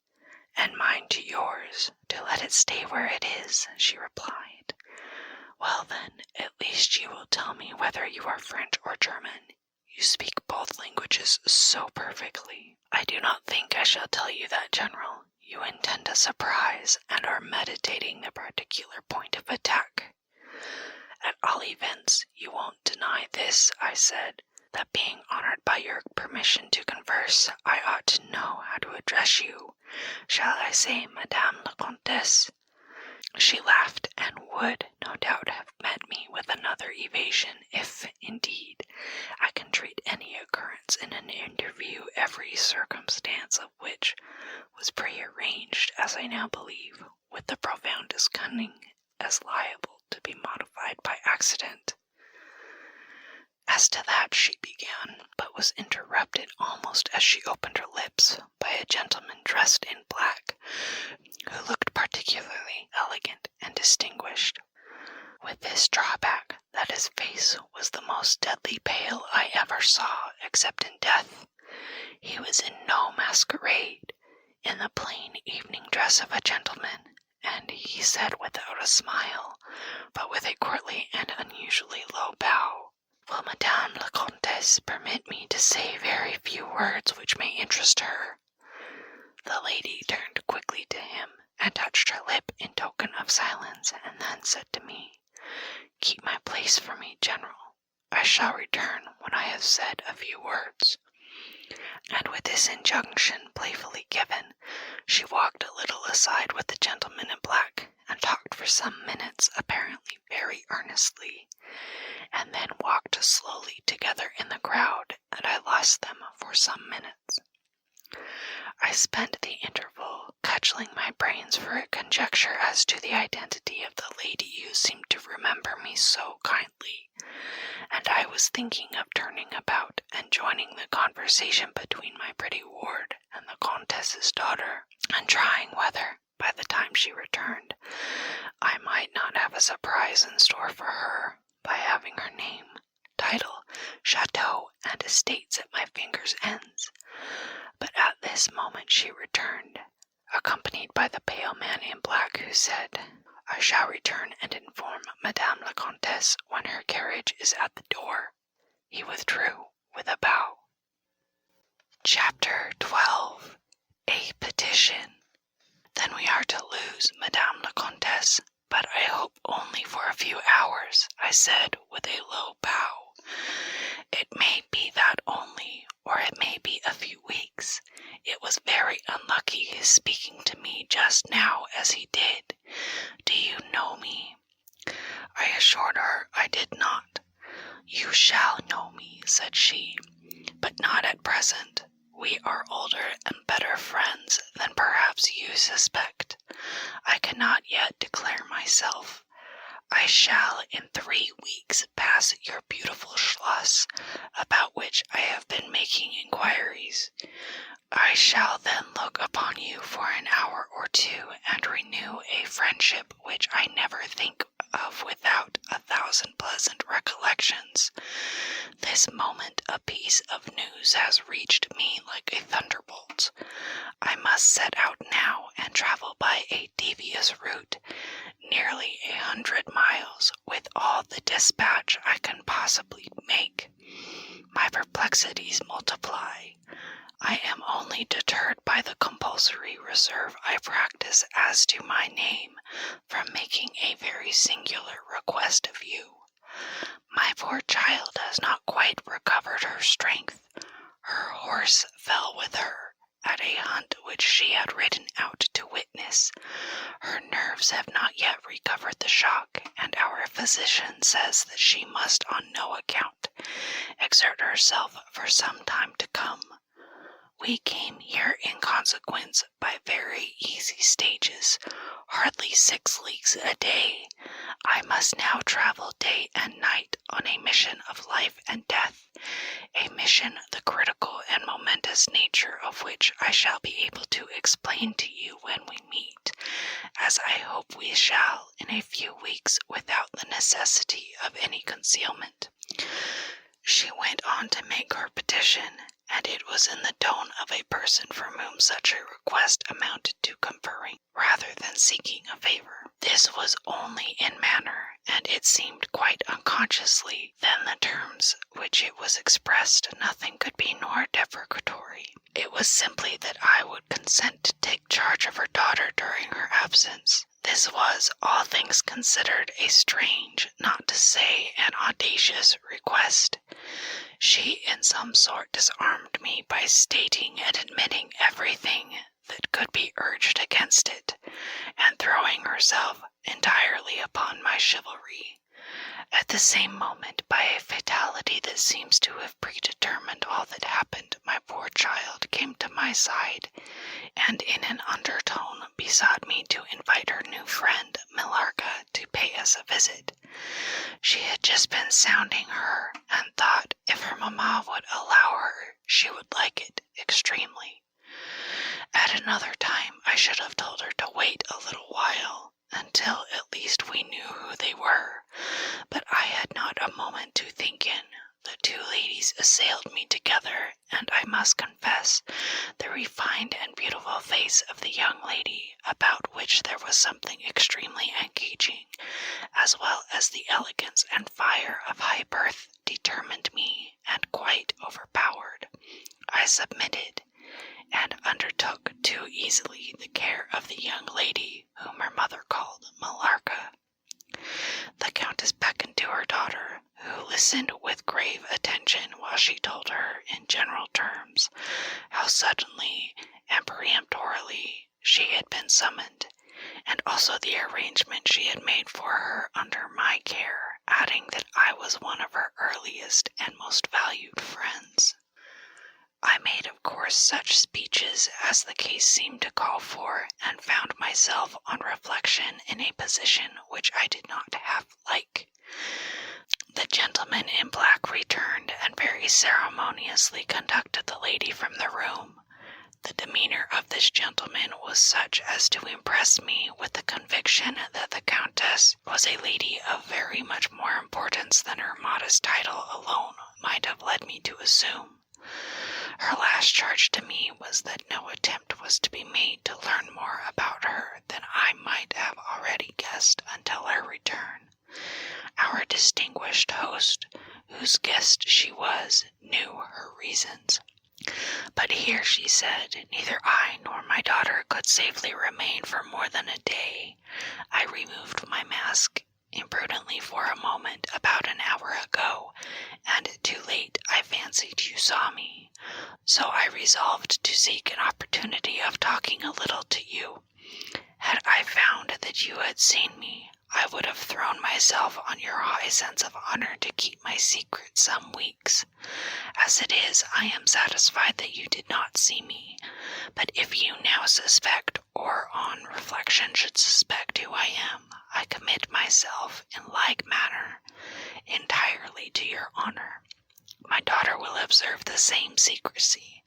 and mine to yours to let it stay where it is," she replied. "Well then, at least you will tell me whether you are French or German. You speak both languages so perfectly." "I do not think I shall tell you that, General. You intend a surprise, and are meditating the particular point of attack." "At all events, you won't deny this," I said, "that being honored by your permission to converse, I ought to know how to address you. Shall I say Madame la Comtesse?" She laughed, and would, no doubt, have met me with another evasion if, indeed, I can treat any occurrence in an interview, every circumstance of which was prearranged, as I now believe, with the profoundest cunning, as liable to be modified by accident. "As to that," she began, but was interrupted almost as she opened her lips by a gentleman dressed in black, who looked particularly elegant and distinguished, with this drawback, that his face was the most deadly pale I ever saw except in death. He was in no masquerade, in the plain evening dress of a gentleman, and he said without a smile, but with a courtly and unusually low bow, "Will Madame la Comtesse permit me to say very few words which may interest her?" The lady turned quickly to him and touched her lip in token of silence, and then said to me, "Keep my place for me, General. I shall return when I have said a few words." And with this injunction playfully given, she walked a little aside with the gentleman in black, and talked for some minutes apparently very earnestly, and then walked slowly together in the crowd, and I lost them for some minutes. I spent the interval cudgeling my brains for a conjecture as to the identity of the lady who seemed to remember me so kindly, and I was thinking of turning about and joining the conversation between my pretty ward and the Comtesse's daughter, and trying whether, by the time she returned, I might not have a surprise in store for her by having her name, title, chateau, and estates at my fingers' ends. But at this moment she returned, accompanied by the pale man in black, who said, "I shall return and inform Madame la Comtesse when her carriage is at the door." He withdrew with a bow. Chapter 12. A Petition. "Then we are to lose Madame la Comtesse, but I hope only for a few hours," I said with a low bow. "It may be that only, or it may be a few weeks. It was very unlucky his speaking to me just now as he did. Do you know me?" I assured her I did not. "You shall know me," said she, "but not at present. We are older and better friends than perhaps you suspect. I cannot yet declare myself. I shall in 3 weeks pass your beautiful Schloss, about which I have been making inquiries. I shall then look upon you for an hour or two and renew a friendship which I never think of without 1,000 pleasant recollections. This moment a piece of news has reached me like a thunderbolt. I must set out now and travel by a devious route, nearly 100 miles, with all the dispatch I can possibly make. My perplexities multiply. I am only deterred by the compulsory reserve I practice as to my name from making a very singular request of you. My poor child has not quite recovered her strength. Her horse fell with her at a hunt which she had ridden out to witness. Her nerves have not yet recovered the shock, and our physician says that she must on no account exert herself for some time to come. We came here in consequence by very easy stages, hardly 6 leagues a day. I must now travel day and night on a mission of life and death, a mission, the critical and momentous nature of which I shall be able to explain to you when we meet, as I hope we shall in a few weeks without the necessity of any concealment. She went on to make her petition, and it was in the tone of a person from whom such a request amounted to conferring rather than seeking a favor. This was only in manner, and it seemed quite unconsciously than the terms which it was expressed nothing could be more deprecatory. It was simply that I would consent to take charge of her daughter during her absence. This was, all things considered, a strange, not to say an audacious request. She in some sort disarmed me by stating and admitting everything that could be urged against it, and throwing herself entirely upon my chivalry. At the same moment, by a fatality that seems to have predetermined all that happened, my poor child came to my side, and in an undertone besought me to invite her new friend, Millarca, to pay us a visit. She had just been sounding her, and thought if her mamma would allow her, she would like it extremely. At another time I should have told her to wait a little while, until at least we knew who they were, but I had not a moment to think in. The two ladies assailed me together, and I must confess the refined and beautiful face of the young lady, about which there was something extremely engaging, as well as the elegance and fire of high birth, determined me, and quite overpowered. I submitted, and undertook too easily the care of the young lady whom her mother called Millarca. The Countess beckoned to her daughter, who listened with grave attention while she told her in general terms how suddenly and peremptorily she had been summoned, and also the arrangement she had made for her under my care, adding that I was one of her earliest and most valued friends. I made, of course, such speeches as the case seemed to call for, and found myself on reflection in a position which I did not half like. The gentleman in black returned and very ceremoniously conducted the lady from the room. The demeanor of this gentleman was such as to impress me with the conviction that the Countess was a lady of very much more importance than her modest title alone might have led me to assume. Her last charge to me was that no attempt was to be made to learn more about her than I might have already guessed until her return. Our distinguished host, whose guest she was, knew her reasons. But here, she said, neither I nor my daughter could safely remain for more than a day. I removed my mask imprudently for a moment about an hour ago, and too late I fancied you saw me. So I resolved to seek an opportunity of talking a little to you. Had I found that you had seen me, I would have thrown myself on your high sense of honor to keep my secret some weeks. As it is, I am satisfied that you did not see me, but if you now suspect, or on reflection should suspect who I am, I commit myself in like manner entirely to your honor. My daughter will observe the same secrecy,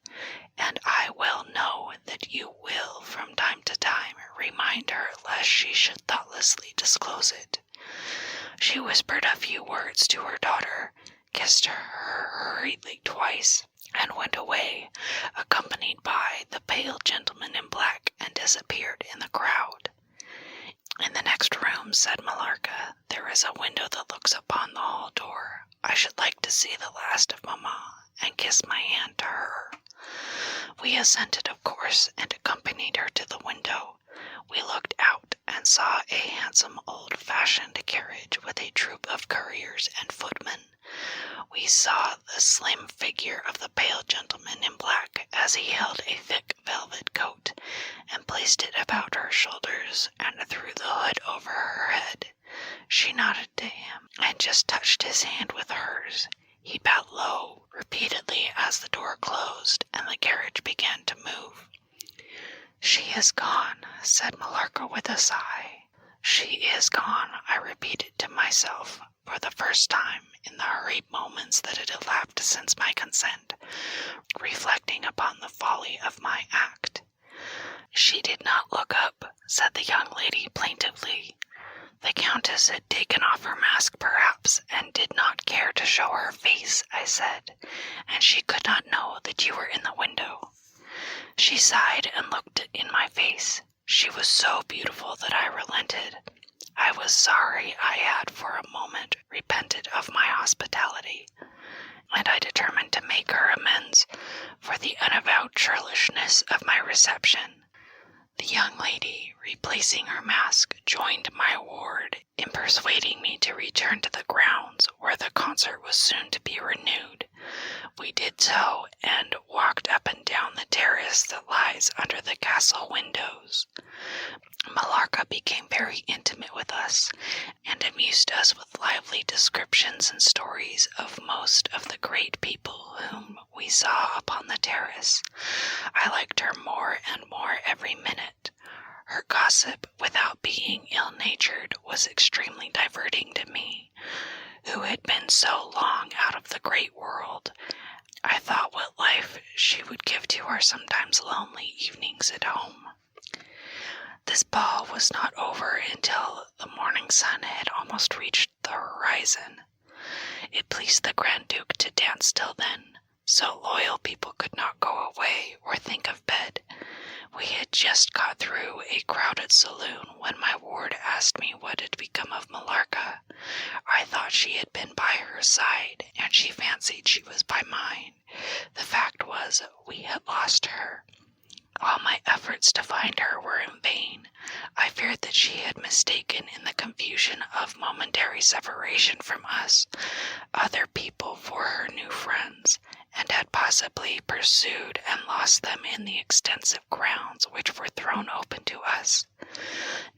and I well know that you will from time to time remind her lest she should thoughtlessly disclose it. She whispered a few words to her daughter, kissed her hurriedly twice, and went away, accompanied by the pale gentleman in black, and disappeared in the crowd. In the next room, said Millarca, there is a window that looks upon the hall door. I should like to see the last of Mamma, and kiss my hand to her. We assented, of course, and accompanied her to the window. We looked out and saw a handsome old-fashioned carriage with a troop of couriers and footmen. We saw the slim figure of the pale gentleman in black as he held a thick velvet coat and placed it about her shoulders and threw the hood over her head. She nodded to him and just touched his hand with hers. He bowed low repeatedly as the door closed and the carriage began to move. "She is gone," said Millarca with a sigh. "She is gone," I repeated to myself for the first time in the hurried moments that had elapsed since my consent. hand, reflecting upon the folly of my act. "She did not look up," said the young lady plaintively. "The Countess had taken off her mask perhaps, and did not care to show her face," I said, "and she could not know that you were in the window." She sighed and looked in my face. She was so beautiful that I relented. I was sorry I had for a moment repented of my hospitality, and I determined to make her amends for the unavowed churlishness of my reception. The young lady, replacing her mask, joined my ward in persuading me to return to the grounds, where the concert was soon to be renewed. We did so, and walked up and down the terrace that lies under the castle windows. Millarca became very intimate with us, and amused us with lively descriptions and stories of most of the great people whom we saw upon the terrace. I liked her more and more every minute. Her gossip, without being ill-natured, was extremely diverting to me, who had been so long out of the great world. I thought what life she would give to our sometimes lonely evenings at home. This ball was not over until the morning sun had almost reached the horizon. It pleased the Grand Duke to dance till then, so loyal people could not go away or think of bed. We had just got through a crowded saloon when my ward asked me what had become of Millarca. I thought she had been by her side, and she fancied she was by mine. The fact was, we had lost her. All my efforts to find her were in vain. I feared that she had mistaken in the confusion of momentary separation from us other people for her new friends, and had possibly pursued and lost them in the extensive grounds which were thrown open to us.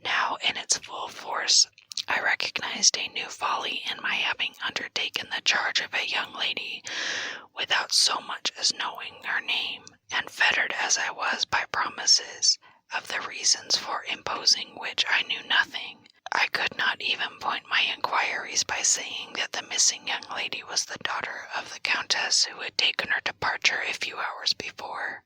Now, in its full force, I recognized a new folly in my having undertaken the charge of a young lady without so much as knowing her name, and fettered as I was by promises, of the reasons for imposing which I knew nothing. I could not even point my inquiries by saying that the missing young lady was the daughter of the Countess who had taken her departure a few hours before.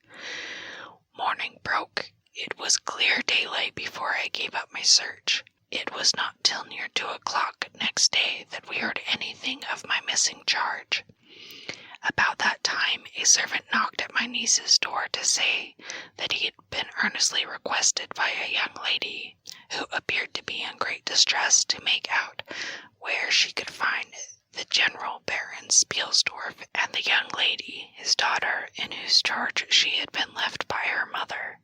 Morning broke. It was clear daylight before I gave up my search. It was not till near 2 o'clock next day that we heard anything of my missing charge. About that time a servant knocked at my niece's door to say that he had been earnestly requested by a young lady, who appeared to be in great distress, to make out where she could find the General Baron Spielsdorf and the young lady, his daughter, in whose charge she had been left by her mother.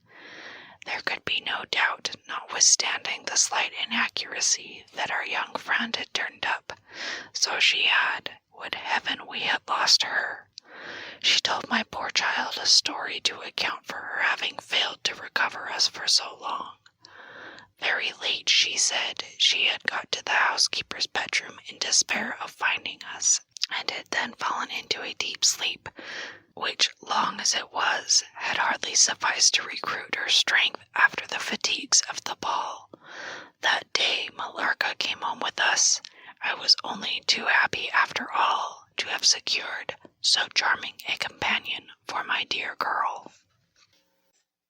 There could be no doubt, notwithstanding the slight inaccuracy, that our young friend had turned up. So she had. Would heaven we had lost her. She told my poor child a story to account for her having failed to recover us for so long. Very late, she said, she had got to the housekeeper's bedroom in despair of finding us, and had then fallen into a deep sleep, which, long as it was, had hardly sufficed to recruit her strength after the fatigues of the ball. That day Millarca came home with us. I was only too happy, after all, to have secured so charming a companion for my dear girl.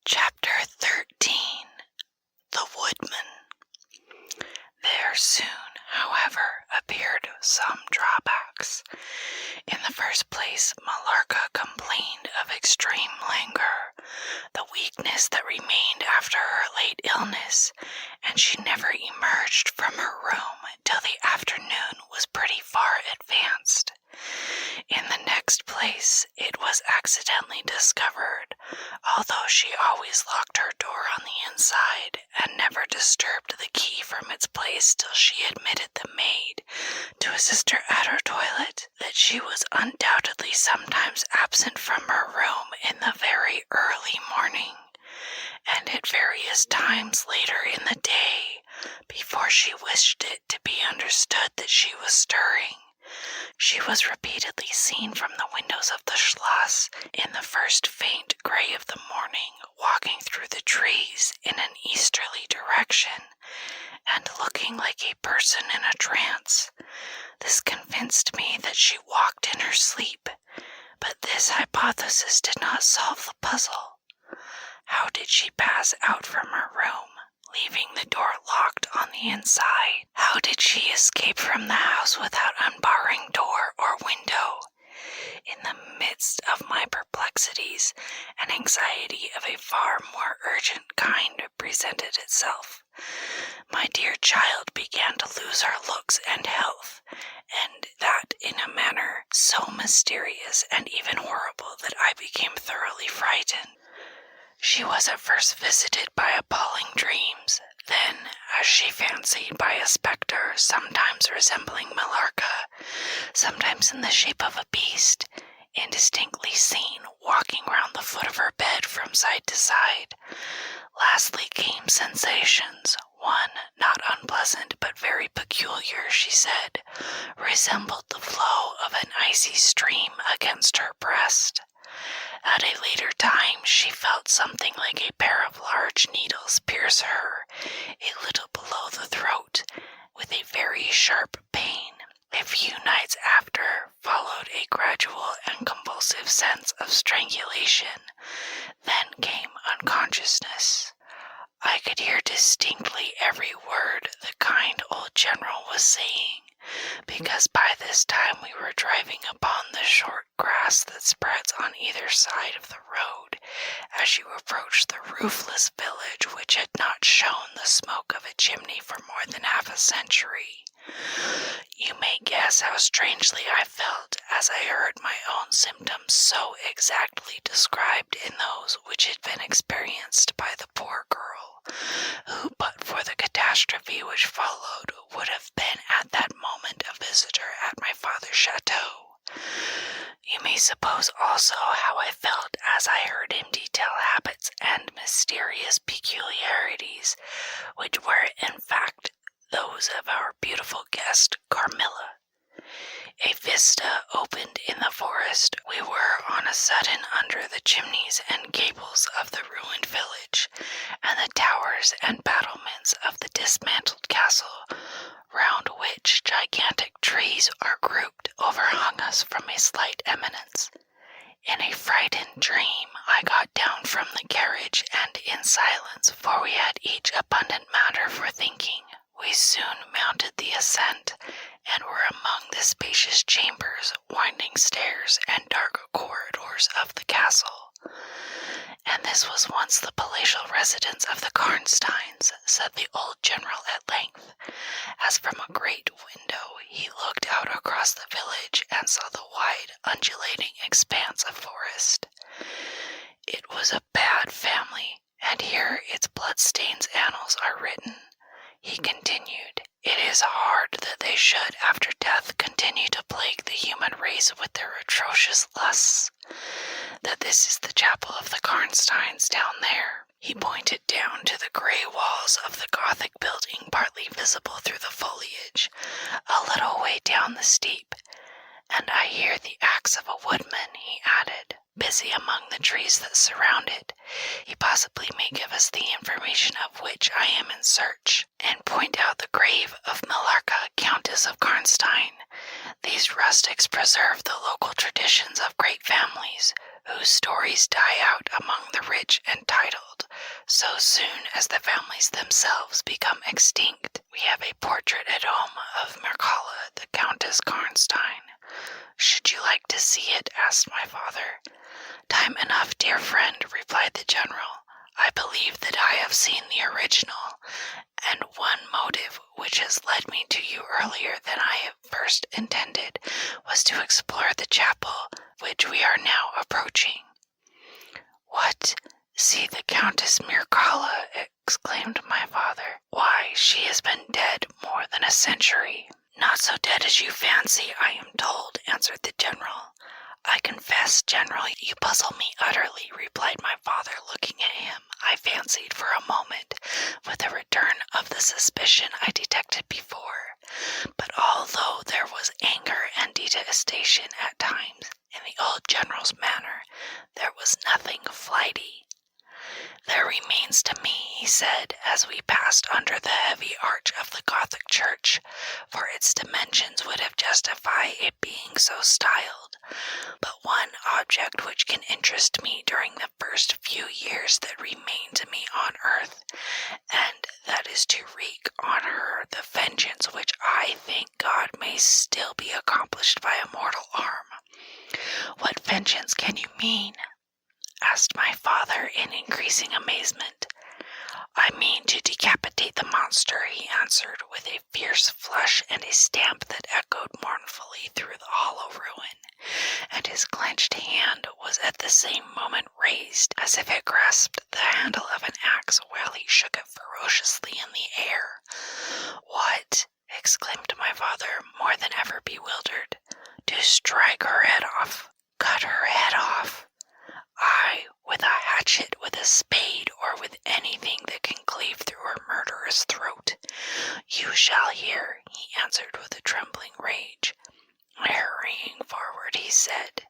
Chapter 13. The Woodman. There soon, however, appeared some drawbacks. In the first place, Millarca complained of extreme languor, the weakness that remained after her late illness, and she never emerged from her room till the afternoon was pretty far advanced. In the next place, it was accidentally discovered, although she always locked her door on the inside, and never disturbed the key from its place till she admitted the maid to assist her at her toilet, that she was undoubtedly sometimes absent from her room in the very early morning, and at various times later in the day, before she wished it to be understood that she was stirring. She was repeatedly seen from the windows of the Schloss in the first faint gray of the morning, walking through the trees in an easterly direction, and looking like a person in a trance. This convinced me that she walked in her sleep, But this hypothesis did not solve the puzzle. How did she pass out from her room, leaving the door locked on the inside? How did she escape from the house without unbarring door or window? In the midst of my perplexities, an anxiety of a far more urgent kind presented itself. My dear child began to lose her looks and health, and that in a manner so mysterious and even horrible that I became thoroughly frightened. She was at first visited by appalling dreams, then, as she fancied, by a spectre, sometimes resembling Millarca, sometimes in the shape of a beast, indistinctly seen walking round the foot of her bed from side to side. Lastly came sensations. One, not unpleasant, but very peculiar, she said, resembled the flow of an icy stream against her breast. At a later time, she felt something like a pair of large needles pierce her, a little below the throat, with a very sharp pain. A few nights after followed a gradual and convulsive sense of strangulation. Then came unconsciousness. I could hear distinctly every word the kind old general was saying, because by this time we were driving upon the short grass that spreads on either side of the road as you approach the roofless village which had not shown the smoke of a chimney for more than half a century. You may guess how strangely I felt as I heard my own symptoms so exactly described in those which had been experienced by the poor girl, who, but for the catastrophe which followed, would have been at that moment a visitor at my father's chateau. You may suppose also how I felt as I heard him detail habits and mysterious peculiarities, which were in fact those of our beautiful guest, Carmilla. A vista opened in the forest. We were on a sudden under the chimneys and gables of the ruined village, and the towers and battlements of the dismantled castle, round which gigantic trees are grouped, overhung us from a slight eminence. In a frightened dream, I got down from the carriage, and in silence, for we had each abundant matter for thinking, we soon mounted the ascent, and were among the spacious chambers, winding stairs, and dark corridors of the castle. And this was once the palatial residence of the Karnsteins, said the old general at length, as from a great window he looked out across the village and saw the wide, undulating expanse of forest. It was a bad family, and here its blood-stained annals are written. He continued, it is hard that they should, after death, continue to plague the human race with their atrocious lusts. That this is the chapel of the Karnsteins down there. He pointed down to the grey walls of the Gothic building, partly visible through the foliage, a little way down the steep. And I hear the axe of a woodman, he added, busy among the trees that surround it. He possibly may give us the information of which I am in search, and point out the grave of Millarca, Countess of Karnstein. These rustics preserve the local traditions of great families, whose stories die out among the rich and titled, so soon as the families themselves become extinct. We have a portrait at home of Mircalla, the Countess Karnstein. Should you like to see it? Asked my father. Time enough, dear friend, replied the general. I believe that I have seen the original, and one motive which has led me to you earlier than I at first intended was to explore the chapel which we are now approaching. What? See the Countess Mircalla, exclaimed my father. Why, she has been dead more than a century. Not so dead as you fancy, I am told, answered the general. I confess, General, you puzzle me utterly, replied my father, looking at him, I fancied for a moment, with a return of the suspicion I detected before. But although there was anger and detestation at times in the old general's manner, there was nothing flighty. There remains to me, he said as we passed under the heavy arch of the Gothic church, for its dimensions would have justified it being so styled. But one object which can interest me during the first few years that remain to me on earth, and that is to wreak on her the vengeance which I think God may still be accomplished by a mortal arm. What vengeance can you mean? Asked my father in increasing amazement. I mean to decapitate the monster, he answered with a fierce flush and a stamp that echoed mournfully through the hollow ruin, and his clenched hand was at the same moment raised as if it grasped the handle of an axe while he shook it ferociously in the air. What? Exclaimed my father, more than ever bewildered. To strike her head off, cut her head off. Aye, with a hatchet, with a spade, or with anything that can cleave through her murderous throat. You shall hear, he answered with a trembling rage. Hurrying forward, he said,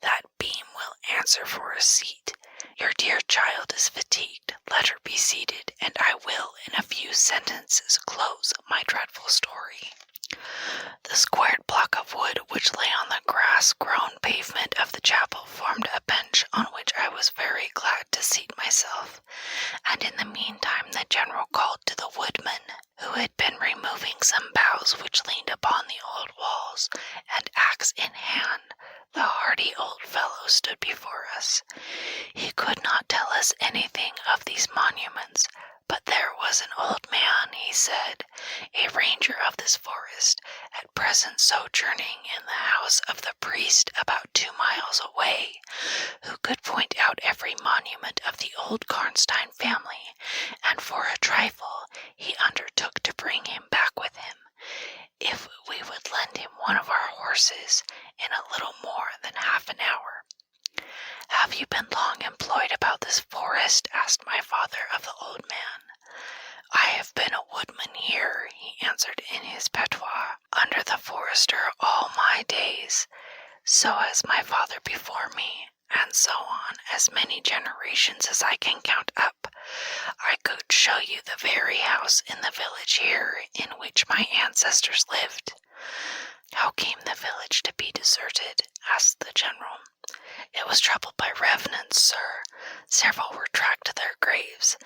that beam will answer for a seat. Your dear child is fatigued. Let her be seated, and I will, in a few sentences, close my dreadful story. The squared block of wood which lay on the grass-grown pavement of the chapel formed a bench on which I was very glad to seat myself, and in the meantime the general called to the woodman, who had been removing some boughs which leaned upon the old walls, and axe in hand, the hardy old fellow stood before us. He could not tell us anything of these monuments, but there was an old man, he said, a ranger of this forest, at present sojourning in the house of the priest about 2 miles away, who could point out every monument of the old Karnstein family, and for a trifle he undertook to bring him back with him, if we would lend him one of our horses in a little more than half an hour. Have you been long employed about this forest? Asked my father of the old man. I have been a woodman here, he answered in his patois, under the forester all my days. So has my father before me, and so on, as many generations as I can count up. I could show you the very house in the village here in which my ancestors lived. How came the village to be deserted? Asked the general. It was troubled by revenants, sir. Several were tracked to their graves.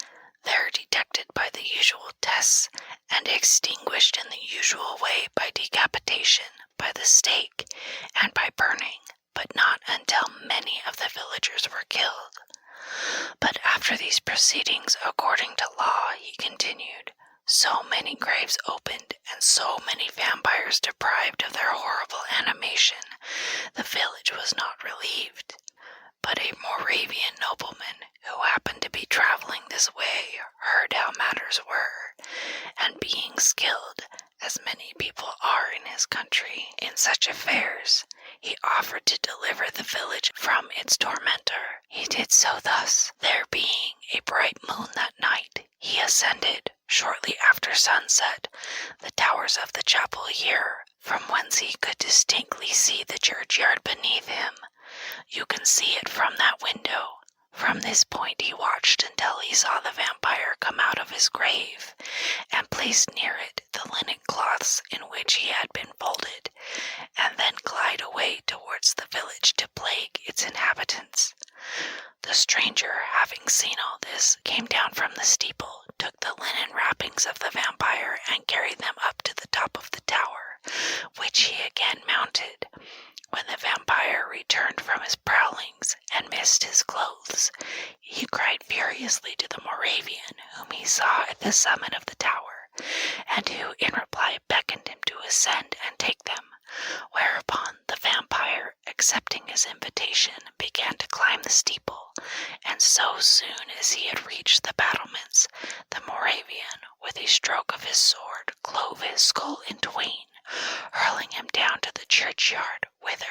There detected by the usual tests, and extinguished in the usual way by decapitation, by the stake, and by burning, but not until many of the villagers were killed. But after these proceedings, according to law, he continued, so many graves opened, and so many vampires deprived of their horrible animation, the village was not relieved. But a Moravian nobleman, who happened to be traveling this way, heard how matters were, and being skilled, as many people are in his country, in such affairs, he offered to deliver the village from its tormentor. He did so thus. There being a bright moon that night, he ascended, shortly after sunset, the towers of the chapel here, from whence he could distinctly see the churchyard beneath him. You can see it from that window. From this point he watched until he saw the vampire come out of his grave, and placed near it the linen cloths in which he had been folded, and then glide away towards the village to plague its inhabitants. The stranger, having seen all this, came down from the steeple, took the linen wrappings of the vampire, and carried them up to the top of the tower, which he again mounted. When the vampire returned from his prowlings and missed his clothes, he cried furiously to the Moravian, whom he saw at the summit of the tower, and who in reply beckoned him to ascend and take them, whereupon the vampire, accepting his invitation, began to climb the steeple, and so soon as he had reached the battlements, the Moravian, with a stroke of his sword, clove his skull in twain, hurling him down to the churchyard, whither,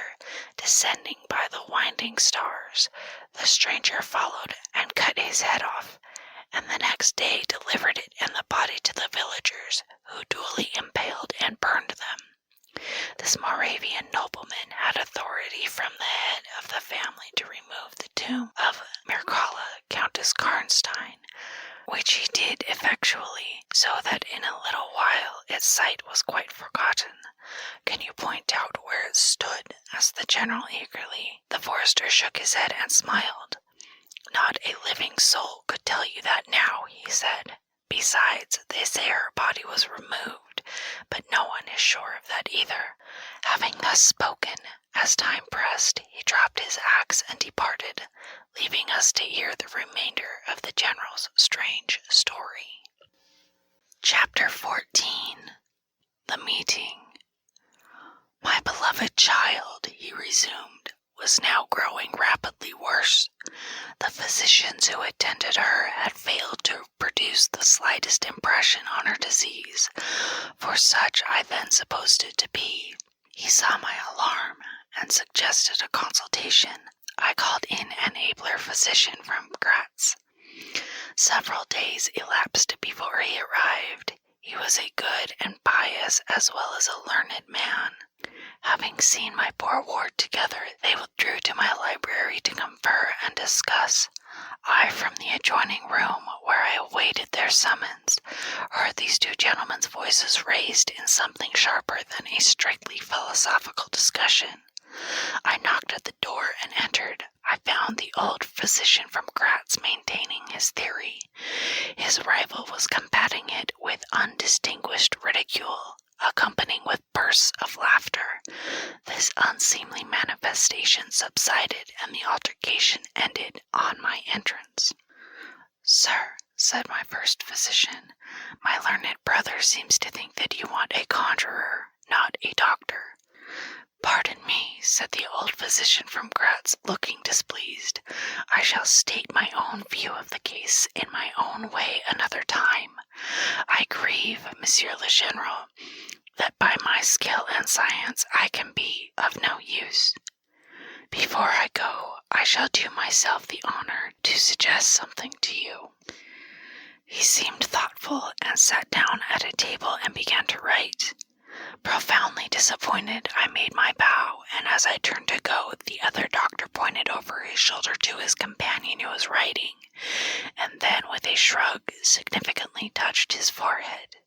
descending by the winding stars, the stranger followed and cut his head off, and the next day delivered it and the body to the villagers, who duly impaled and burned them. This Moravian nobleman had authority from the head of the family to remove the tomb of Mircalla, Countess Karnstein, which he did effectually, so that in a little while its site was quite forgotten. "Can you point out where it stood?" asked the general eagerly. The forester shook his head and smiled. "Not a living soul could tell you that now," he said. "Besides, they say her body was removed, but no one is sure of that either." Having thus spoken, as time pressed, he dropped his axe and departed, leaving us to hear the remainder of the general's strange story. Chapter 14. The Meeting. "My beloved child," he resumed, "was now growing rapidly worse. The physicians who attended her had failed to produce the slightest impression on her disease, for such I then supposed it to be. He saw my alarm and suggested a consultation. I called in an abler physician from Graz. Several days elapsed before he arrived. He was a good and pious as well as a learned man. Having seen my poor ward together, they withdrew to my library to confer and discuss. I, from the adjoining room, where I awaited their summons, heard these two gentlemen's voices raised in something sharper than a strictly philosophical discussion. I knocked at the door and entered. I found the old physician from Graz maintaining his theory. His rival was combating it with undistinguished ridicule, accompanying with bursts of laughter. This unseemly manifestation subsided, and the altercation ended on my entrance. "Sir," said my first physician, "my learned brother seems to think that you want a conjurer, not a doctor." "Pardon me," said the old physician from Graz, looking displeased. "I shall state my own view of the case in my own way another time. I grieve, Monsieur le General, that by my skill and science I can be of no use. Before I go, I shall do myself the honor to suggest something to you." He seemed thoughtful and sat down at a table and began to write. Profoundly disappointed, I made my bow, and as I turned to go, the other doctor pointed over his shoulder to his companion who was writing, and then with a shrug significantly touched his forehead.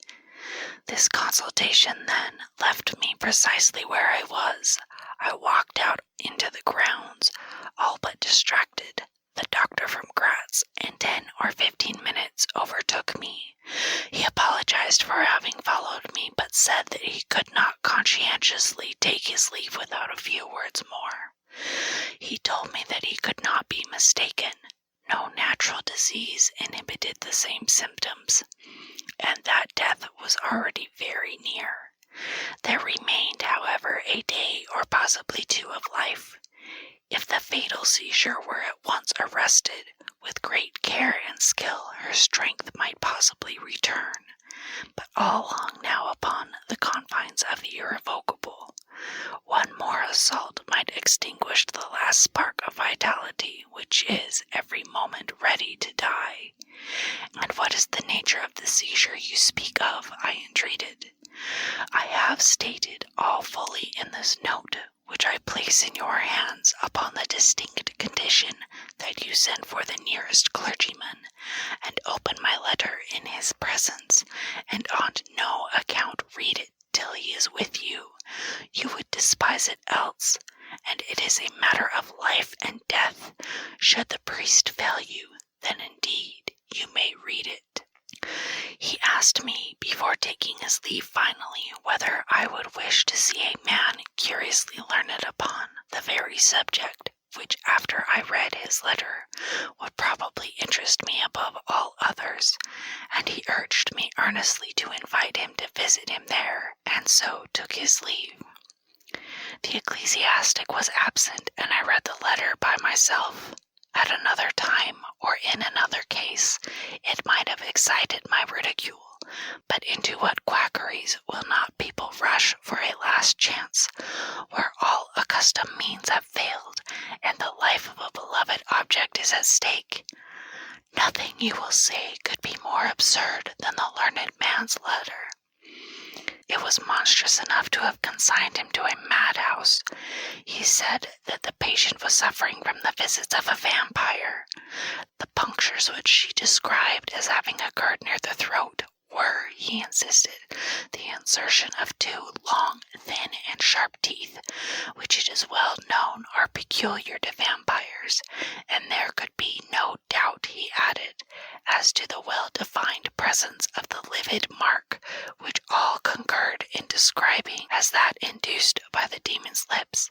This consultation, then, left me precisely where I was. I walked out into the grounds, all but distracted. The doctor from Graz, in 10 or 15 minutes, overtook me. He apologized for having followed me, but said that he could not conscientiously take his leave without a few words more. He told me that he could not be mistaken. No natural disease inhibited the same symptoms, and that death was already very near. There remained, however, a day or possibly two of life. If the fatal seizure were at once arrested, with great care and skill her strength might possibly return, but all hung now upon the confines of the irrevocable. One more assault might extinguish the last spark of vitality, which is every moment ready to die. "And what is the nature of the seizure you speak of?" I entreated. "I have stated all fully in this note, which I place in your hands upon the distinct condition that you send for the nearest clergyman, and open my letter in his presence, and on no account read it till he is with you. You would despise it else, and it is a matter of life and death. Should the priest fail you, then indeed you may read it." He asked me, before taking his leave finally, whether I would wish to see a man curiously learned upon the very subject, which, after I read his letter, would probably interest me above all others, and he urged me earnestly to invite him to visit him there, and so took his leave. The ecclesiastic was absent, and I read the letter by myself. At another time, or in another case, it might have excited my ridicule, but into what quackeries will not people rush for a last chance, where all accustomed means have failed, and the life of a beloved object is at stake? Nothing, you will say, could be more absurd than the learned man's letter. It was monstrous enough to have consigned him to a madhouse. He said that the patient was suffering from the visits of a vampire. The punctures which she described as having occurred near the throat were, he insisted, the insertion of two long, thin, and sharp teeth, which it is well known are peculiar to vampires, and there could be no doubt, he added, as to the well-defined presence of the livid mark, which all concurred in describing as that induced by the demon's lips,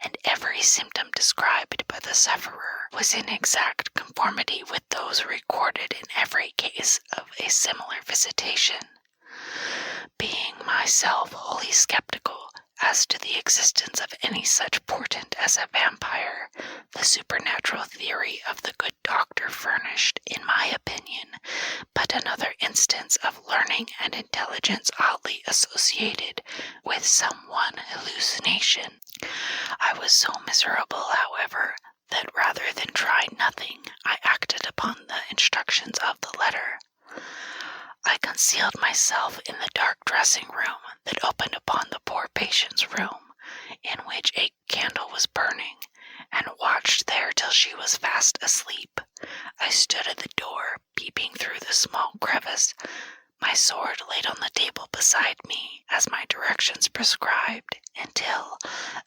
and every symptom described by the sufferer was in exact conformity with those recorded in every case of a similar visitation. Being myself wholly skeptical as to the existence of any such portent as a vampire, the supernatural theory of the good doctor furnished, in my opinion, but another instance of learning and intelligence oddly associated with some one hallucination. I was so miserable, however, that rather than try nothing, I acted upon the instructions of the letter. I concealed myself in the dark dressing room that opened upon the poor patient's room, in which a candle was burning, and watched there till she was fast asleep. I stood at the door, peeping through the small crevice, my sword laid on the table beside me, as my directions prescribed, until,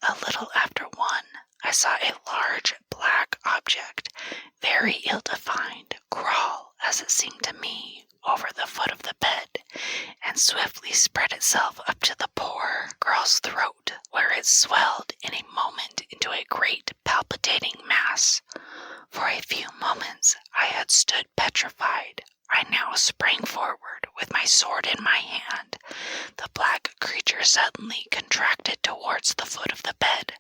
a little after 1, I saw a large black object, very ill-defined, crawl, as it seemed to me, over the foot of the bed, and swiftly spread itself up to the poor girl's throat, where it swelled in a moment into a great palpitating mass. For a few moments I had stood petrified. I now sprang forward with my sword in my hand. The black creature suddenly contracted towards the foot of the bed,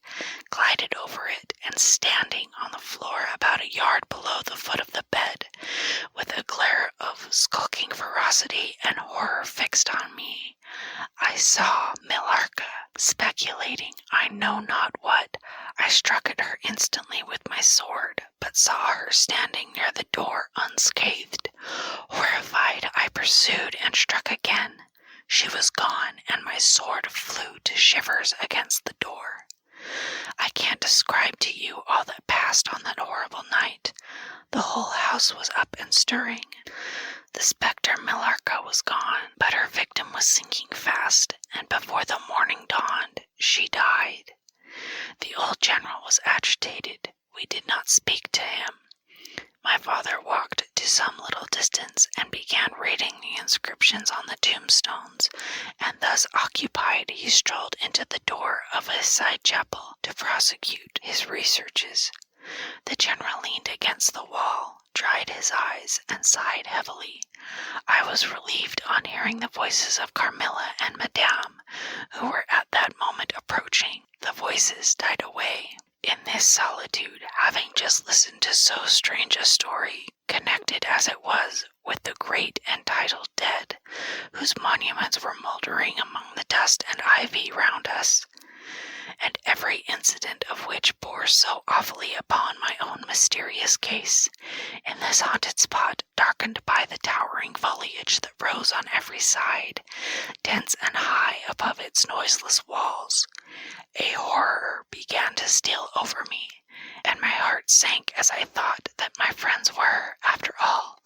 glided over it, and standing on the floor about a yard below the foot of the bed, with a glare of skulking ferocity and horror fixed on me, I saw Millarca speculating I know not what. I struck at her instantly with my sword, but saw her standing near the door unscathed. Horrified, I pursued and struck again. She was gone, and my sword flew to shivers against the door. I can't describe to you all that passed on that horrible night. The whole house was up and stirring. The spectre Millarca was gone, but her victim was sinking fast, and before the morning dawned, she died. The old general was agitated. We did not speak to him. My father walked to some little distance and began reading the inscriptions on the tombstones, and thus occupied he strolled into the door of a side chapel to prosecute his researches. The general leaned against the wall, dried his eyes, and sighed heavily. I was relieved on hearing the voices of Carmilla and Madame, who were at that moment approaching. The voices died away. In this solitude, having just listened to so strange a story, connected as it was with the great entitled dead, whose monuments were mouldering among the dust and ivy round us, and every incident of which bore so awfully upon my own mysterious case, in this haunted spot, darkened by the towering foliage that rose on every side, dense and high above its noiseless walls, a horror began to steal over me, and my heart sank as I thought that my friends were, after all,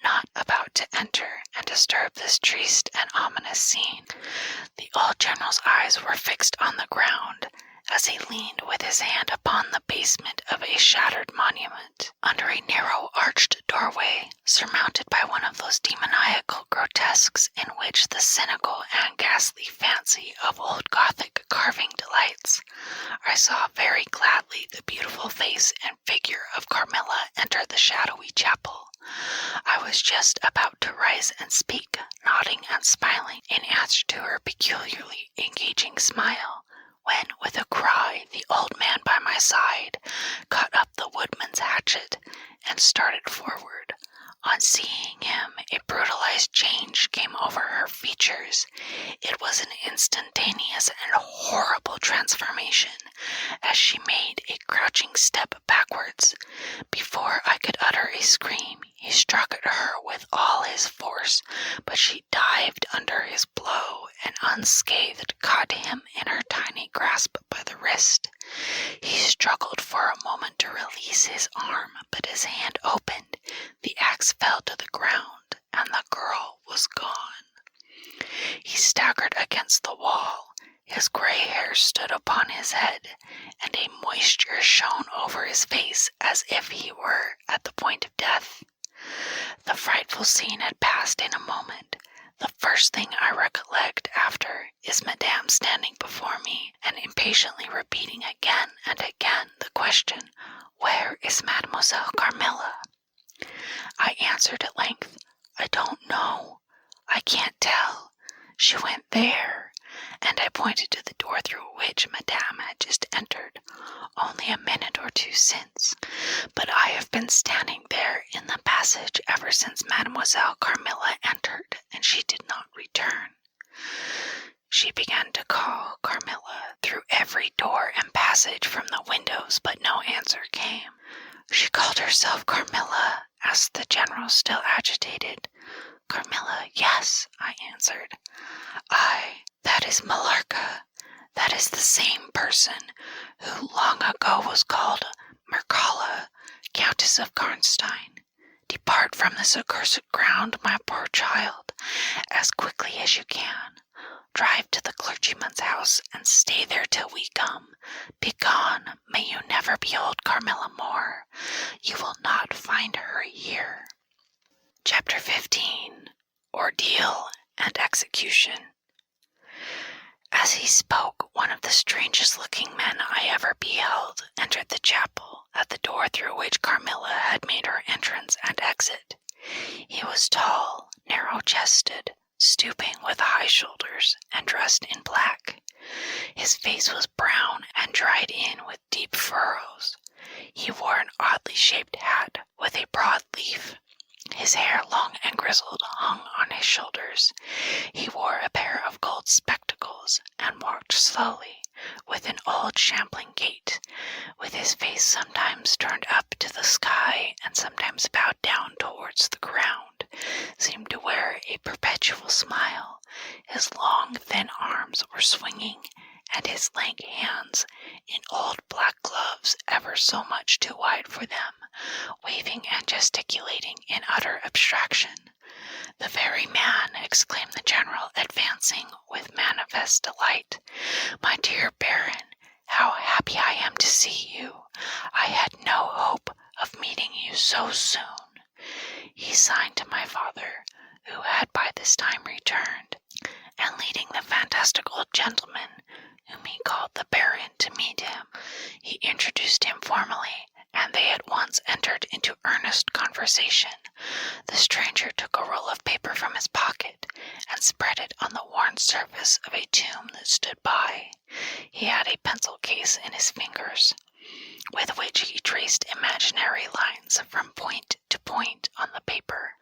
not about to enter and disturb this triste and ominous scene. The old general's eyes were fixed on the ground, as he leaned with his hand upon the basement of a shattered monument, under a narrow arched doorway, surmounted by one of those demoniacal grotesques in which the cynical and ghastly fancy of old Gothic carving delights. I saw very gladly the beautiful face and figure of Carmilla enter the shadowy chapel. I was just about to rise and speak, nodding and smiling in answer to her peculiarly engaging smile, when, with a cry, the old man by my side caught up the woodman's hatchet and started forward. On seeing him, a brutalized change came over her features. It was an instantaneous and horrible transformation, as she made a crouching step backwards. Before I could utter a scream, he struck at her with all his force, but she dived under his blow and unscathed caught him in her tiny grasp by the wrist. He struggled for a moment to release his arm, but his hand opened, the axe fell to the ground, and the girl was gone. He staggered against the wall. His gray hair stood upon his head, and a moisture shone over his face as if he were at the point of death. The frightful scene had passed in a moment. The first thing I recollect after is Madame standing before me and impatiently repeating again and again the question, "Where is Mademoiselle Carmilla?" I answered at length, "I don't know. I can't tell. She went there," and I pointed to the door through which Madame had just entered, only a minute or two since. But I have been standing there in the passage ever since Mademoiselle Carmilla entered, and she did not return. She began to call Carmilla through every door and passage from the windows, but no answer came. "She called herself Carmilla?" asked the general, still agitated. "Carmilla, yes," I answered. That is Millarca. That is the same person who long ago was called Mircalla, Countess of Karnstein. Depart from this accursed ground, my poor child, as quickly as you can. Drive to the clergyman's house and stay there till we come. Begone, may you never behold Carmilla more. You will not find her here." Chapter 15. Ordeal and Execution. As he spoke, one of the strangest-looking men I ever beheld entered the chapel at the door through which Carmilla had made her entrance and exit. He was tall, narrow-chested, stooping with high shoulders, and dressed in black. His face was brown and dried in with deep furrows. He wore an oddly shaped hat with a broad leaf. His hair, long and grizzled, hung on his shoulders. He wore a pair of gold spectacles and walked slowly, with an old shambling gait, with his face sometimes turned up to the sky and sometimes bowed down towards the ground, seemed to wear a perpetual smile. His long, thin arms were swinging, and his lank hands, in old black gloves ever so much too wide for them, waving and gesticulating in utter abstraction. "The very man," exclaimed the general, advancing with manifest delight. "My dear Baron, how happy I am to see you. I had no hope of meeting you so soon." He signed to my father, who had by this time returned, and leading the fantastic old gentleman, whom he called the Baron, to meet him, he introduced him formally, and they at once entered into earnest conversation. The stranger took a roll of paper from his pocket and spread it on the worn surface of a tomb that stood by. He had a pencil case in his fingers, with which he traced imaginary lines from point to point on the paper,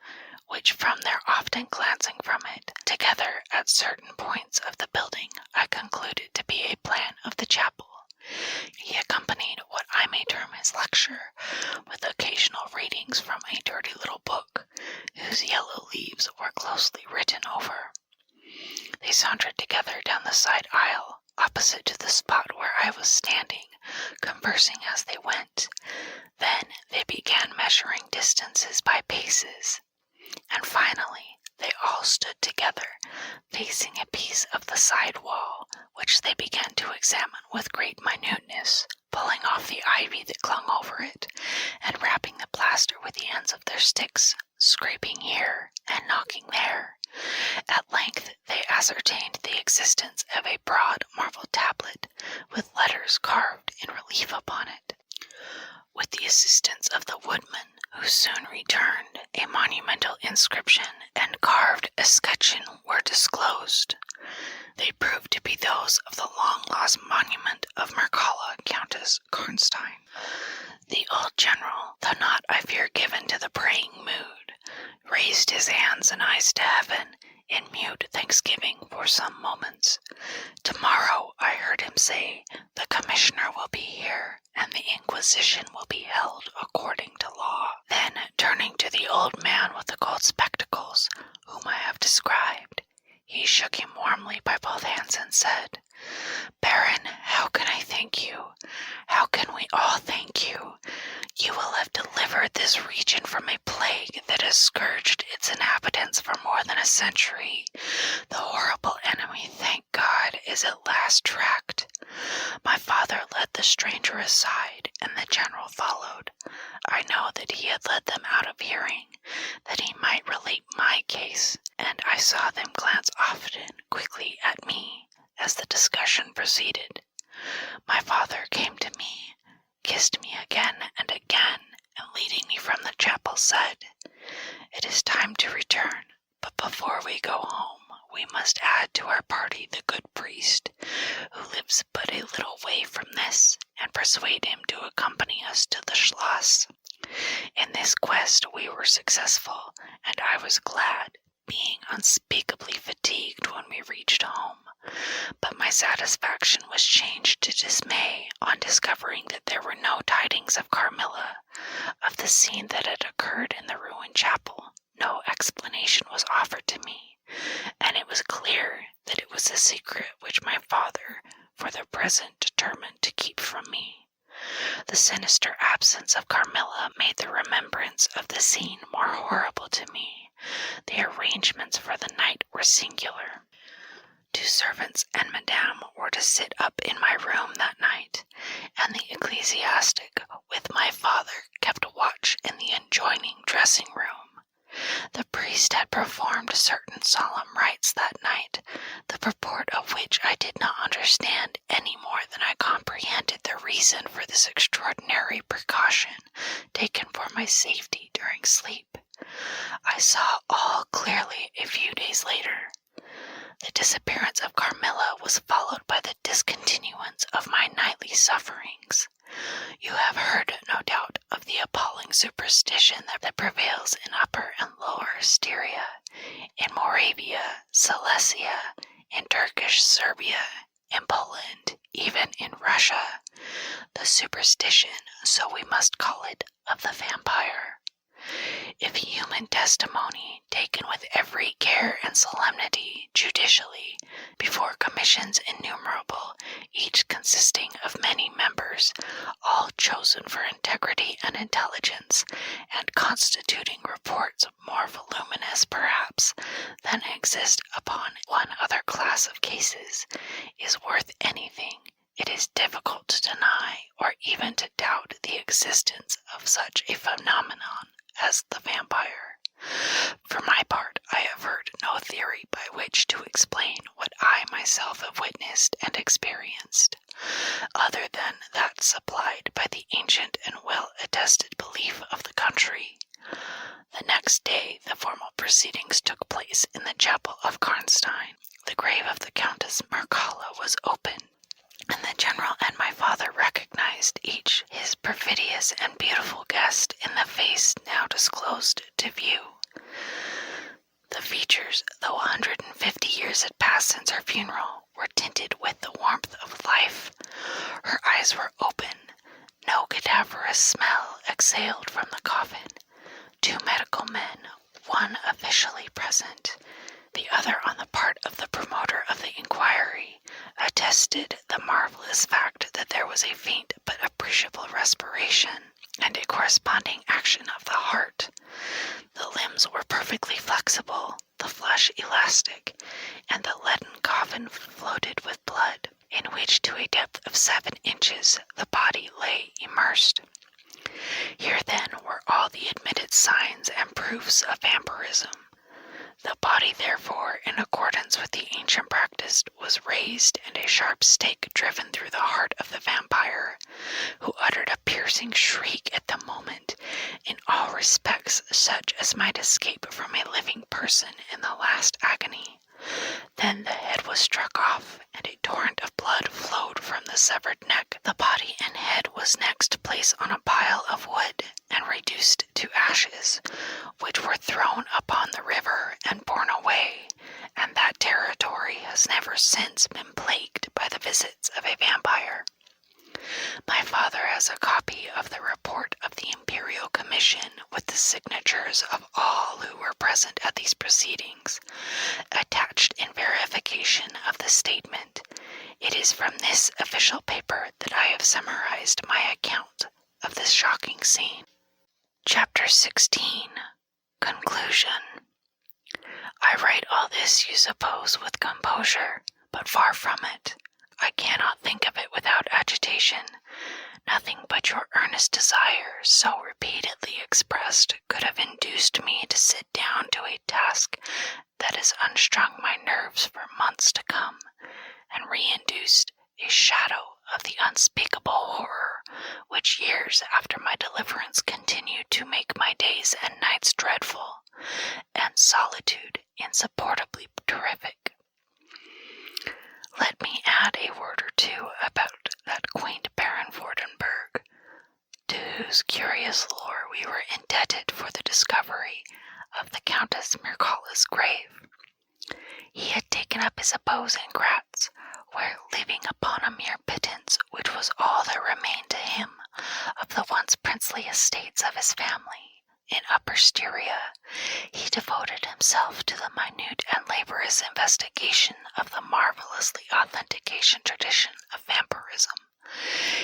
which from their often glancing from it, together at certain points of the building, I concluded to be a plan of the chapel. He accompanied what I may term his lecture with occasional readings from a dirty little book, whose yellow leaves were closely written over. They sauntered together down the side aisle, opposite to the spot where I was standing, conversing as they went. Then they began measuring distances by paces, and finally they all stood together, facing a piece of the side wall, which they began to examine with great minuteness, pulling off the ivy that clung over it, and rapping the plaster with the ends of their sticks, scraping here and knocking there. At length they ascertained the existence of a broad marble tablet, with letters carved in relief upon it. With the assistance of the woodman, who soon returned, a monumental inscription and carved escutcheon were disclosed. They proved to be those of the long-lost monument of Mircalla, Countess Karnstein. The old general, though not, I fear, given to the praying mood, raised his hands and eyes to heaven in mute thanksgiving for some moments. "Tomorrow," I heard him say, "the commissioner will be here, and the inquisition will be held according to law." Then, turning to the old man with the gold spectacles, whom I have described, he shook him warmly by have delivered this region from a plague that has scourged its inhabitants for more than a century. The horrible enemy, thank God, is at last tracked. My father led the stranger aside, and the general followed. I know that he had led them out of hearing, that he might relate my case, and I saw them glance often quickly at me as the discussion proceeded. My father came to me, kissed me again and again, and leading me from the chapel said, "It is time to return, but before we go home, we must add to our party the good priest, who lives but a little way from this, and persuade him to accompany us to the Schloss." In this quest we were successful, and I was glad, being unspeakably fatigued when we reached home. But my satisfaction was changed to dismay on discovering that there were no tidings of Carmilla. Of the scene that had occurred in the ruined chapel, no explanation was offered to me, and it was clear that it was a secret which my father, for the present, determined to keep from me. The sinister absence of Carmilla made the remembrance of the scene more horrible to me. The arrangements for the night were singular. 2 servants and Madame were to sit up in my room that night, and the ecclesiastic, with my father, kept watch in the adjoining dressing-room. The priest had performed certain solemn rites that night, the purport of which I did not understand any more than I comprehended the reason for this extraordinary precaution taken for my safety during sleep. I saw all clearly a few days later. The disappearance of Carmilla was followed by the discontinuance of my nightly sufferings. You have heard, no doubt, of the appalling superstition that prevails in Upper and Lower Styria, in Moravia, Silesia, in Turkish Serbia, in Poland, even in Russia. The superstition, so we must call it, of the vampire. If human testimony, taken with every care and solemnity, judicially, before commissions innumerable, each consisting of many members, all chosen for integrity and intelligence, and constituting reports more voluminous, perhaps, than exist upon one other class of cases, is worth anything, it is difficult to deny or even to doubt the existence of such a phenomenon as the vampire. For my part, I have heard no theory by which to explain what I myself have witnessed and experienced, other than that supplied by the ancient and well-attested belief of the country. The next day the formal proceedings took place in the chapel of Karnstein. The grave of the Countess Mircalla was opened, and the general and my father recognized each his perfidious and beautiful guest in the face now disclosed to view. The features, though 150 years had passed since her funeral, were tinted with the warmth of life. Her eyes were open. No cadaverous smell exhaled from the coffin. 2 medical men, one officially present, the other on the part of the promoter of the inquiry, attested the marvelous fact that there was a faint but appreciable respiration and a corresponding action of the heart. The limbs were perfectly flexible, the flesh elastic, and the leaden coffin floated with blood, in which to a depth of 7 inches the body lay immersed. Here then were all the admitted signs and proofs of vampirism. The body, therefore, in accordance with the ancient practice, was raised and a sharp stake driven through the heart of the vampire, who uttered a piercing shriek at the moment, in all respects such as might escape from a living person in the last agony. Then the head was struck off, and a torrent of blood flowed from the severed neck. The body and head was next placed on a pile of wood, and reduced to ashes, which were thrown upon the river and borne away, and that territory has never since been plagued by the visits of a vampire. My father has a copy of the report of the Imperial Commission with the signatures of all who were present at these proceedings, attached in verification of the statement. It is from this official paper that I have summarized my account of this shocking scene. Chapter 16. Conclusion. I write all this, you suppose, with composure, but far from it. I cannot think of it without agitation. Nothing but your earnest desire, so repeatedly expressed, could have induced me to sit down to a task that has unstrung my nerves for months to come, and reinduced a shadow of the unspeakable horror which years after my deliverance continued to make my days and nights dreadful, and solitude insupportably terrific. Let me add a word or two about that quaint Baron Vordenberg, to whose curious lore we were indebted for the discovery of the Countess Mircalla's grave. He had taken up his abode in Gratz, where, living upon a mere pittance, which was all that remained to him of the once princely estates of his family, in Upper Styria, he devoted himself to the minute and laborious investigation of the marvelously authentication tradition of vampirism.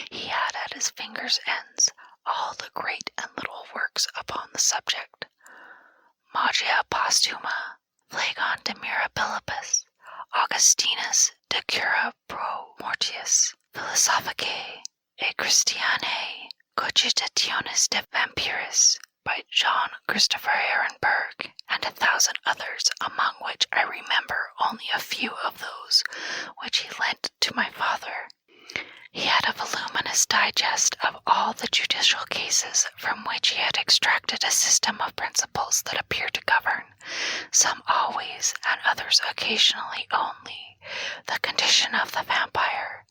He had at his fingers' ends all the great and little works upon the subject: Magia Posthuma, Phlegon de Mirabilibus, Augustinus de Cura Pro Mortiis, Philosophicae et Christianae Cogitationis de Vampiris, by John Christopher Ehrenberg, and 1,000 others, among which I remember only a few of those which he lent to my father. He had a voluminous digest of all the judicial cases, from which he had extracted a system of principles that appear to govern, some always and others occasionally only, the condition of the vampire.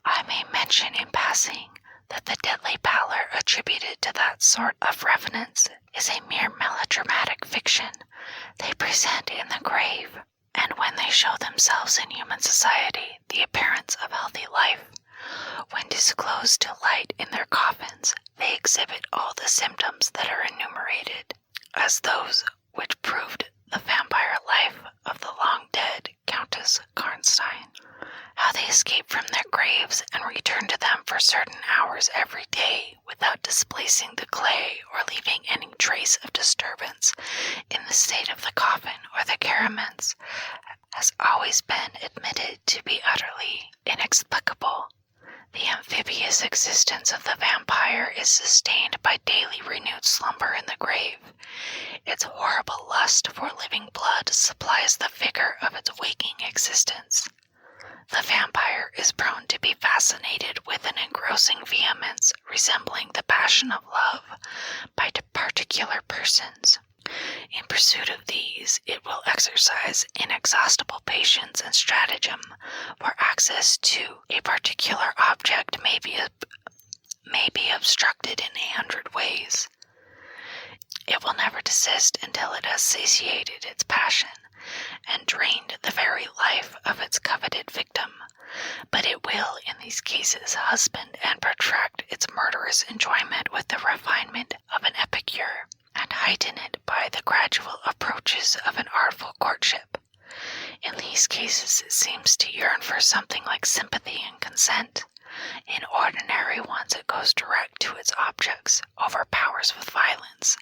I may mention in passing that the deadly pallor attributed to that sort of revenants is a mere melodramatic fiction they present in the grave, and when they show themselves in human society, the appearance of healthy life. When disclosed to light in their coffins, they exhibit all the symptoms that are enumerated, as those which proved the vampire life of the long-dead Countess Karnstein. How they escape from their graves and return to them for certain hours every day without displacing the clay or leaving any trace of disturbance in the state of the coffin or the caraments, has always been admitted to be utterly inexplicable. The amphibious existence of the vampire is sustained by daily renewed slumber in the grave. Its horrible lust for living blood supplies the vigor of its waking existence. The vampire is prone to be fascinated with an engrossing vehemence resembling the passion of love by particular persons. In pursuit of these, it will exercise inexhaustible patience and stratagem, for access to a particular object may be obstructed in 100 ways. It will never desist until it has satiated its passion and drained the very life of its coveted victim, but it will in these cases husband and protract its murderous enjoyment with the refinement of an epicure, and heighten it by the gradual approaches of an artful courtship. In these cases it seems to yearn for something like sympathy and consent. In ordinary ones it goes direct to its objects, overpowers with violence,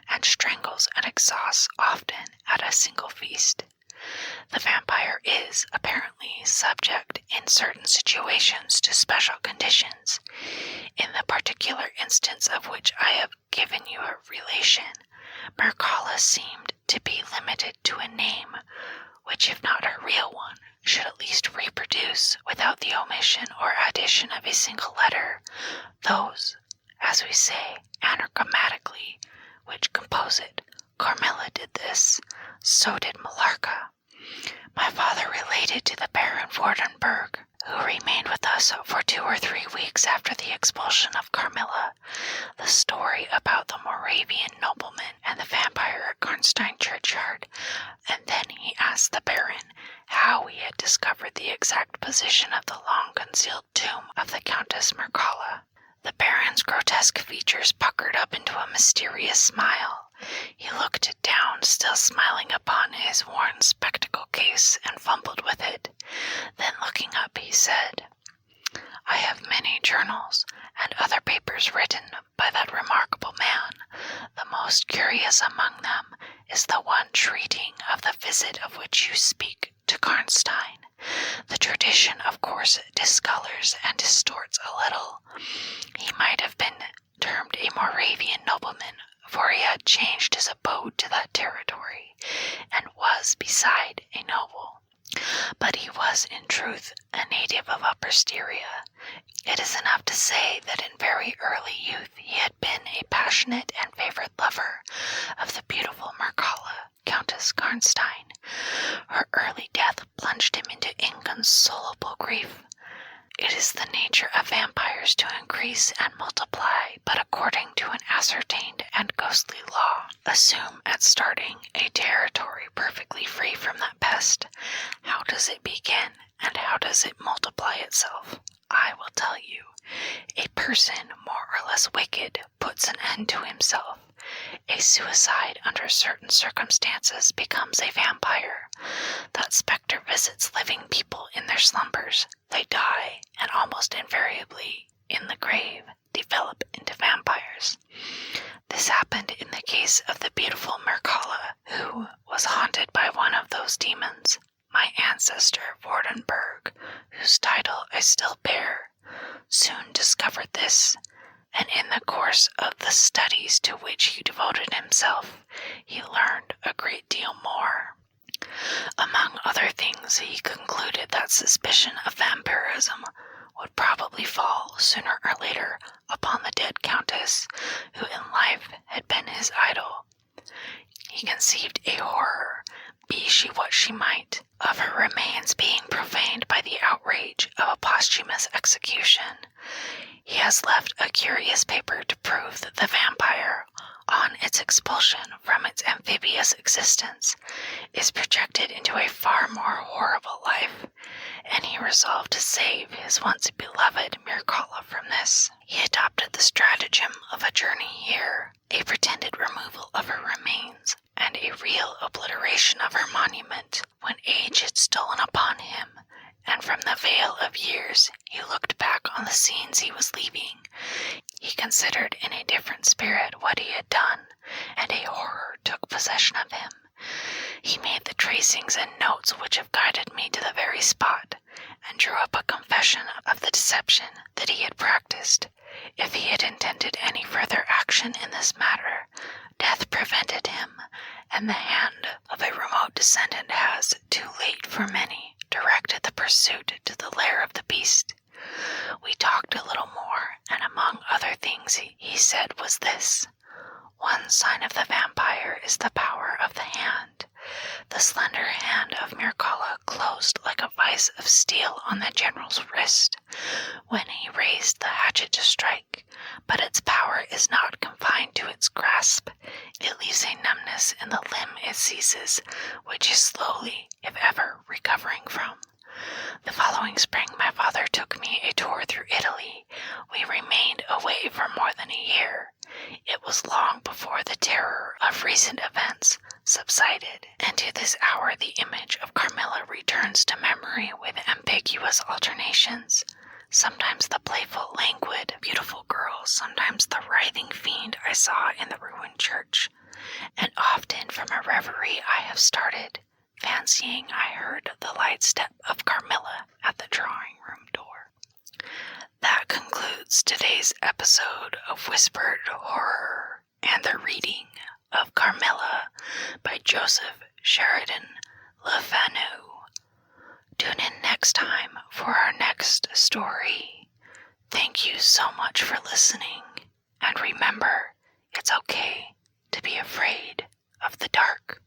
and strangles and exhausts often at a single feast. The vampire is, apparently, subject in certain situations to special conditions. In the particular instance of which I have given you a relation, Mircalla seemed to be limited to a name which, if not her real one, should at least reproduce, without the omission or addition of a single letter, those, as we say, anagrammatically, which compose it. Carmilla did this, so did Millarca. My father related to the Baron Vordenberg, who remained with us for 2 or 3 weeks after the expulsion of Carmilla, the story about the Moravian nobleman and the vampire at Karnstein churchyard, and then he asked the Baron how he had discovered the exact position of the long-concealed tomb of the Countess Mircalla. The Baron's grotesque features puckered up into a mysterious smile. He looked down, still smiling upon his worn spectacle case, and fumbled with it. Then looking up, he said, "I have many journals and other papers written by that remarkable man, most curious among them is the one treating of the visit of which you speak to Karnstein. The tradition, of course, discolors and distorts a little. He might have been termed a Moravian nobleman, for he had changed his abode to that territory, and was, beside, a noble. But he was, in truth, a native of Upper Styria. It is enough to say that in very early youth he had been a passionate and favourite lover of the beautiful Mircalla, Countess Karnstein. Her early death plunged him into inconsolable grief. It is the nature of vampires to increase and multiply, but according to an ascertained and ghostly law, assume at starting a territory perfectly free from that pest. How does it begin, and how does it multiply itself? I will tell you. A person more or less wicked puts an end to himself. A suicide under certain circumstances becomes a vampire. That spectre visits living people in their slumbers. They die, and almost invariably, in the grave, develop into vampires. This happened in the case of the beautiful Mircalla, who was haunted by one of those demons. My ancestor Vordenberg, whose title I still bear, soon discovered this, and in the course of the studies to which he devoted himself, he learned a great deal more. Among other things, he concluded that suspicion of vampirism would probably fall, sooner or later, upon the dead countess, who in life had been his idol. He conceived a horror, be she what she might, of her remains being profaned by the outrage of a posthumous execution. He has left a curious paper to prove that the vampire, on its expulsion from its amphibious existence, is projected into a far more horrible life, and he resolved to save his once beloved Mircalla from this. He adopted the stratagem of a journey here, a pretended removal of her remains, and a real obliteration of her monument, when age had stolen upon him, and from the veil of years he looked back on the scenes he was leaving. He considered in a different spirit what he had done, and a horror took possession of him. He made the tracings and notes which have guided me to the very spot, and drew up a confession of the deception that he had practiced. If he had intended any further action in this matter, death prevented him, and the hand of a remote descendant has, too late for many, directed the pursuit to the lair of the beast. We talked a little more, and among other things he said was this: one sign of the vampire is the power of the hand. The slender hand of Mircalla closed like a vice of steel on the general's wrist when he raised the hatchet to strike, but its power is not confined to its grasp. It leaves a numbness in the limb it seizes, which is slowly, if ever, recovering from. The following spring my father took me a tour through Italy. We remained away for more than a year. It was long before the terror of recent events subsided, and to this hour the image of Carmilla returns to memory with ambiguous alternations. Sometimes the playful, languid, beautiful girl, sometimes the writhing fiend I saw in the ruined church, and often from a reverie I have started, fancying I heard the light step of Carmilla at the drawing-room door. That concludes today's episode of Whispered Horror and the reading of Carmilla by Joseph Sheridan LeFanu. Tune in next time for our next story. Thank you so much for listening, and remember, it's okay to be afraid of the dark.